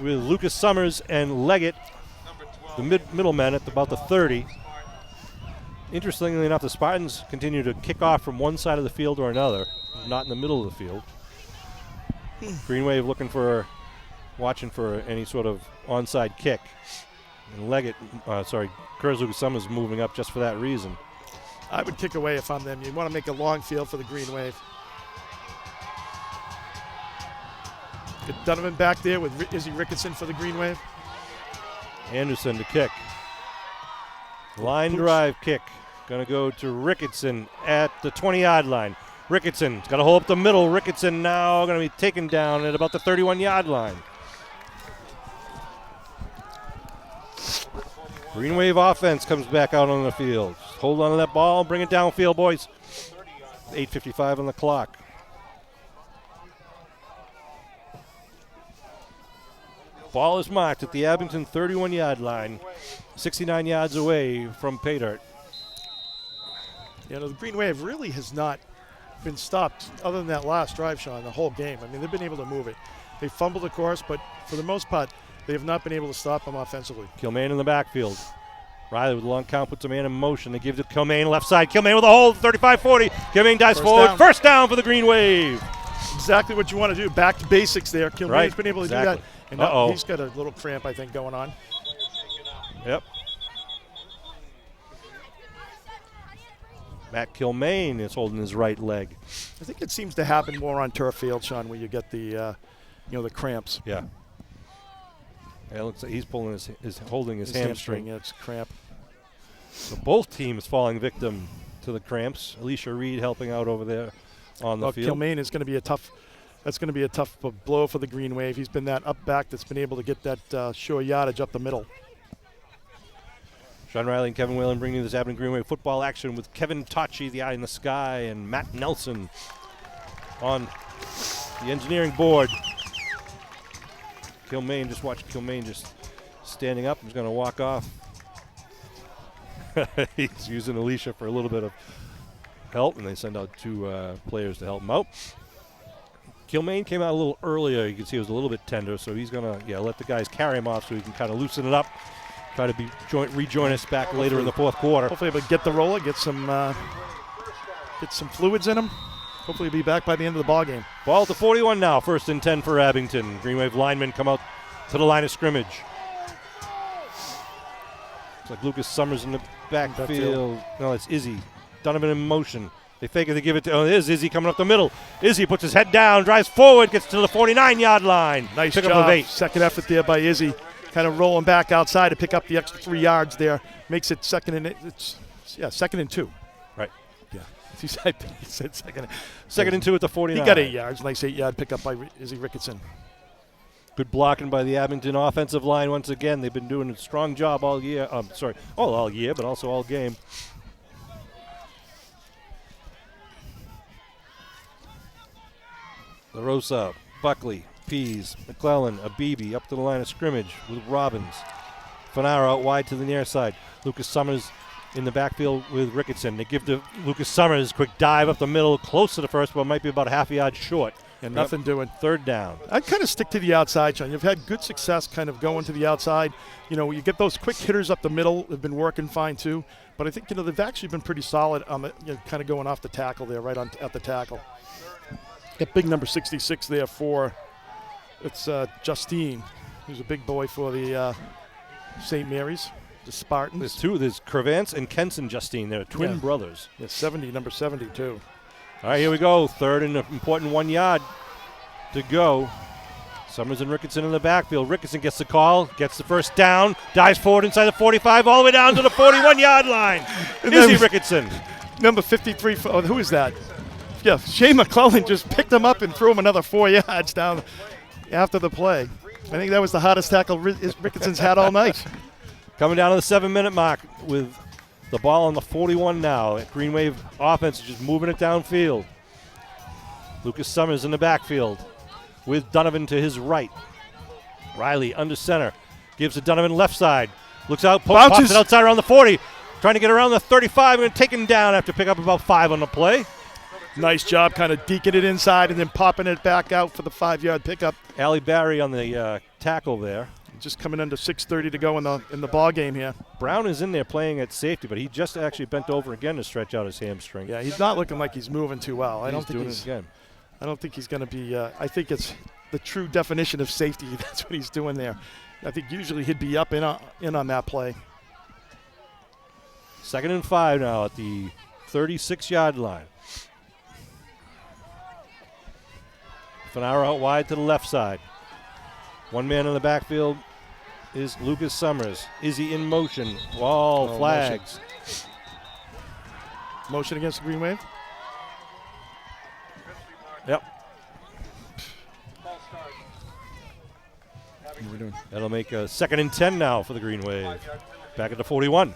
S1: with Lucas Summers and Leggett, the middlemen at about the 30. Interestingly enough, the Spartans continue to kick off from one side of the field or another, not in the middle of the field. Green Wave watching for any sort of onside kick. And Curtis Lucas Summers moving up just for that reason.
S2: I would kick away if I'm them. You want to make a long field for the Green Wave. Get Donovan back there with Izzy Ricketson for the Green Wave.
S1: Anderson to kick. Line drive kick. Going to go to Ricketson at the 20-yard line. Ricketson's got to hold up the middle. Ricketson now going to be taken down at about the 31-yard line. Green Wave offense comes back out on the field. Just hold on to that ball. Bring it downfield, boys. 8:55 on the clock. Ball is marked at the Abington 31-yard line, 69 yards away from pay dirt.
S2: You know, the Green Wave really has not been stopped other than that last drive, Sean, the whole game. I mean, they've been able to move it. They fumbled, of course, but for the most part, they have not been able to stop them offensively.
S1: Kilmaine in the backfield. Riley with a long count puts a man in motion. They give to Kilmaine left side. Kilmaine with a hold, 35-40. Kilmaine dives forward.
S2: Down.
S1: First down for the Green Wave.
S2: Exactly what you want to do. Back to basics there. Kilmaine's been able to do that. And
S1: Uh-oh.
S2: He's got a little cramp, I think, going on.
S1: Yep. Matt Kilmaine is holding his right leg.
S2: I think it seems to happen more on turf field, Sean, where you get the, the cramps.
S1: Yeah. It looks like he's pulling holding his hamstring.
S2: Yeah, it's cramp.
S1: So both teams falling victim to the cramps. Alicia Reed helping out over there on the field.
S2: Kilmaine is going to be a tough. That's going to be a tough blow for the Green Wave. He's been that up back that's been able to get that short yardage up the middle.
S1: Sean Riley and Kevin Whalen bringing you this Abington Green Wave football action with Kevin Tachi, the eye in the sky, and Matt Nelson on the engineering board. Kilmaine, just watch Kilmaine just standing up. He's going to walk off. He's using Alicia for a little bit of help, and they send out two players to help him out. Kilmaine came out a little earlier. You can see it was a little bit tender, so he's going to let the guys carry him off so he can kind of loosen it up, try to rejoin us back later in the fourth quarter.
S2: Hopefully he'll get the roller, get some fluids in him. Hopefully he'll be back by the end of the ball game.
S1: Ball to 41 now, 1st and 10 for Abington. Green Wave linemen come out to the line of scrimmage. Looks like Lucas Summers in the backfield. No, it's Izzy. Donovan in motion. They fake it, they give it to, there's Izzy coming up the middle. Izzy puts his head down, drives forward, gets to the 49-yard line.
S2: Nice
S1: Pick
S2: job.
S1: up of 8.
S2: Second effort there by Izzy. Kind of rolling back outside to pick up the extra 3 yards there. Makes it second and 2.
S1: Right.
S2: Yeah. He said second.
S1: Second and 2 at the 49.
S2: He got 8 yards. Nice 8-yard pickup by Izzy Ricketson.
S1: Good blocking by the Abington offensive line once again. They've been doing a strong job all year. All year, but also all game. LaRosa, Buckley, Pease, McClellan, Abibi up to the line of scrimmage with Robbins. Fanaro out wide to the near side. Lucas Summers in the backfield with Ricketson. They give to Lucas Summers, quick dive up the middle, close to the first, but might be about half a yard short.
S2: And nothing doing.
S1: 3rd down.
S2: I'd kind of stick to the outside, Sean. You've had good success kind of going to the outside. You get those quick hitters up the middle. They've been working fine too. But I think, they've actually been pretty solid on the, kind of going off the tackle there, right at the tackle. Got big number 66 there for, it's Justine, who's a big boy for the St. Mary's, the Spartans.
S1: There's two. There's Crevance and Kenson Justine. They're twin brothers.
S2: Yeah, number 70 too.
S1: All right, here we go. 3rd and an important 1 yard to go. Summers and Ricketson in the backfield. Ricketson gets the call, gets the first down, dives forward inside the 45, all the way down to the 41-yard line. Izzy Ricketson.
S2: Number 53, who is that? Yeah, Shane McClellan just picked him up and threw him another 4 yards down after the play. I think that was the hardest tackle Ricketson's had all night.
S1: Coming down to the 7-minute mark with the ball on the 41 now. Green Wave offense is just moving it downfield. Lucas Summers in the backfield with Donovan to his right. Riley under center. Gives to Donovan left side. Looks out, pops it outside around the 40. Trying to get around the 35 and taken down after pick up about 5 on the play.
S2: Nice job kind of deking it inside and then popping it back out for the 5-yard pickup.
S1: Allie Barry on the tackle there.
S2: just coming under 6:30 to go in the ball game here.
S1: Brown is in there playing at safety, but he just actually bent over again to stretch out his hamstring.
S2: Yeah, he's not looking like he's moving too well. I don't think
S1: doing it again.
S2: I don't think he's going to be. I think it's the true definition of safety. That's what he's doing there. I think usually he'd be up in on that play.
S1: 2nd and 5 now at the 36-yard line. Fanara out wide to the left side. One man in the backfield is Lucas Summers. Is he in motion? Wall flags.
S2: Motion against the Green Wave.
S1: Yep.
S3: False start.
S2: What are we doing?
S1: That'll make a 2nd and 10 now for the Green Wave. Back at the 41.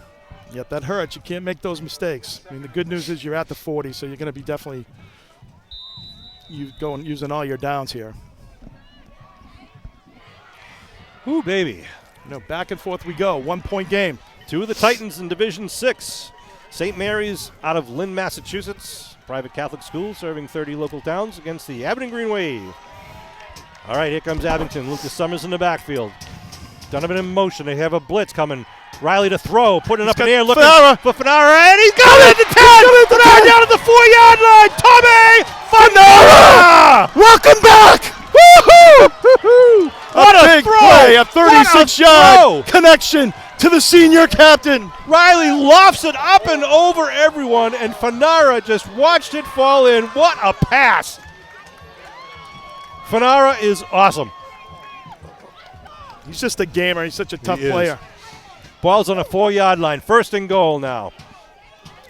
S2: Yep, that hurts. You can't make those mistakes. I mean, the good news is you're at the 40, so you're going to be definitely using all your downs here.
S1: Ooh, baby.
S2: Back and forth we go. 1 point game.
S1: 2 of the Titans in Division 6. St. Mary's out of Lynn, Massachusetts. Private Catholic school serving 30 local towns against the Abington Green Wave. All right, here comes Abington. Lucas Summers in the backfield. Donovan in motion. They have a blitz coming. Riley to throw. Putting it up in the air. Looking for Fanara. And he's got it at the 10. Fanara down at the 4-yard line. Tommy Fanara!
S2: Welcome back!
S1: Woo-hoo! What a
S2: big
S1: throw!
S2: play, a 36-yard connection to the senior captain.
S1: Riley lofts it up and over everyone, and Fanara just watched it fall in. What a pass! Fanara is awesome.
S2: He's just a gamer. He's such a tough
S1: He is.
S2: player.
S1: Ball's on a 4-yard line. 1st and goal now.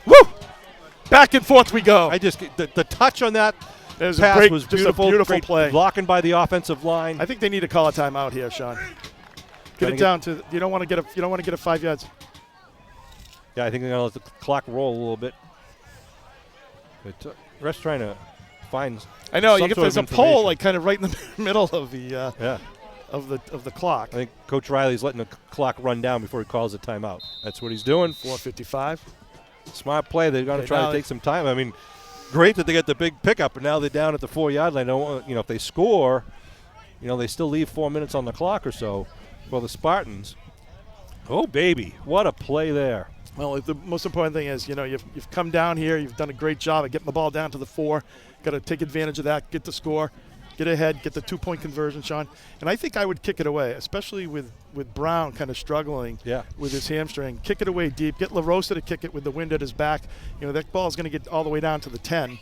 S2: Woo! Back and forth we go.
S1: The touch on that
S2: It was
S1: pass
S2: a great,
S1: was
S2: just
S1: beautiful.
S2: a beautiful
S1: Great
S2: play.
S1: blocking by the offensive line.
S2: I think they need to call a timeout here, Sean. Get it down to. You don't want to get a 5 yards.
S1: Yeah, I think they're gonna let the clock roll a little bit. But ref's trying to find.
S2: I know.
S1: some sort
S2: There's
S1: of
S2: a pole
S1: information.
S2: like kind of right in the middle of the
S1: Yeah.
S2: of the clock.
S1: I think Coach Riley's letting the clock run down before he calls a timeout. That's what he's doing.
S2: 4:55.
S1: Smart play. They're going to
S2: Okay,
S1: try
S2: now
S1: to take some time. I mean, great that they get the big pickup, but now they're down at the 4-yard line. If they score, they still leave 4 minutes on the clock or so for the Spartans. Oh, baby. What a play there.
S2: Well, the most important thing is, you've come down here. You've done a great job of getting the ball down to the 4. Got to take advantage of that, get the score, get ahead, get the 2-point conversion, Sean. And I think I would kick it away, especially with Brown kind of struggling with his hamstring. Kick it away deep. Get LaRosa to kick it with the wind at his back. That ball is going to get all the way down to the 10.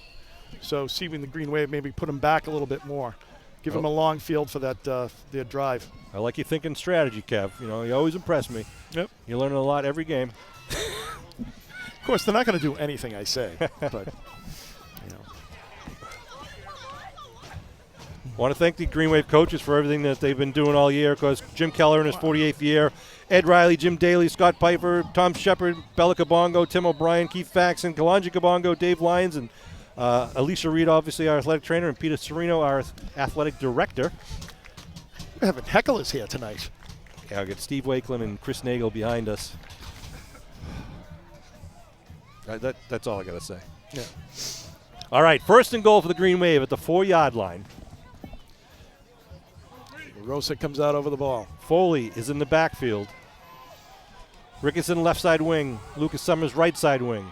S2: So seeing the Green Wave, maybe put him back a little bit more. Give him a long field for that their drive.
S1: I like you thinking strategy, Kev. You always impress me.
S2: Yep.
S1: You're learning a lot every game.
S2: Of course, they're not going to do anything I say, but
S1: Want to thank the Green Wave coaches for everything that they've been doing all year, because Jim Keller in his 48th year, Ed Riley, Jim Daly, Scott Piper, Tom Shepard, Bella Cabongo, Tim O'Brien, Keith Faxon, Kalonji Cabongo, Dave Lyons, and Alicia Reed, obviously our athletic trainer, and Peter Serino, our athletic director.
S2: we're having hecklers here tonight.
S1: Yeah, I'll get Steve Wakeland and Chris Nagel behind us. That's all I got to say.
S2: Yeah.
S1: All right, 1st and goal for the Green Wave at the 4-yard line.
S2: Rosa comes out over the ball.
S1: Foley is in the backfield. Ricketson left side wing. Lucas Summers right side wing.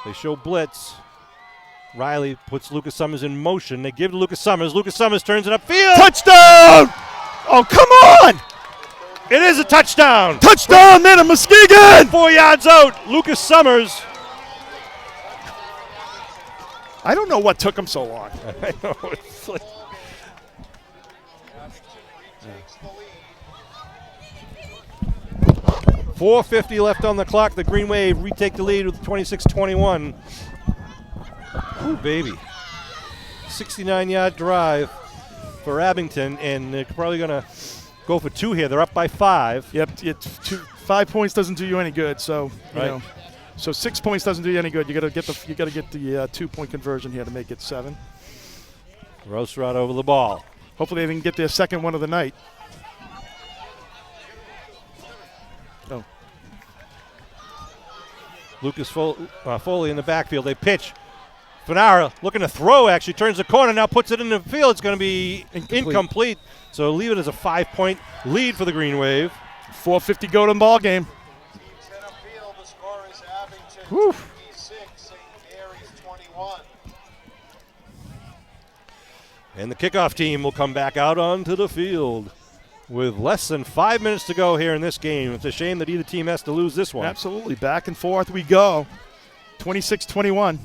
S1: They show blitz. Riley puts Lucas Summers in motion. They give to Lucas Summers. Lucas Summers turns it upfield.
S2: Touchdown! Oh, come on!
S1: It is a touchdown.
S2: Touchdown, man, Muskegon!
S1: 4 yards out. Lucas Summers.
S2: I don't know what took him so long.
S1: I know. It's like 4:50 left on the clock. The Green Wave retake the lead with 26-21. Ooh, baby. 69-yard drive for Abington, and they're probably going to go for 2 here. They're up by 5.
S2: Yep, 5 points doesn't do you any good. So so 6 points doesn't do you any good. You got to get the 2-point conversion here to make it 7.
S1: Roserod over the ball.
S2: Hopefully they can get their second one of the night. Oh.
S1: Lucas Foley in the backfield. They pitch. Fanara looking to throw, actually turns the corner, now puts it in the field. It's going to be incomplete. So leave it as a 5-point lead for the Green Wave.
S2: 4:50 go to the ball game.
S3: Center field, the score is Abington
S2: Whew.
S3: 26, St. Mary's 21.
S1: And the kickoff team will come back out onto the field with less than 5 minutes to go here in this game. It's a shame that either team has to lose this one.
S2: Absolutely. Back and forth we go. 26-21.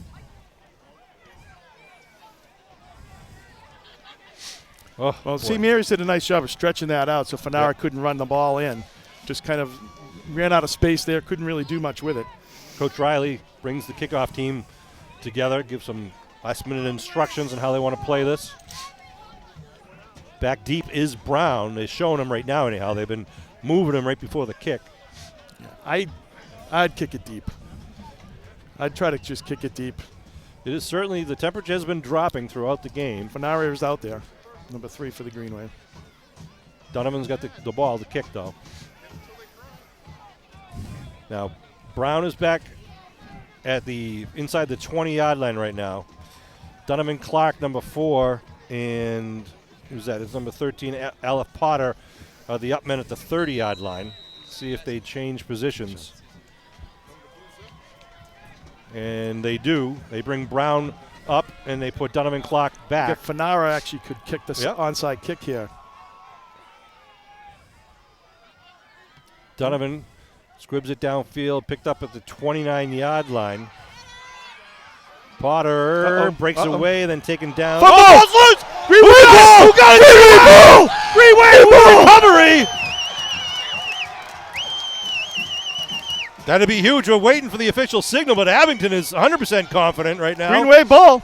S1: Oh,
S2: Well,
S1: boy.
S2: St. Mary's did a nice job of stretching that out so Fanara couldn't run the ball in. Just kind of ran out of space there, couldn't really do much with it.
S1: Coach Riley brings the kickoff team together, gives some last-minute instructions on how they want to play this. Back deep is Brown. They're showing him right now anyhow. They've been moving him right before the kick.
S2: I'd kick it deep. I'd try to just kick it deep.
S1: It is certainly, the temperature has been dropping throughout the game.
S2: Fanara is out there, number 3 for the Green Wave.
S1: Donovan's got the ball to kick, though. Now, Brown is back at inside the 20-yard line right now. Donovan Clark, number 4, and who's that? It's number 13, Aleph Potter, are the up men at the 30-yard line. See if they change positions. And they do. They bring Brown up, and they put Donovan Clark back.
S2: If Fanara actually could kick the onside kick here.
S1: Donovan squibs it downfield, picked up at the 29-yard line. Potter breaks away, then taken down.
S2: Oh! Green Wave ball!
S1: Who got it? Green Wave recovery! That'd be huge. We're waiting for the official signal, but Abington is 100% confident right now.
S2: Green Wave ball.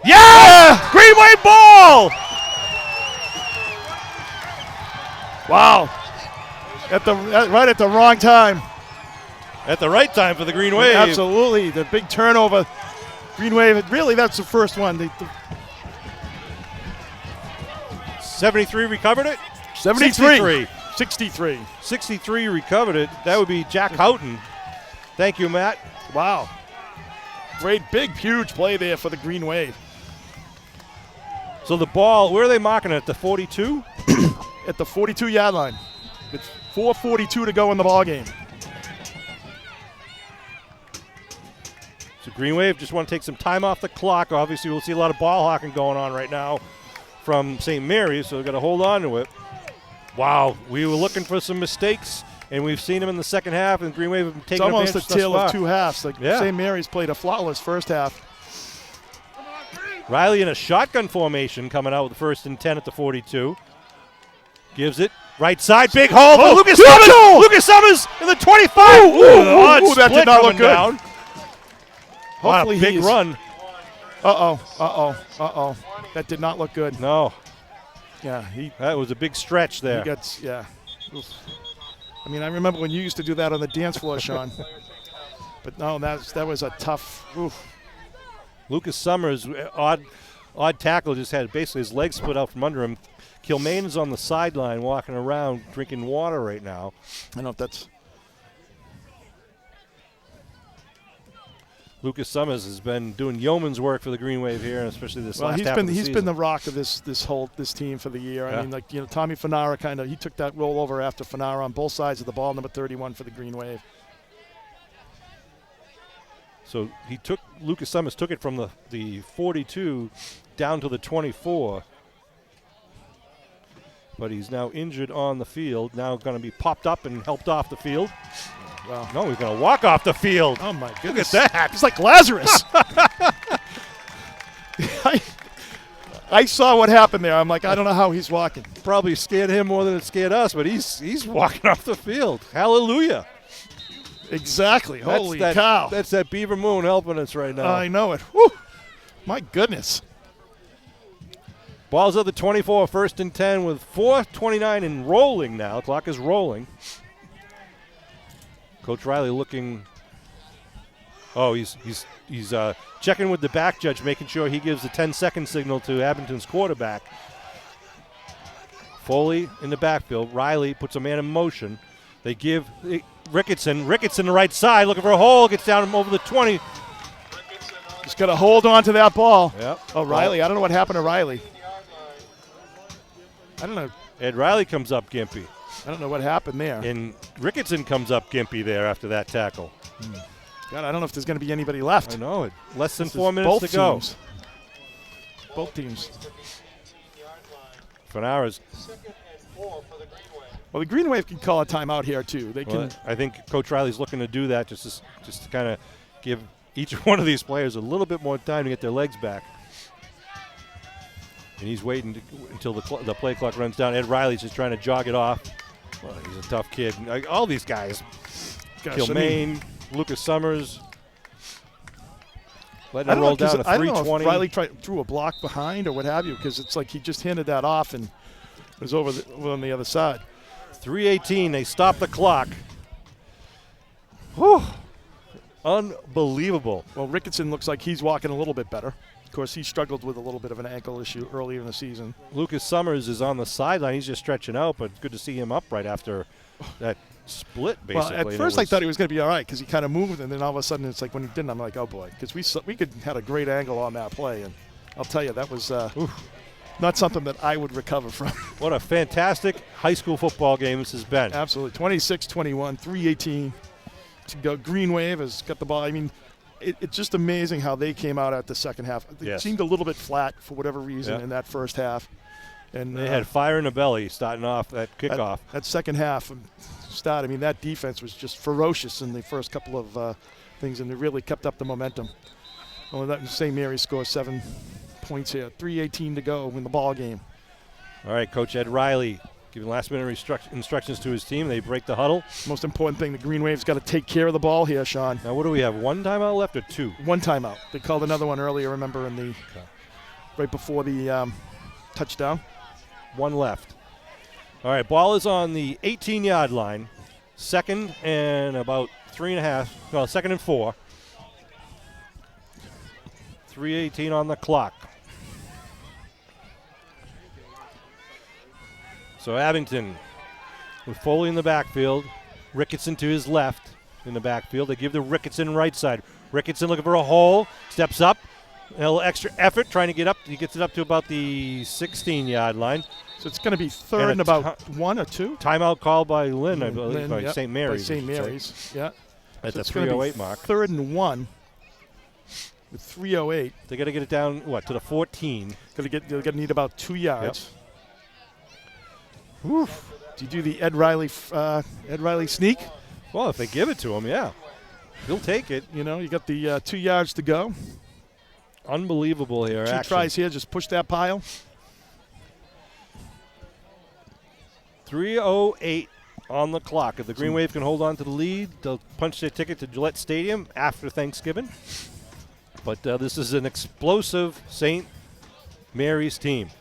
S1: Yeah! Green Wave ball!
S2: Wow. Right at the wrong time.
S1: At the right time for the Green Wave.
S2: Absolutely. The big turnover. Green Wave, really, that's the first one.
S1: 73 recovered it?
S2: 73. 63.
S1: 63 recovered it. That would be Jack Houghton. Thank you, Matt.
S2: Wow. Great, big, huge play there for the Green Wave.
S1: So the ball, where are they marking it? At the 42?
S2: At the 42-yard line. It's 4:42 to go in the ball game.
S1: So Green Wave just want to take some time off the clock. Obviously, we'll see a lot of ball hawking going on right now from St. Mary's, so they've got to hold on to it. Wow, we were looking for some mistakes, and we've seen them in the second half, and Green Wave have been taking
S2: It's almost a
S1: advantage
S2: tale
S1: thus
S2: of
S1: far.
S2: two halves. Like St. Mary's played a flawless first half.
S1: Riley in a shotgun formation coming out with the 1st and 10 at the 42. Gives it. Right side, big hole for Lucas Summers! Lucas Summers in the 25! Ooh,
S2: that did not look good.
S1: Down.
S2: Hopefully
S1: big run.
S2: Uh-oh. That did not look good.
S1: No.
S2: Yeah,
S1: That was a big stretch there.
S2: Oof. I mean, I remember when you used to do that on the dance floor, Sean. But no, that was a tough. Oof.
S1: Lucas Summers, odd tackle, just had basically his legs split out from under him. Kilmain's on the sideline walking around drinking water right now.
S2: I don't know if that's.
S1: Lucas Summers has been doing yeoman's work for the Green Wave here, and especially this last half of the
S2: he's
S1: season.
S2: been the rock of this team for the year. I mean, Tommy Fanara he took that role over after Fanara on both sides of the ball, number 31 for the Green Wave.
S1: So Lucas Summers took it from the 42 down to the 24. But he's now injured on the field, now going to be popped up and helped off the field.
S2: Wow.
S1: No, he's going to walk off the field.
S2: Oh, my goodness.
S1: Look at that.
S2: He's like Lazarus. I saw what happened there. I'm like, I don't know how he's walking.
S1: Probably scared him more than it scared us, but he's walking off the field. Hallelujah.
S2: Exactly. Holy
S1: That's
S2: cow.
S1: That's that Beaver Moon helping us right now.
S2: I know it. Whew. My goodness.
S1: Ball's at the 24, 1st and 10 with 4:29 and rolling now. Clock is rolling. Coach Riley looking. Oh, he's checking with the back judge, making sure he gives the 10-second signal to Abington's quarterback. Foley in the backfield. Riley puts a man in motion. They give Ricketson the right side, looking for a hole, gets down over the 20.
S2: Just got to hold on to that ball.
S1: Yep.
S2: Oh, Riley. I don't know what happened to Riley. I don't know.
S1: Ed Riley comes up gimpy.
S2: I don't know what happened there.
S1: And Ricketson comes up gimpy there after that tackle.
S2: God, I don't know if there's going to be anybody left.
S1: I know it. Less than
S2: This
S1: 4
S2: is
S1: minutes
S2: both
S1: to go.
S2: teams. Both teams.
S1: Fanaras.
S2: Well, the Green Wave can call a timeout here too. They can.
S1: Well, I think Coach Riley's looking to do that just to kind of give each one of these players a little bit more time to get their legs back. And he's waiting until the play clock runs down. Ed Riley's just trying to jog it off. Well, he's a tough kid. All these guys. Kilmaine, Lucas Summers. Letting him roll down to 320.
S2: I don't know if Riley threw a block behind or what have you, because it's like he just handed that off and was over on the other side.
S1: 3:18. They stop the clock. Whew. Unbelievable.
S2: Well, Ricketson looks like he's walking a little bit better. Of course, he struggled with a little bit of an ankle issue earlier in the season.
S1: Lucas Summers is on the sideline. He's just stretching out, but good to see him upright after that split, basically.
S2: Well, at first I thought he was going to be all right because he kind of moved, and then all of a sudden it's like when he didn't, I'm like, oh, boy. Because we had a great angle on that play, and I'll tell you, that was not something that I would recover from.
S1: What a fantastic high school football game this has been.
S2: Absolutely. 26-21, 3:18 to go. Green Wave has got the ball. I mean, it's just amazing how they came out at the second half. It seemed a little bit flat for whatever reason in that first half. And
S1: they had fire in the belly starting off that kickoff.
S2: That second half start, I mean, that defense was just ferocious in the first couple of things, and they really kept up the momentum. Well, that St. Mary's scores 7 points here. 3:18 to go in the ball game.
S1: All right, Coach Ed Riley giving last-minute instructions to his team. They break the huddle.
S2: Most important thing, the Green Wave's got to take care of the ball here, Sean.
S1: Now, what do we have, one timeout left or two?
S2: One timeout. They called another one earlier, remember, in the right before the touchdown.
S1: One left. All right, ball is on the 18-yard line. Second and about 3.5. Well, second and 4. 3:18 on the clock. So Abington with Foley in the backfield. Ricketson to his left in the backfield. They give the Ricketson right side. Ricketson looking for a hole. Steps up. A little extra effort trying to get up. He gets it up to about the 16-yard line.
S2: So it's going to be third and about 1 or 2.
S1: Timeout called by Lynn, I believe, by St. Mary's.
S2: By St. Mary's, yeah.
S1: At the 3:08 mark.
S2: Third and 1 with 3:08.
S1: They got to get it down, to the 14.
S2: They're going to need about 2 yards.
S1: Yep. Oof.
S2: Do you do the Ed Riley sneak?
S1: Well, if they give it to him, yeah. He'll take it.
S2: You know, you got the 2 yards to go.
S1: Unbelievable here.
S2: 2 tries here, just push that pile.
S1: 3:08 on the clock. If the Green Wave can hold on to the lead, they'll punch their ticket to Gillette Stadium after Thanksgiving. But this is an explosive St. Mary's team.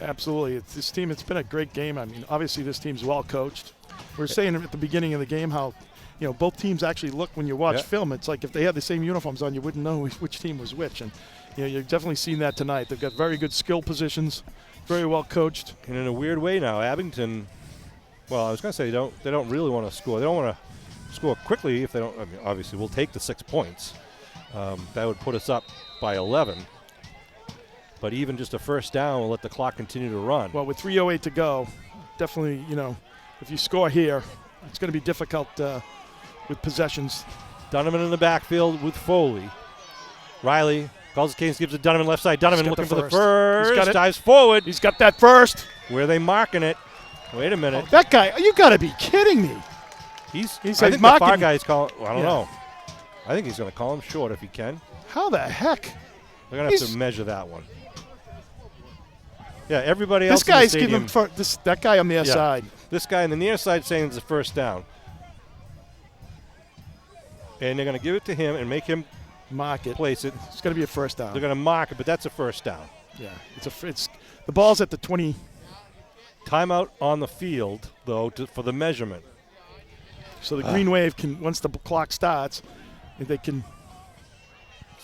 S2: Absolutely. This team, it's been a great game. I mean, obviously this team's well coached. We were saying at the beginning of the game how, both teams actually look when you watch film. It's like if they had the same uniforms on, you wouldn't know which team was which. And you've definitely seen that tonight. They've got very good skill positions, very well coached.
S1: And in a weird way now, Abington, well, I was going to say they don't really want to score. They don't want to score quickly if they don't. I mean, obviously, we'll take the 6 points. That would put us up by 11. But even just a first down will let the clock continue to run.
S2: Well, with 3:08 to go, definitely, if you score here, it's going to be difficult with possessions.
S1: Donovan in the backfield with Foley. Riley calls the cadence, gives it Donovan left side. Donovan looking for the first.
S2: He's got it.
S1: Dives forward.
S2: He's got that first.
S1: Where are they marking it? Wait a minute.
S2: Oh, that guy, you got to be kidding me.
S1: I think the far guy's calling. I don't know. I think he's going to call him short if he can.
S2: How the heck?
S1: They're going to have to measure that one. Yeah, everybody else.
S2: This guy's giving that guy on the side.
S1: This guy on the near side saying it's a first down. And they're going to give it to him and make him
S2: mark it.
S1: Place it.
S2: It's going to be a first down.
S1: They're going to mark it, but that's a first down.
S2: Yeah, it's the ball's at the 20.
S1: Timeout on the field, though, for the measurement.
S2: So the Green Wave can, once the clock starts, they can.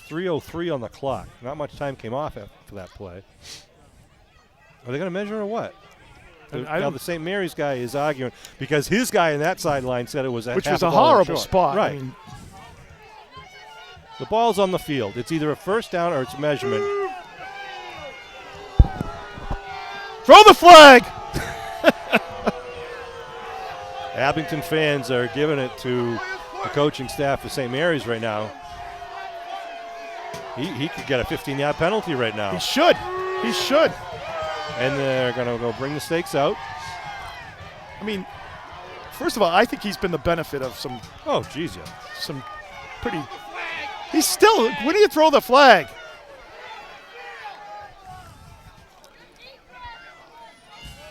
S1: 3:03 on the clock. Not much time came off for that play. Are they going to measure or what? Now the St. Mary's guy is arguing because his guy in that sideline said it was
S2: which was a horrible spot.
S1: Right.
S2: I mean,
S1: the ball's on the field. It's either a first down or it's measurement.
S2: throw the flag.
S1: Abington fans are giving it to the coaching staff for St. Mary's right now. He could get a 15-yard penalty right now.
S2: He should. He should.
S1: And they're going to go bring the stakes out.
S2: I mean, first of all, I think he's been the benefit of some pretty. He's still. When do you throw the flag?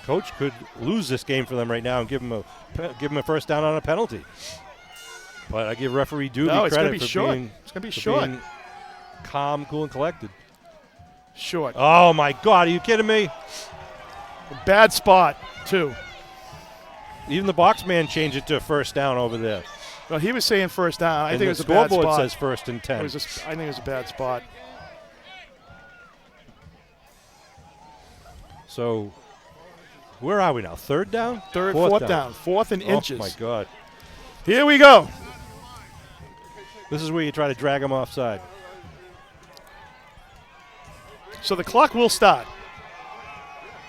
S1: Coach could lose this game for them right now and give him a first down on a penalty. But I give referee Doobie credit for being.
S2: It's going to be short.
S1: Being calm, cool, and collected.
S2: Short.
S1: Oh my God! Are you kidding me?
S2: A bad spot too.
S1: Even the box man changed it to a first down over there.
S2: Well, he was saying first down. I
S1: And
S2: think it
S1: the
S2: was a bad
S1: scoreboard
S2: spot.
S1: says first and 10.
S2: I think it was a bad spot.
S1: So, where are we now? Third down?
S2: Fourth down. Fourth and inches.
S1: Oh my God!
S2: Here we go.
S1: This is where you try to drag him offside.
S2: So the clock will start.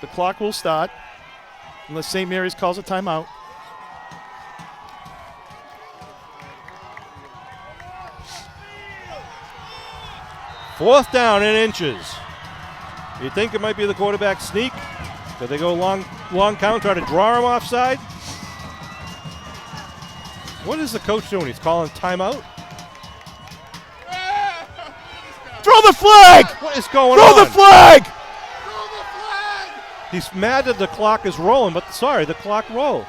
S2: The clock will start unless St. Mary's calls a timeout.
S1: Fourth down in inches. You think it might be the quarterback sneak? Could they go long count, try to draw him offside? What is the coach doing? He's calling timeout?
S2: Throw the flag!
S1: What is going
S2: Throw
S1: on?
S2: the flag!
S1: He's mad that the clock is rolling, but sorry, the clock rolls.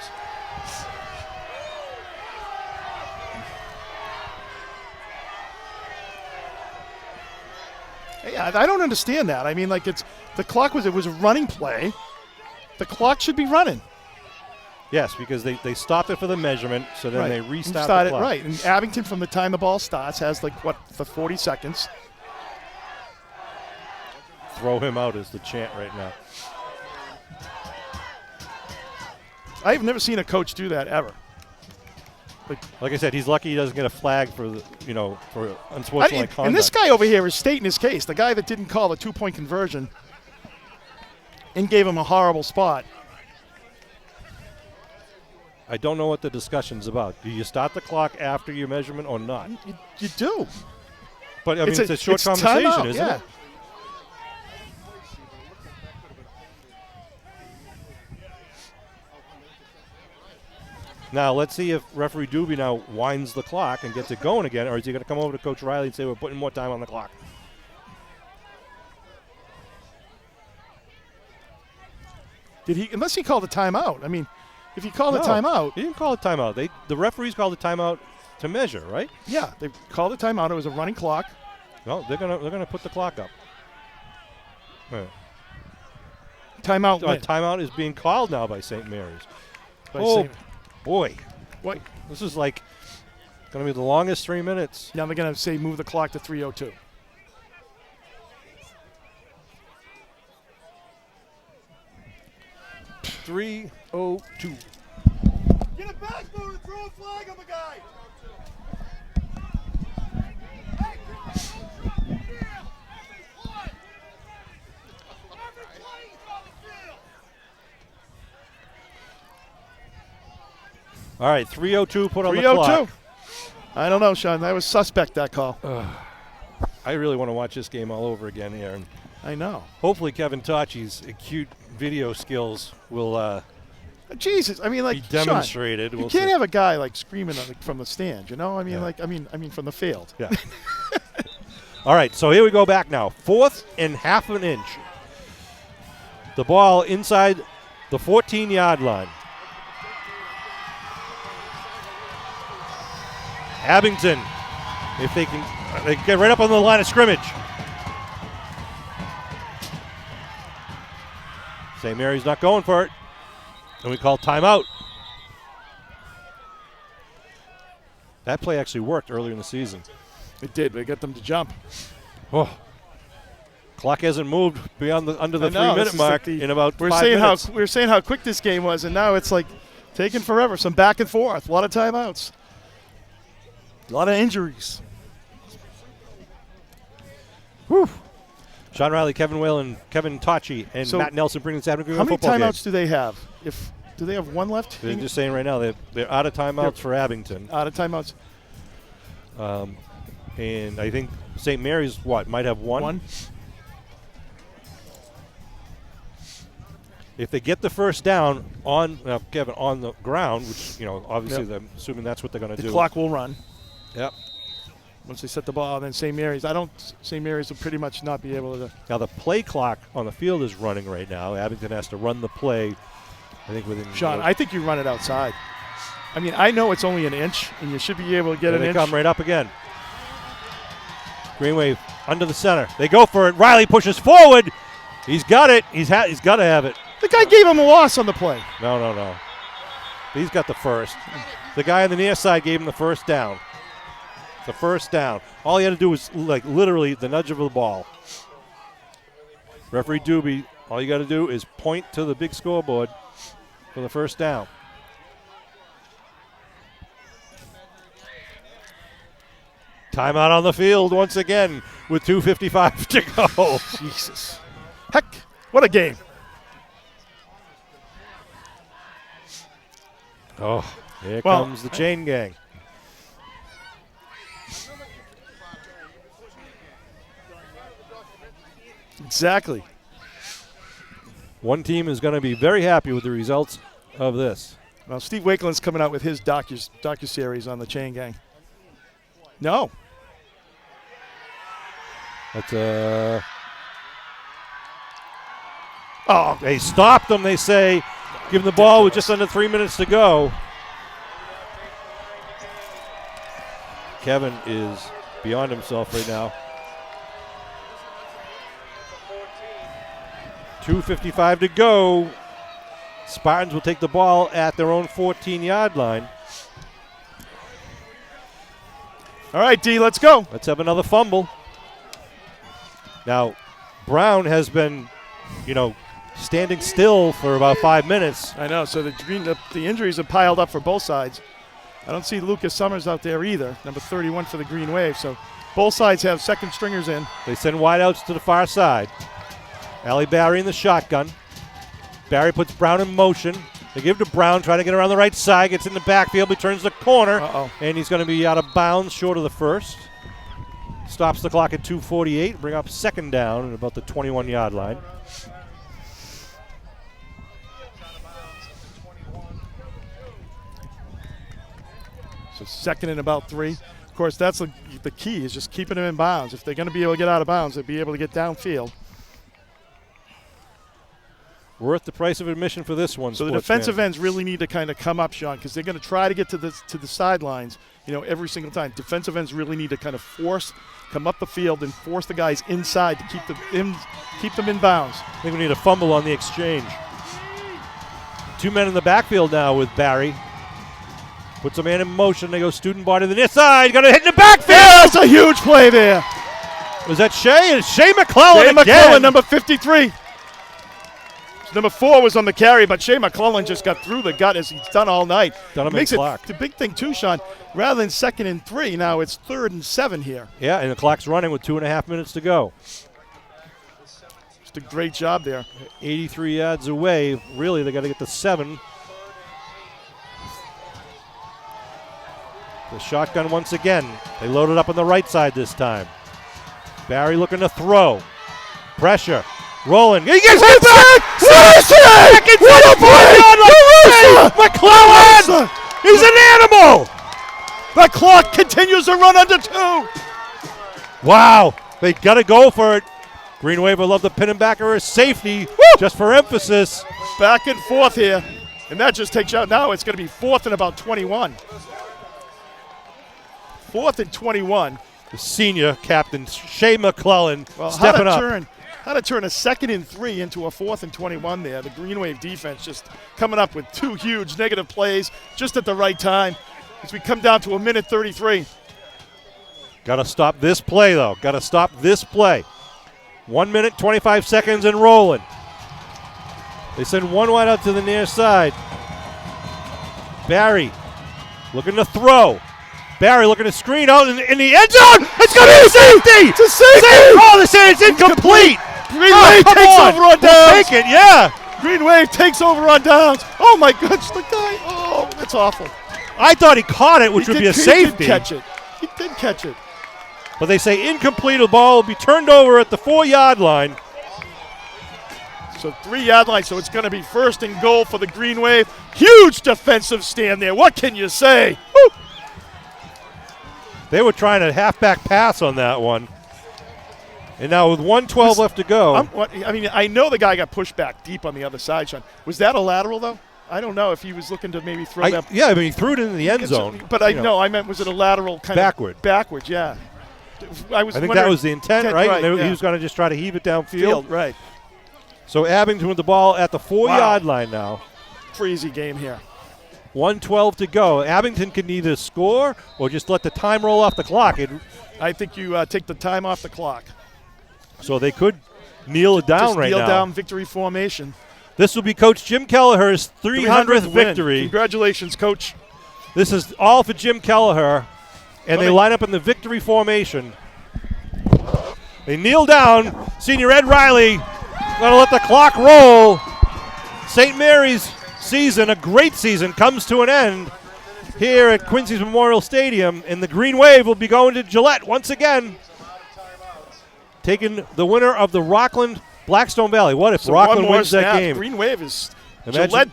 S2: Yeah, I don't understand that. I mean, like it was a running play. The clock should be running.
S1: Yes, because they stopped it for the measurement, so then they restart
S2: Start
S1: the clock.
S2: it right. And Abington, from the time the ball starts, has for 40 seconds.
S1: Throw him out is the chant right now.
S2: I've never seen a coach do that ever.
S1: Like I said, he's lucky he doesn't get a flag for unsportsmanlike conduct.
S2: And this guy over here is stating his case. The guy that didn't call the 2-point conversion and gave him a horrible spot.
S1: I don't know what the discussion's about. Do you start the clock after your measurement or not?
S2: You do.
S1: But I mean, it's a short conversation,
S2: timeout,
S1: isn't it? Now, let's see if referee Doobie now winds the clock and gets it going again, or is he going to come over to Coach Riley and say, we're putting more time on the clock?
S2: Unless he called a timeout. I mean, if he called a timeout.
S1: He didn't call a timeout. The referees called a timeout to measure, right?
S2: Yeah, they called a timeout. It was a running clock.
S1: No, they're gonna put the clock up. Right.
S2: Timeout.
S1: A timeout is being called now by St. Mary's. Boy.
S2: What?
S1: This is like going to be the longest 3 minutes.
S2: Now they're going to say move the clock to 3:02.
S1: .302.
S2: Get it back, move and throw a flag on the guy.
S1: All right, 3:02 put on the clock.
S2: I don't know, Sean. That was suspect, that call.
S1: I really want to watch this game all over again, Aaron.
S2: I know.
S1: Hopefully Kevin Tachi's acute video skills will
S2: Jesus, I mean,
S1: be demonstrated.
S2: Sean, you can't have a guy screaming from the stand, you know? I mean, I mean from the field.
S1: Yeah. All right, so here we go back now. 4th and half an inch. The ball inside the 14-yard line. Abington, if they can get right up on the line of scrimmage. St. Mary's not going for it. And we call timeout. That play actually worked earlier in the season.
S2: It did. We got them to jump.
S1: Oh. Clock hasn't moved beyond under the
S2: I know,
S1: 3-minute mark in about 5 minutes.
S2: We were saying how quick this game was, and now it's like taking forever. Some back and forth, a lot of timeouts, a lot of injuries.
S1: Whew. Sean Riley, Kevin Whalen, Kevin Tachi, and
S2: So
S1: Matt Nelson bringing this Abington
S2: How many
S1: football game.
S2: timeouts do they have? Do they have one left?
S1: They're just saying right now they're out of timeouts for Abington.
S2: Out of timeouts.
S1: And I think St. Mary's, might have one? If they get the first down on the ground, which, obviously I'm assuming that's what they're going to do.
S2: The clock will run.
S1: Yep.
S2: Once they set the ball, then St. Mary's. St. Mary's will pretty much not be able to.
S1: Now the play clock on the field is running right now. Abington has to run the play, I think, within.
S2: Sean, I think you run it outside. I mean, I know it's only an inch, and you should be able to get an
S1: They
S2: inch.
S1: come right up again. Green Wave under the center. They go for it. Riley pushes forward. He's got it. He's got to have it.
S2: The guy gave him a loss on the play.
S1: No. He's got the first. The guy on the near side gave him the first down. The first down. All he had to do was literally the nudge of the ball. Referee Doobie, all you got to do is point to the big scoreboard for the first down. Timeout on the field once again with 2:55 to go.
S2: Jesus. Heck, what a game.
S1: Oh, here comes the chain gang.
S2: Exactly.
S1: One team is going to be very happy with the results of this.
S2: Well, Steve Wakeland's coming out with his docuseries on the chain gang. No.
S1: That's they stopped them, they say. Give them the ball with just under 3 minutes to go. Kevin is beyond himself right now. 2:55 to go. Spartans will take the ball at their own 14-yard line.
S2: All right, D, let's go.
S1: Let's have another fumble. Now, Brown has been, standing still for about 5 minutes.
S2: I know, so the injuries have piled up for both sides. I don't see Lucas Summers out there either, number 31 for the Green Wave. So both sides have second stringers in.
S1: They send wideouts to the far side. Allie Barry in the shotgun. Barry puts Brown in motion. They give to Brown, trying to get around the right side. Gets in the backfield, he turns the corner. And he's going to be out of bounds short of the first. Stops the clock at 2:48. Bring up second down at about the 21-yard line.
S2: So second and about 3. Of course, that's the key is just keeping them in bounds. If they're going to be able to get out of bounds, they'll be able to get downfield.
S1: Worth the price of admission for this one.
S2: So the defensive ends really need to kind of come up, Sean, because they're going to try to get to the sidelines, every single time. Defensive ends really need to kind of come up the field and force the guys inside to keep them in bounds.
S1: I think we need a fumble on the exchange. 2 men in the backfield now with Barry. Puts a man in motion. They go student body to the near side. Going to hit in the backfield.
S2: Yeah, that's a huge play there.
S1: Was that Shea? It's Shea McClellan
S2: Shea
S1: again.
S2: McClellan, number 53. Number 4 was on the carry, but Shea McClellan just got through the gut as he's done all night.
S1: Makes it
S2: the big thing too, Sean. Rather than 2nd and 3, now it's 3rd and 7 here.
S1: Yeah, and the clock's running with 2.5 minutes to go.
S2: Just a great job there.
S1: 83 yards away. Really, they got to get to 7. The shotgun once again. They load it up on the right side this time. Barry looking to throw. Pressure. Rolling. He gets hit back! What a play! McClellan! He's an animal!
S2: The clock continues to run under 2.
S1: Wow. They got to go for it. Green Wave would love to pin him back or a safety. Just for emphasis.
S2: Back and forth here. And that just takes you out. Now it's going to be 4th and about 21. 4th and 21.
S1: The senior captain, Shea McClellan, stepping up.
S2: How to turn a 2nd and 3 into a 4th and 21 there. The Green Wave defense just coming up with 2 huge negative plays just at the right time as we come down to 1:33.
S1: Got to stop this play, though. Got to stop this play. 1 minute, 25 seconds and rolling. They send one wide out to the near side. Barry looking to throw. Barry looking to screen out in the end zone. It's going to be a safety.
S2: It's a safety.
S1: Oh, they say it's incomplete.
S2: Green Wave takes over on downs.
S1: We'll take it, yeah.
S2: Green Wave takes over on downs. Oh my goodness, the guy. Oh, that's awful.
S1: I thought he caught it, which would be a safety.
S2: He did catch it. He did catch it.
S1: But they say incomplete. The ball will be turned over at the 4-yard line.
S2: So 3-yard line, so it's going to be first and goal for the Green Wave. Huge defensive stand there. What can you say? Woo!
S1: They were trying a halfback pass on that one. And now with 1:12 left to go.
S2: I know the guy got pushed back deep on the other side, Sean. Was that a lateral, though? I don't know if he was looking to maybe throw that.
S1: Yeah, I mean, he threw it in the end zone.
S2: But I meant, was it a lateral kind
S1: backward?
S2: Of backwards, yeah. I
S1: think that was the intent, right?
S2: Yeah.
S1: He was going to just try to heave it downfield.
S2: Right.
S1: So Abington with the ball at the 4-yard line now.
S2: Crazy game here.
S1: 1:12 to go. Abington can either score or just let the time roll off the clock.
S2: I think you take the time off the clock.
S1: So they could kneel it down right now.
S2: Kneel down victory formation.
S1: This will be Coach Jim Kelleher's 300th victory.
S2: Congratulations, Coach.
S1: This is all for Jim Kelleher. And they line up in the victory formation. They kneel down. Senior Ed Riley going to let the clock roll. St. Mary's season, a great season, comes to an end here at Quincy's Memorial Stadium. And the Green Wave will be going to Gillette once again, taking the winner of the Rockland Blackstone Valley. What if Rockland wins that game?
S2: Green Wave is
S1: Imagine,
S2: Gillette.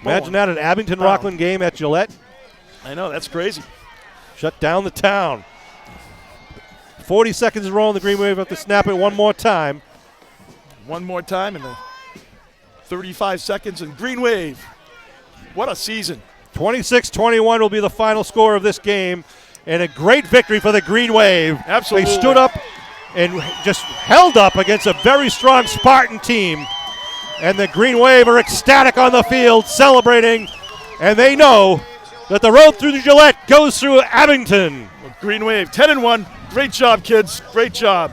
S1: Imagine that, an Abington-Rockland game at Gillette.
S2: I know, that's crazy.
S1: Shut down the town. 40 seconds rolling. The Green Wave have to snap it one more time.
S2: One more time in the 35 seconds, and Green Wave. What a season.
S1: 26-21 will be the final score of this game, and a great victory for the Green Wave.
S2: Absolutely.
S1: They stood up and just held up against a very strong Spartan team, and the Green Wave are ecstatic on the field, celebrating, and they know that the road through the Gillette goes through Abington.
S2: Well, Green Wave, 10-1. Great job, kids. Great job.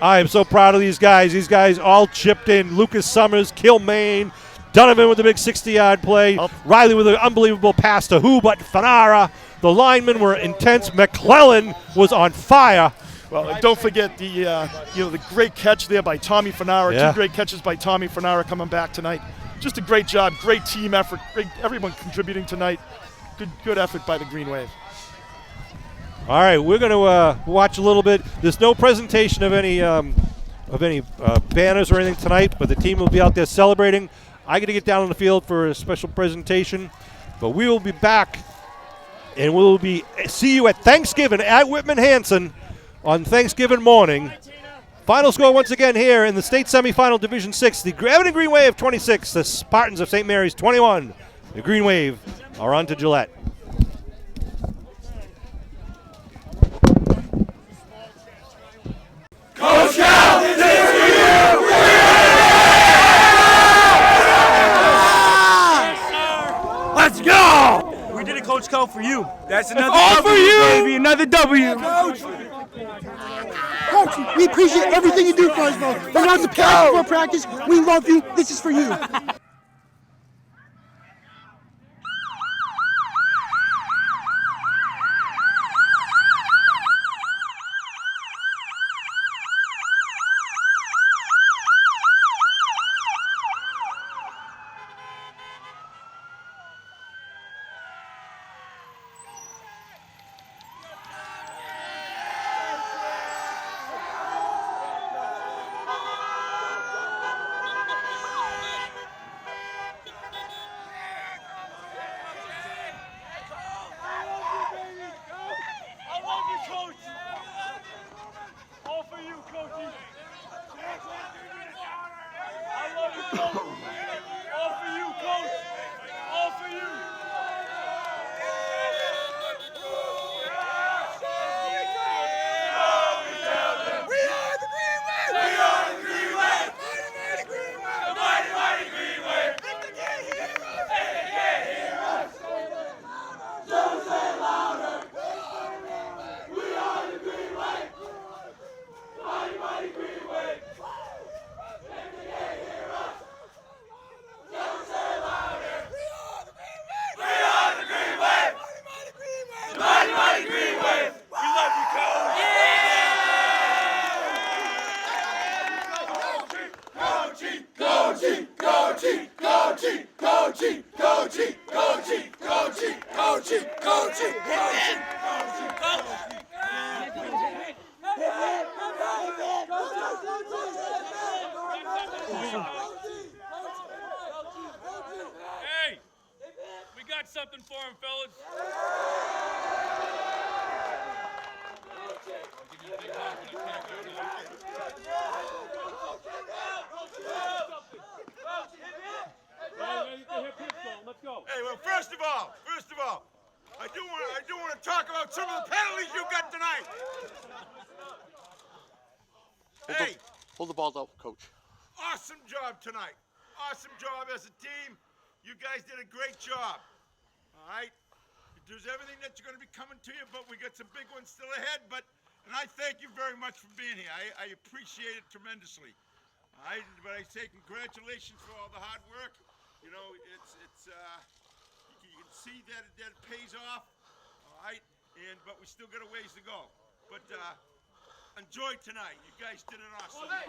S1: I am so proud of these guys. These guys all chipped in. Lucas Summers, Kilmaine, Donovan with the big 60-yard play, Riley with an unbelievable pass to who but Fanara. The linemen were intense. McClellan was on fire.
S2: Well, don't forget the great catch there by Tommy Fanara.
S1: Yeah.
S2: 2 great catches by Tommy Fanara coming back tonight. Just a great job, great team effort, great everyone contributing tonight. Good effort by the Green Wave.
S1: All right, we're going to watch a little bit. There's no presentation of any banners or anything tonight, but the team will be out there celebrating. I got to get down on the field for a special presentation, but we will be back, and we'll see you at Thanksgiving at Whitman-Hanson on Thanksgiving morning. Final score once again here in the state semifinal Division 6. The Abington Green Wave 26, the Spartans of St. Mary's 21. The Green Wave are on to Gillette.
S4: Coach Cal, this is for you! Let's go!
S5: We did it, Coach Cal, for you.
S4: That's another all for you!
S5: Baby, another W.
S6: Coach, we appreciate everything you do for us, bro. From out to practice, before practice, we love you. This is for you.
S4: Hey, we got something for him, fellas. Let's go.
S7: Hey, well, first of all, I do want to talk about some of the penalties you got tonight. Hey,
S8: Hold the ball up, Coach.
S7: awesome job tonight. Awesome job as a team. You guys did a great job. All right. There's everything that's going to be coming to you, but we got some big ones still ahead. And I thank you very much for being here. I appreciate it tremendously. All right. But I say congratulations for all the hard work. You know, it's you can see that it pays off. All right. But we still got a ways to go. But enjoy tonight. You guys did it awesome. Hey.